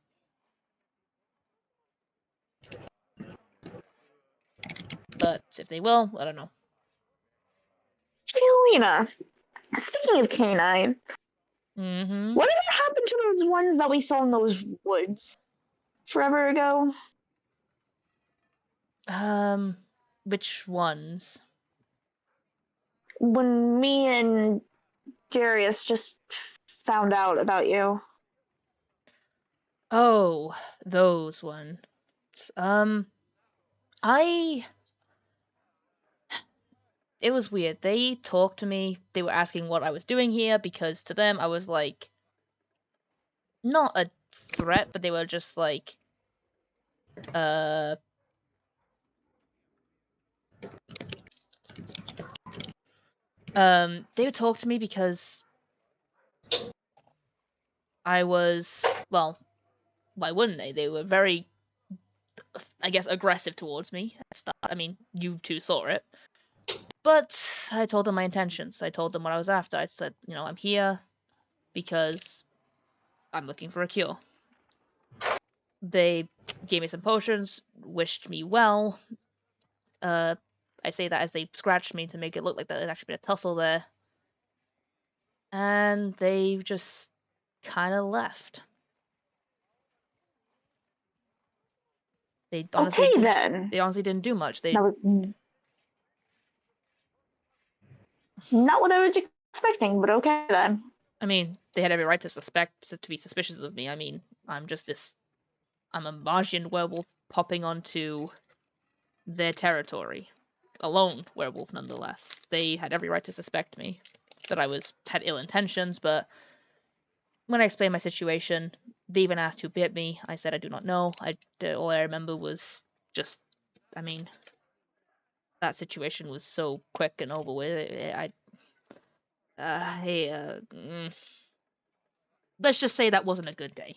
But if they will, I don't know. Lena, speaking of canine, whatever happened to those ones that we saw in those woods forever ago? Which ones? When me and Darius just found out about you. Oh, those ones. I... It was weird. They talked to me. They were asking what I was doing here because to them I was like... Not a threat, but they were just like... They would talk to me because I was... Well, why wouldn't they? They were very, I guess, aggressive towards me at the start. I mean, you two saw it. But I told them my intentions. I told them what I was after. I said, you know, I'm here because I'm looking for a cure. They gave me some potions, wished me well. I say that as they scratched me to make it look like there'd actually been a tussle there. And they just kind of left. They honestly Okay, then. They honestly didn't do much. That was not what I was expecting, but okay then. I mean, they had every right to be suspicious of me. I mean, I'm a Martian werewolf popping onto their territory. A lone werewolf, nonetheless. They had every right to suspect me. That I had ill intentions, but when I explained my situation, they even asked who bit me. I said I do not know. All I remember was just, I mean, that situation was so quick and over with. Let's just say that wasn't a good day.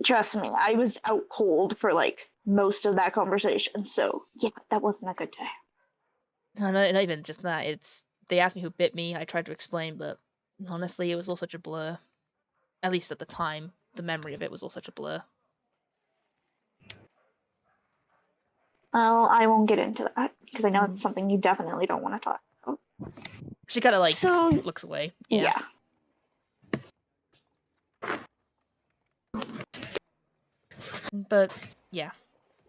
Trust me, I was out cold for like most of that conversation, so yeah, that wasn't a good day. No, not even just that. They asked me who bit me. I tried to explain, but honestly, it was all such a blur. At least at the time, the memory of it was all such a blur. Well, I won't get into that because I know it's something you definitely don't want to talk about. She kind of looks away. Yeah. But yeah,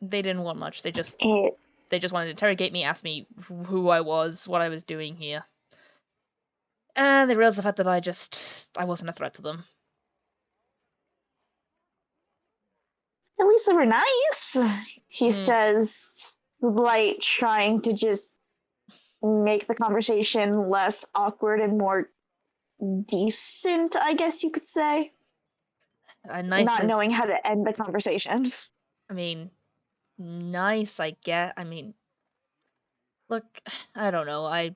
they didn't want much. They just wanted to interrogate me, ask me who I was, what I was doing here. And they realized the fact that I wasn't a threat to them. At least they were nice. He says, like, trying to just make the conversation less awkward and more decent, I guess you could say. Not knowing how to end the conversation. I mean, nice, I guess. I mean, look, I don't know. I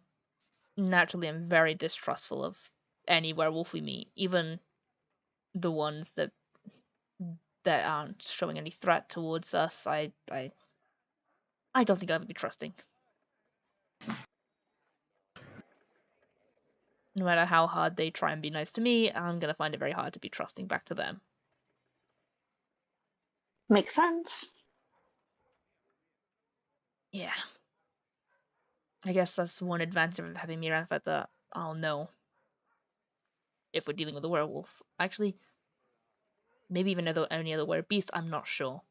naturally am very distrustful of any werewolf we meet, even the ones that aren't showing any threat towards us. I don't think I would be trusting. No matter how hard they try and be nice to me, I'm gonna find it very hard to be trusting back to them. Makes sense. Yeah. I guess that's one advantage of having me around, the fact that I'll know if we're dealing with a werewolf. Actually, maybe even any other beast, I'm not sure.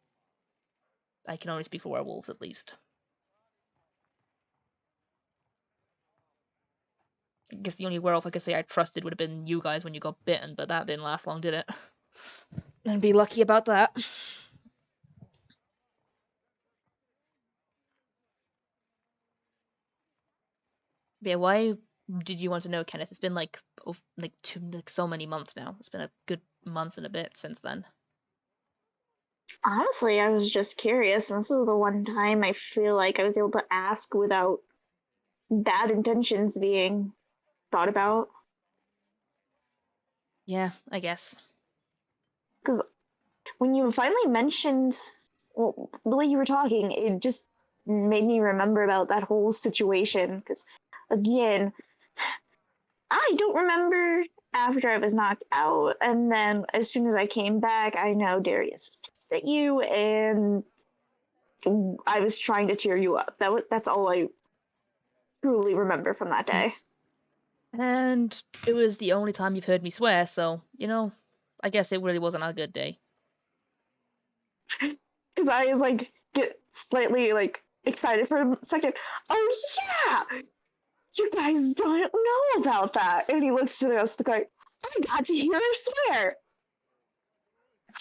I can only speak for werewolves, at least. I guess the only werewolf I could say I trusted would have been you guys when you got bitten, but that didn't last long, did it? And be lucky about that. Yeah, why did you want to know, Kenneth? It's been like so many months now. It's been a good month and a bit since then. Honestly, I was just curious, and this is the one time I feel like I was able to ask without bad intentions being thought about. Yeah, I guess. Because when you finally mentioned, well, the way you were talking, it just made me remember about that whole situation. Because, again, I don't remember after I was knocked out, and then as soon as I came back, I know Darius was pissed at you, and I was trying to cheer you up. That's all I truly remember from that day. And it was the only time you've heard me swear, so, I guess it really wasn't a good day. Because I was like, get slightly like excited for a second. Oh yeah! You guys don't know about that. And he looks to the rest of the guy. I got to hear her swear.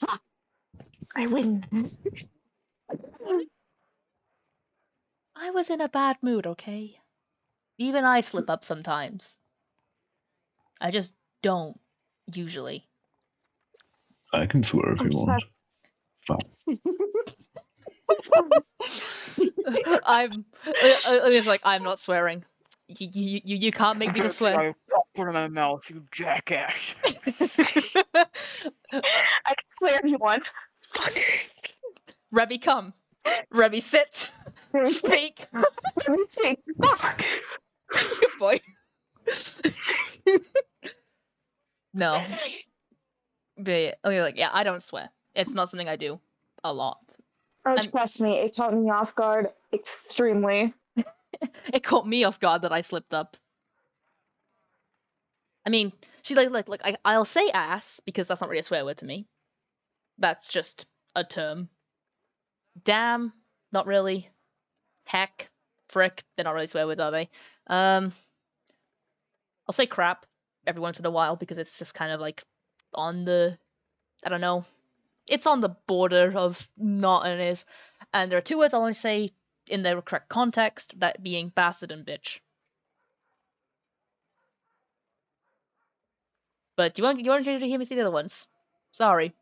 Ha! I win. I was in a bad mood, okay? Even I slip up sometimes. I just don't, usually. I can swear if you want. Fine. I'm not swearing. You can't make me to swear. Put in my mouth, you jackass. I can swear if you want. Rebby, come. Rebby, sit. Speak. Speak. Fuck. Good boy. No. But yeah, I don't swear. It's not something I do a lot. Oh, trust me, it caught me off guard extremely. It caught me off guard that I slipped up. I mean, she I'll say ass because that's not really a swear word to me. That's just a term. Damn, not really. Heck, frick, they're not really swear words, are they? I'll say crap every once in a while because it's just kind of like on the, I don't know, it's on the border of not and is. And there are two words I'll only say in their correct context, that being bastard and bitch. But you want to hear me say the other ones? Sorry.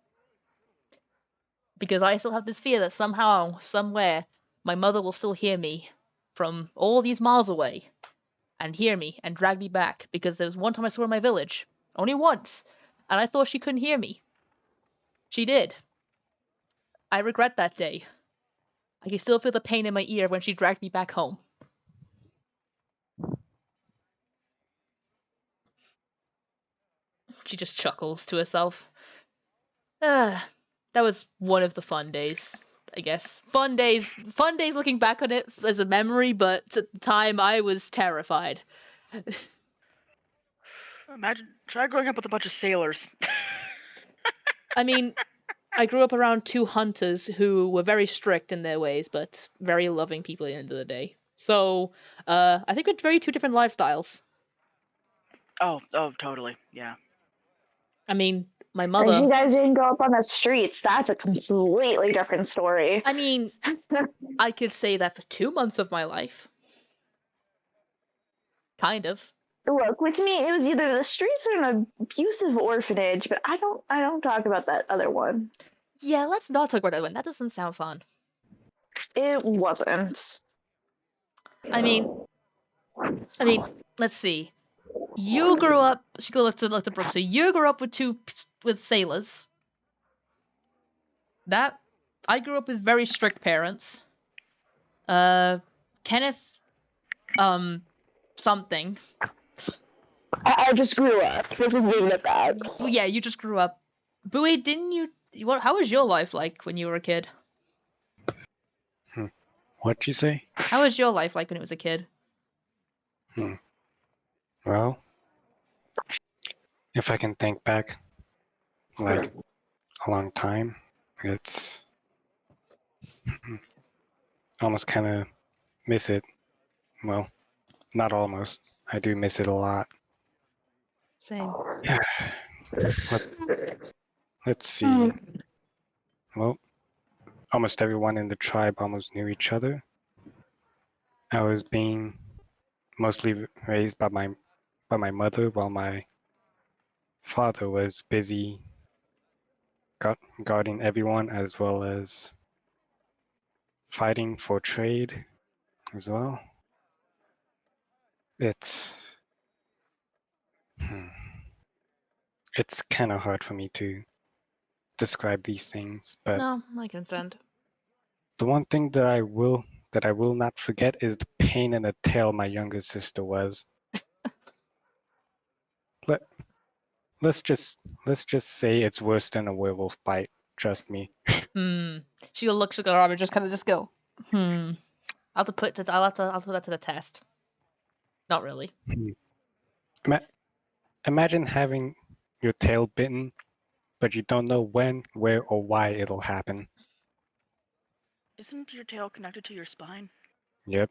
Because I still have this fear that somehow, somewhere, my mother will still hear me from all these miles away and hear me and drag me back, because there was one time I saw her in my village, only once, and I thought she couldn't hear me. She did. I regret that day. I can still feel the pain in my ear when she dragged me back home. She just chuckles to herself. That was one of the fun days, I guess. Fun days looking back on it as a memory, but at the time I was terrified. Try growing up with a bunch of sailors. I mean, I grew up around two hunters who were very strict in their ways, but very loving people at the end of the day. So, I think we're very two different lifestyles. Oh, totally, yeah. I mean, my mother... As you guys didn't go up on the streets, that's a completely different story. I mean, I could say that for 2 months of my life. Kind of. Look, with me, it was either the streets or an abusive orphanage, but I don't talk about that other one. Yeah, let's not talk about that one. That doesn't sound fun. It wasn't. I mean, let's see. You grew up... She looked to Brooke. So you grew up with sailors. I grew up with very strict parents. Kenneth... something. I just grew up. Let's just leave it at that. Well, yeah, you just grew up. But wait, didn't you... How was your life like when you were a kid? What'd you say? How was your life like when it was a kid? Well, if I can think back, like, a long time, it's... almost kind of miss it. Well, not almost. I do miss it a lot. Same. Let's see. Well, almost everyone in the tribe almost knew each other. I was being mostly raised by my by my mother while my father was busy guarding everyone as well as fighting for trade as well. It's it's kind of hard for me to describe these things, but No, I can understand. the one thing that I will not forget is the pain in the tail my younger sister was. Let's just say it's worse than a werewolf bite. Trust me. She'll look at her arm and just kind of just go, I'll have to put that to the test. Not really. Imagine having your tail bitten, but you don't know when, where, or why it'll happen. Isn't your tail connected to your spine? Yep.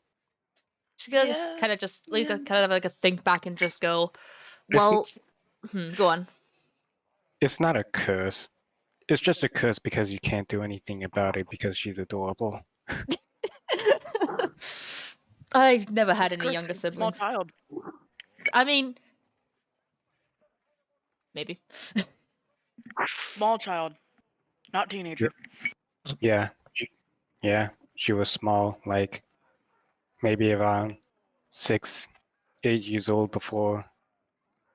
She's gonna just kind of like a think back and just go, well, go on. It's not a curse. It's just a curse because you can't do anything about it because she's adorable. I've never had It's any cursed younger 'cause it's a small siblings. child. I mean, maybe. Small child, not teenager. Yeah. She was small, like maybe around 6, 8 years old before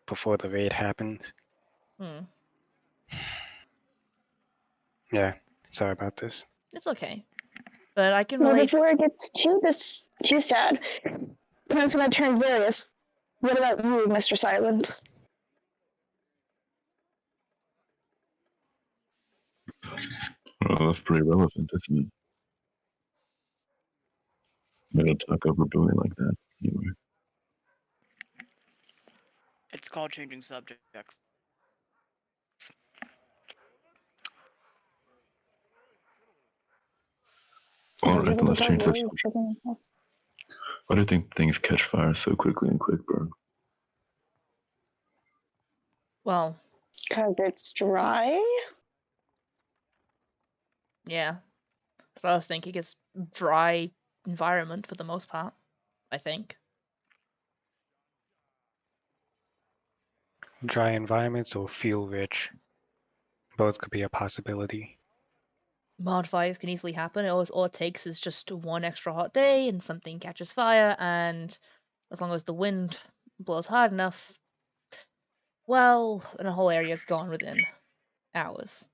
the raid happened. Yeah, sorry about this. It's okay. But I can Well, relate. before it gets too sad, I'm gonna turn various. What about you, Mr. Silent? Well, that's pretty relevant, isn't it? I'm gonna talk over Billy like that anyway. It's called changing subjects. Alright, let's change this subject. Why do you think things catch fire so quickly in Quickburn? Well, Because it's dry? yeah. So I was thinking it's dry environment for the most part, I think. Dry environments or fuel rich. Both could be a possibility. Wildfires can easily happen. All it takes is just one extra hot day and something catches fire, and as long as the wind blows hard enough, well, and the whole area's gone within hours.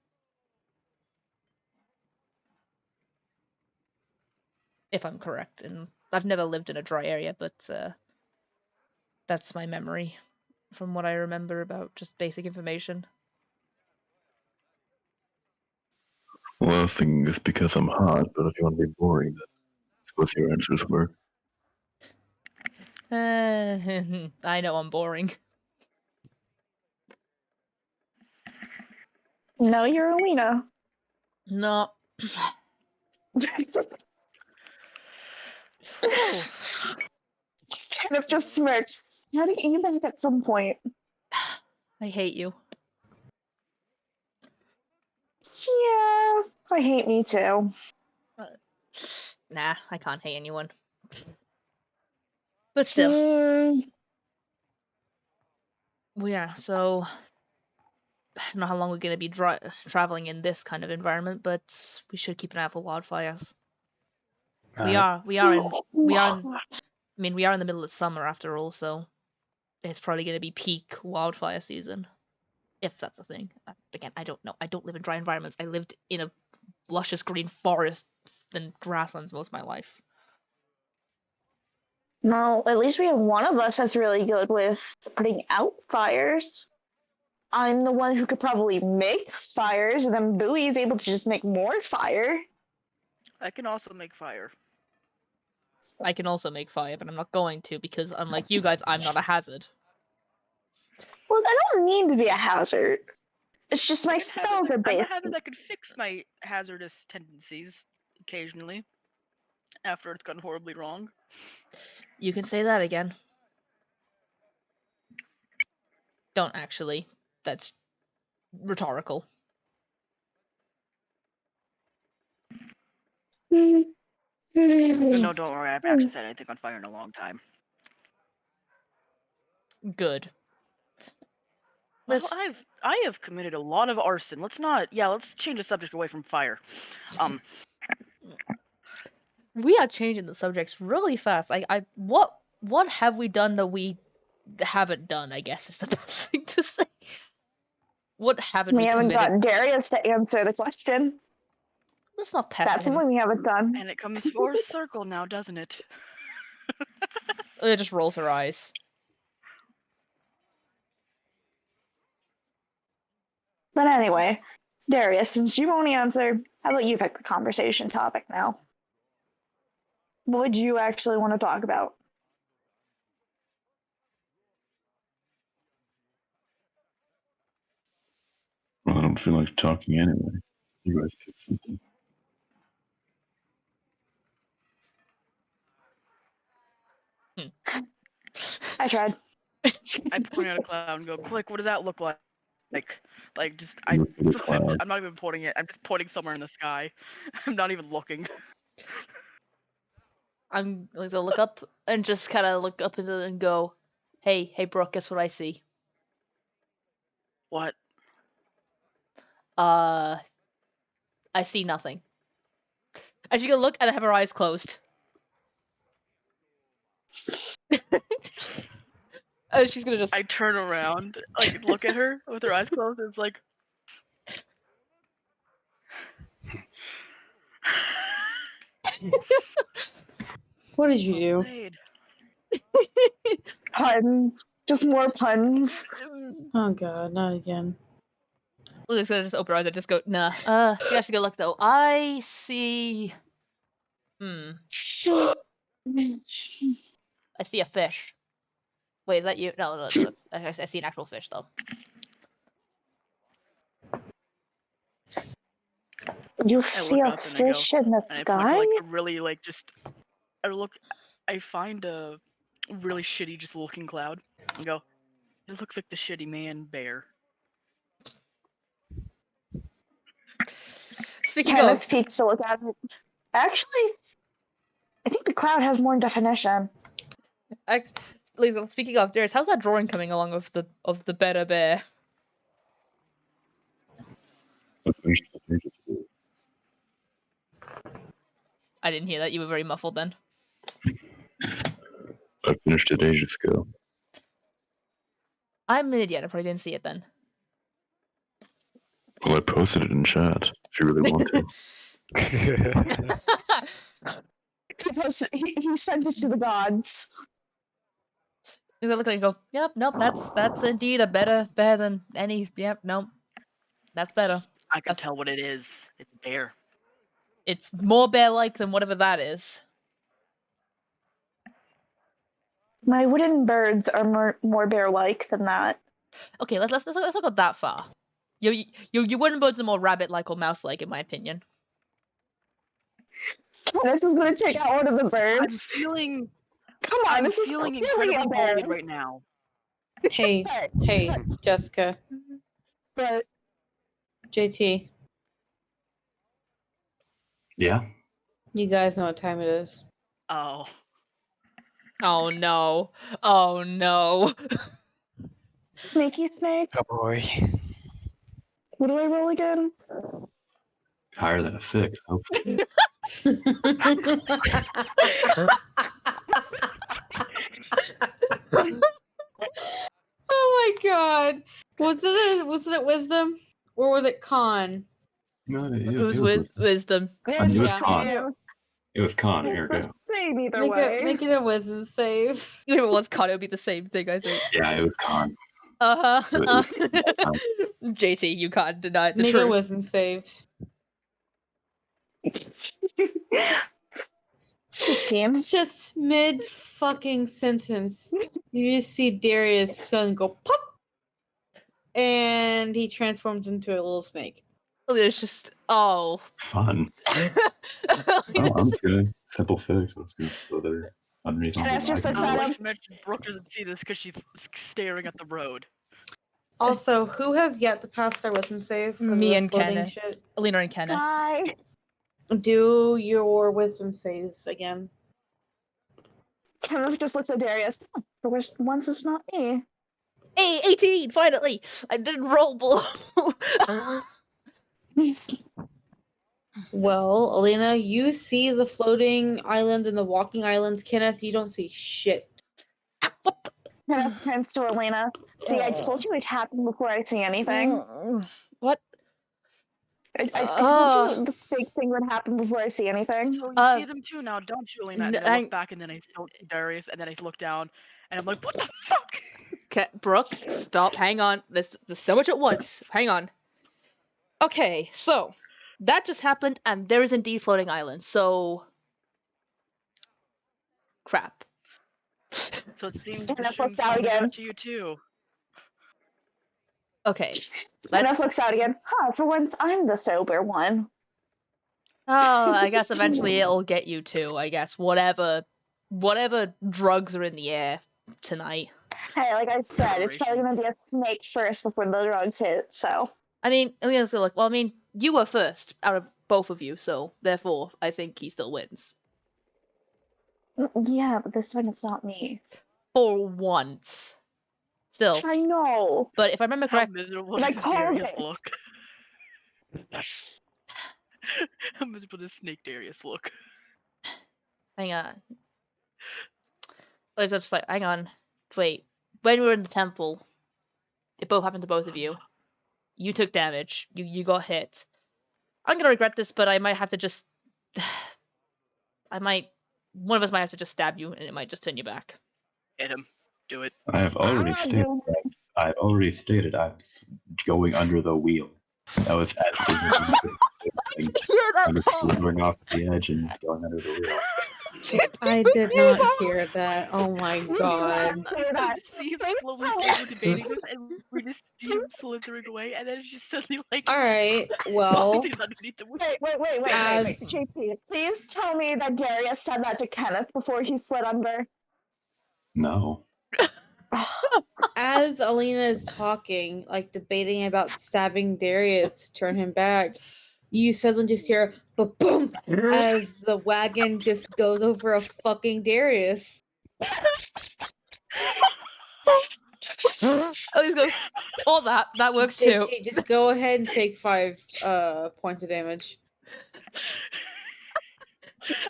If I'm correct. And I've never lived in a dry area, but that's my memory from what I remember about just basic information. Well, I was thinking it's because I'm hot, but if you want to be boring, then I suppose your answers work. I know I'm boring. No, you're a Lena. No. Kind of just smirks. How do you think at some point? I hate you. Yeah, I hate me too. Nah, I can't hate anyone. But still. Yeah, so I don't know how long we're going to be traveling in this kind of environment, but we should keep an eye out for wildfires. We are in the middle of summer after all, so it's probably going to be peak wildfire season, if that's a thing. Again, I don't know. I don't live in dry environments. I lived in a luscious green forest and grasslands most of my life. Well, at least we have one of us that's really good with putting out fires. I'm the one who could probably make fires, and then Bowie is able to just make more fire. I can also make fire. I can also make fire, but I'm not going to because, unlike you guys, I'm not a hazard. Well, I don't need to be a hazard. It's just my spells are I'm a based. hazard that could fix my hazardous tendencies occasionally after it's gone horribly wrong. You can say that again. Don't actually. That's rhetorical. No, don't worry. I haven't actually set anything on fire in a long time. Good. Well, Let's I have committed a lot of arson. Let's change the subject away from fire. We are changing the subjects really fast. What have we done that we haven't done, I guess is the best thing to say. What haven't we haven't committed? gotten Darius to answer the question. Let's not pester That's him. something we haven't done. And it comes full circle now, doesn't it? It just rolls her eyes. But anyway, Darius, since you won't answer, how about you pick the conversation topic now? What would you actually want to talk about? Well, I don't feel like talking anyway. You guys pick something. I tried. I point at a cloud and go, "Click, what does that look like?" I'm not even pointing it. I'm just pointing somewhere in the sky. I'm not even looking. I'm going to look up and just kind of look up into it and go, hey, Brooke, guess what I see? What? I see nothing. And she's gonna look and have her eyes closed. And she's gonna just... I turn around, like, look at her with her eyes closed, and it's like... What did you do? Played. Puns. Just more puns. Oh god, not again. Lily's gonna just open her eyes and just go, nah. You guys should go look though. I see... I see a fish. Wait, is that you? No, that's, I see an actual fish though. You I see look a up and I go, fish in the and I sky? point to, like, a really, like, just... I find a really shitty just looking cloud and go, it looks like the shitty man bear. Speaking Kind of... of peeks to look at it. Actually, I think the cloud has more definition. Speaking of, Darius, how's that drawing coming along of the better bear? I didn't hear that. You were very muffled then. I finished it ages ago. I'm an idiot. I probably didn't see it then. Well, I posted it in chat if you really want to. He sent it to the gods. You look at it and go, yep, nope, that's indeed a better than any. Yep, nope, that's better. I can tell what it is. It's a bear. It's more bear-like than whatever that is. My wooden birds are more bear-like than that. Okay, let's not go that far. Your wooden birds are more rabbit-like or mouse-like, in my opinion. This is going to take out one of the birds. I'm feeling... Come on, I'm this is feeling clearly incredibly a bear. bullied right now. Hey, Jessica. But JT, Yeah? you guys know what time it is. Oh. Oh no. Oh no. Sneaky snake. Oh boy. What do I roll again? Higher than a 6. Hopefully. Oh my god. Was it wisdom? Or was it con? No, It was with wisdom. I mean, it was Yeah. con. It was con. Here we It's go. the same either way. Make it a wisdom save. Even if it was con, it would be the same thing, I think. Yeah, it was con. JT, you can't deny the Make a truth. wisdom save. 15. Just mid fucking sentence, you just see Darius suddenly go pop, and he transforms into a little snake. It's just Fun. Oh, I'm good. Simple fix. Let's go slither underneath. Can I ask you the something, I would Adam? like to mention Brooke doesn't see this because she's staring at the road. Also, who has yet to pass their wisdom save? for Me the and floating Kenneth. shit? Alina and Kenneth. Hi. Do your wisdom saves again. Kenneth just looks at Darius. Oh, for once it's not me. Hey, 18! Finally! I didn't roll below. Well, Elena, you see the floating islands and the walking islands. Kenneth, you don't see shit. What the? Kenneth turns to Elena. See, I told you it happened before I see anything. What? I told you the snake thing would happen before I see anything. So you see them too now, don't you, Elena? And then I n- look back, and then I don't see Darius, and then I look down, and I'm like, what the fuck? Okay, Brooke, stop. Hang on. There's so much at once. Hang on. Okay, so that just happened, and there is indeed floating islands. So, crap. So it seems And the it looks shrooms out finally again. got to you too. Okay, Kenneth let's. looks out again. Huh, for once I'm the sober one. Oh, I guess eventually it'll get you too. I guess whatever drugs are in the air tonight. Hey, like I said, it's probably gonna be a snake first before the drugs hit, so. I mean, Elena's like, well, I mean, you were first out of both of you, so therefore, I think he still wins. Yeah, but this time it's not me. For once. Still. I know. But if I remember How correctly, miserable But I does called Darius it. look? How miserable does Snake Darius look? hang on. I was just like, hang on. Wait. When we were in the temple, it both happened to both of you. You took damage. You got hit. I'm gonna regret this, but I might have to just. One of us might have to just stab you, and it might just turn you back. Hit him. Do it. I have already not stated. doing I've already stated I was going under the wheel. That was absolutely. Hear I that? was slithering off the edge and going under the wheel. I did not hear that. Oh my god. Hear that. We just see him Please slowly tell say me. we're debating this, and we just see him slithering away, and then it's just suddenly like. Alright, well, he's underneath the wheel. Wait. As- JP, please tell me that Darius said that to Kenneth before he slid under. No. as Alina is talking, like debating about stabbing Darius to turn him back, you suddenly just hear ba-boom as the wagon just goes over a fucking Darius. Elise goes, all that works too. JT, just go ahead and take 5 points of damage.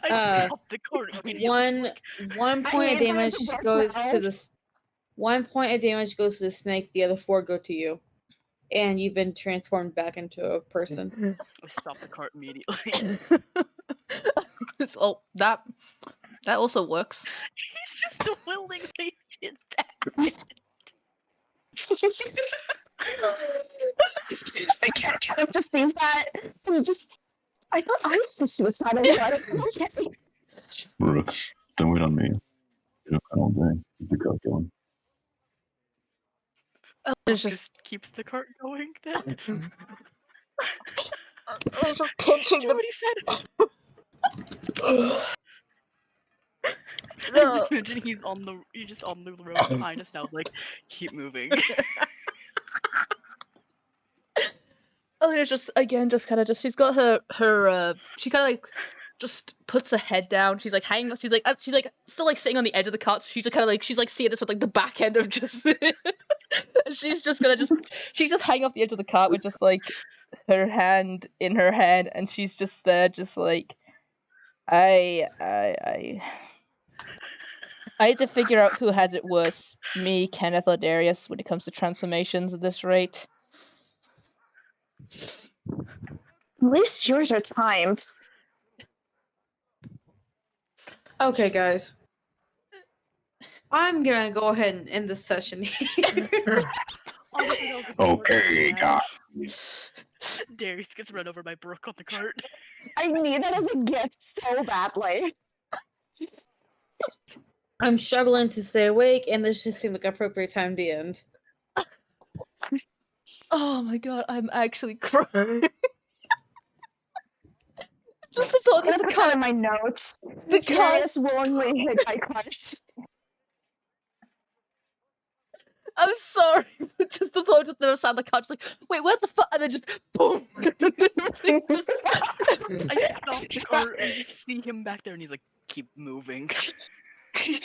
I stopped the cart immediately. One point of damage goes to the 1 point of damage goes to the snake. The other 4 go to you, and you've been transformed back into a person. I stopped the cart immediately. Oh, that also works. He's just willingly did that. Kenneth just sees that and just. I thought I was the suicidal one. Okay. Rook, don't wait on me. You don't all day. Keep the cart going. It's just Just keeps the cart going then. I was just pinching That's what he said. I'm just imagining you're just on the road behind us now, like, keep moving. Elena's just she's got her she kind of like just puts her head down. She's like hanging. She's like still like sitting on the edge of the cart. So she's like kind of like she's like seeing this with like the back end of just. she's just hanging off the edge of the cart with just like her hand in her head, and she's just there, just like I need to figure out who has it worse, me, Kenneth, or Darius, when it comes to transformations at this rate. At least yours are timed. Okay, guys. I'm gonna go ahead and end the session here. Okay, guys. Darius gets run over by Brooke on the cart. I need that as a gift so badly. I'm struggling to stay awake, and this just seemed like an appropriate time to end. Oh my god, I'm actually crying. Just the thought that the put that cart in my notes. The cart. Darius willingly hit by cars. I'm sorry, but just the thought that there was sound the cart's like, wait, where the fuck? And then just boom. Everything just. I stopped the cart and just see him back there, and he's like, keep moving. We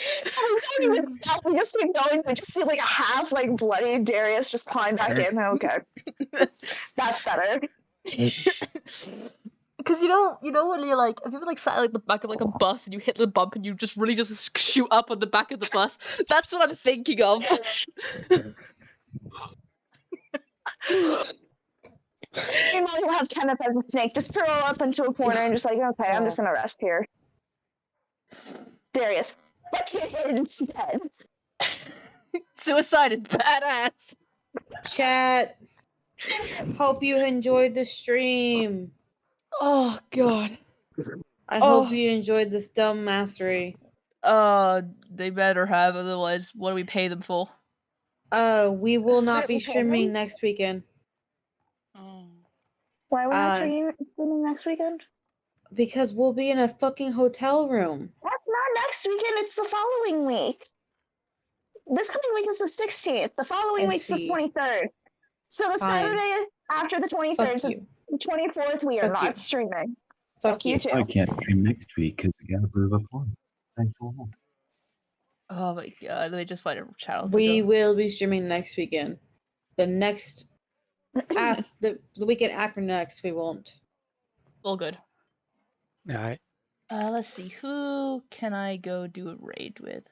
don't even stop. We just keep going. We just see like a half like bloody Darius just climb back in. Okay, that's better. Because you know when you're like, have you ever like sat at like the back of like a bus and you hit the bump and you just really just shoot up on the back of the bus? That's what I'm thinking of. Meanwhile, you'll have Kenneth as a snake just curl up into a corner and just like, okay, I'm just gonna rest here. Darius, let's get hit instead. Suicide is badass. Chat. Hope you enjoyed the stream. Oh god. I Oh. hope you enjoyed this dumb mastery. They better have, otherwise what do we pay them for? We will not be streaming next weekend. Oh. Why are we not streaming next weekend? Because we'll be in a fucking hotel room. That's not next weekend, it's the following week. This coming week is the 16th. The following week's the 23rd. So the Saturday after the 23rd, so the 24th, we are not streaming. Fuck you too. I can't stream next week because I gotta prove a point. Thanks a lot. Oh my god, let me just find a channel to We go. will be streaming next weekend. The next the weekend after next we won't. All good. Alright. Let's see, who can I go do a raid with?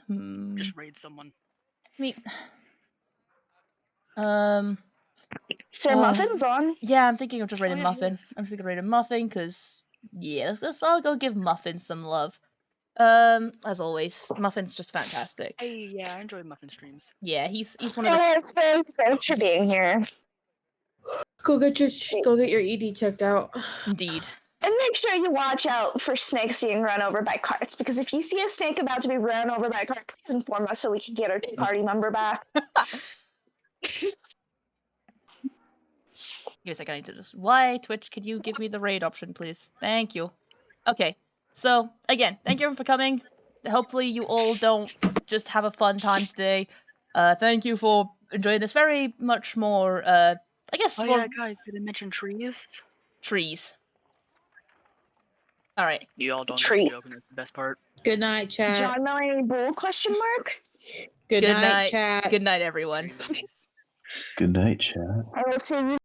Just raid someone. I mean, Sir Muffin's on. Yeah, I'm thinking of just raiding yeah, Muffin. I'm thinking of raiding Muffin because yeah, let's all go give Muffin some love. As always, Muffin's just fantastic. Yeah, I enjoy Muffin streams. Yeah, he's one of the. Thanks for being here. Go get your ED checked out. Indeed. And make sure you watch out for snakes being run over by carts, because if you see a snake about to be run over by a cart, please inform us so we can get our party member back. Give me a second, I need to just... Why, Twitch, could you give me the raid option, please? Thank you. Okay, so, again, thank you everyone for coming. Hopefully you all don't just have a fun time today. Thank you for enjoying this very much more, I guess... Oh yeah, guys, did I mention trees? Trees. Alright. You all don't get the joke, and that's the best part. Good night, chat. John Melanie Bull, question mark? Good night, chat. Good night, everyone. Good night, chat. I will see you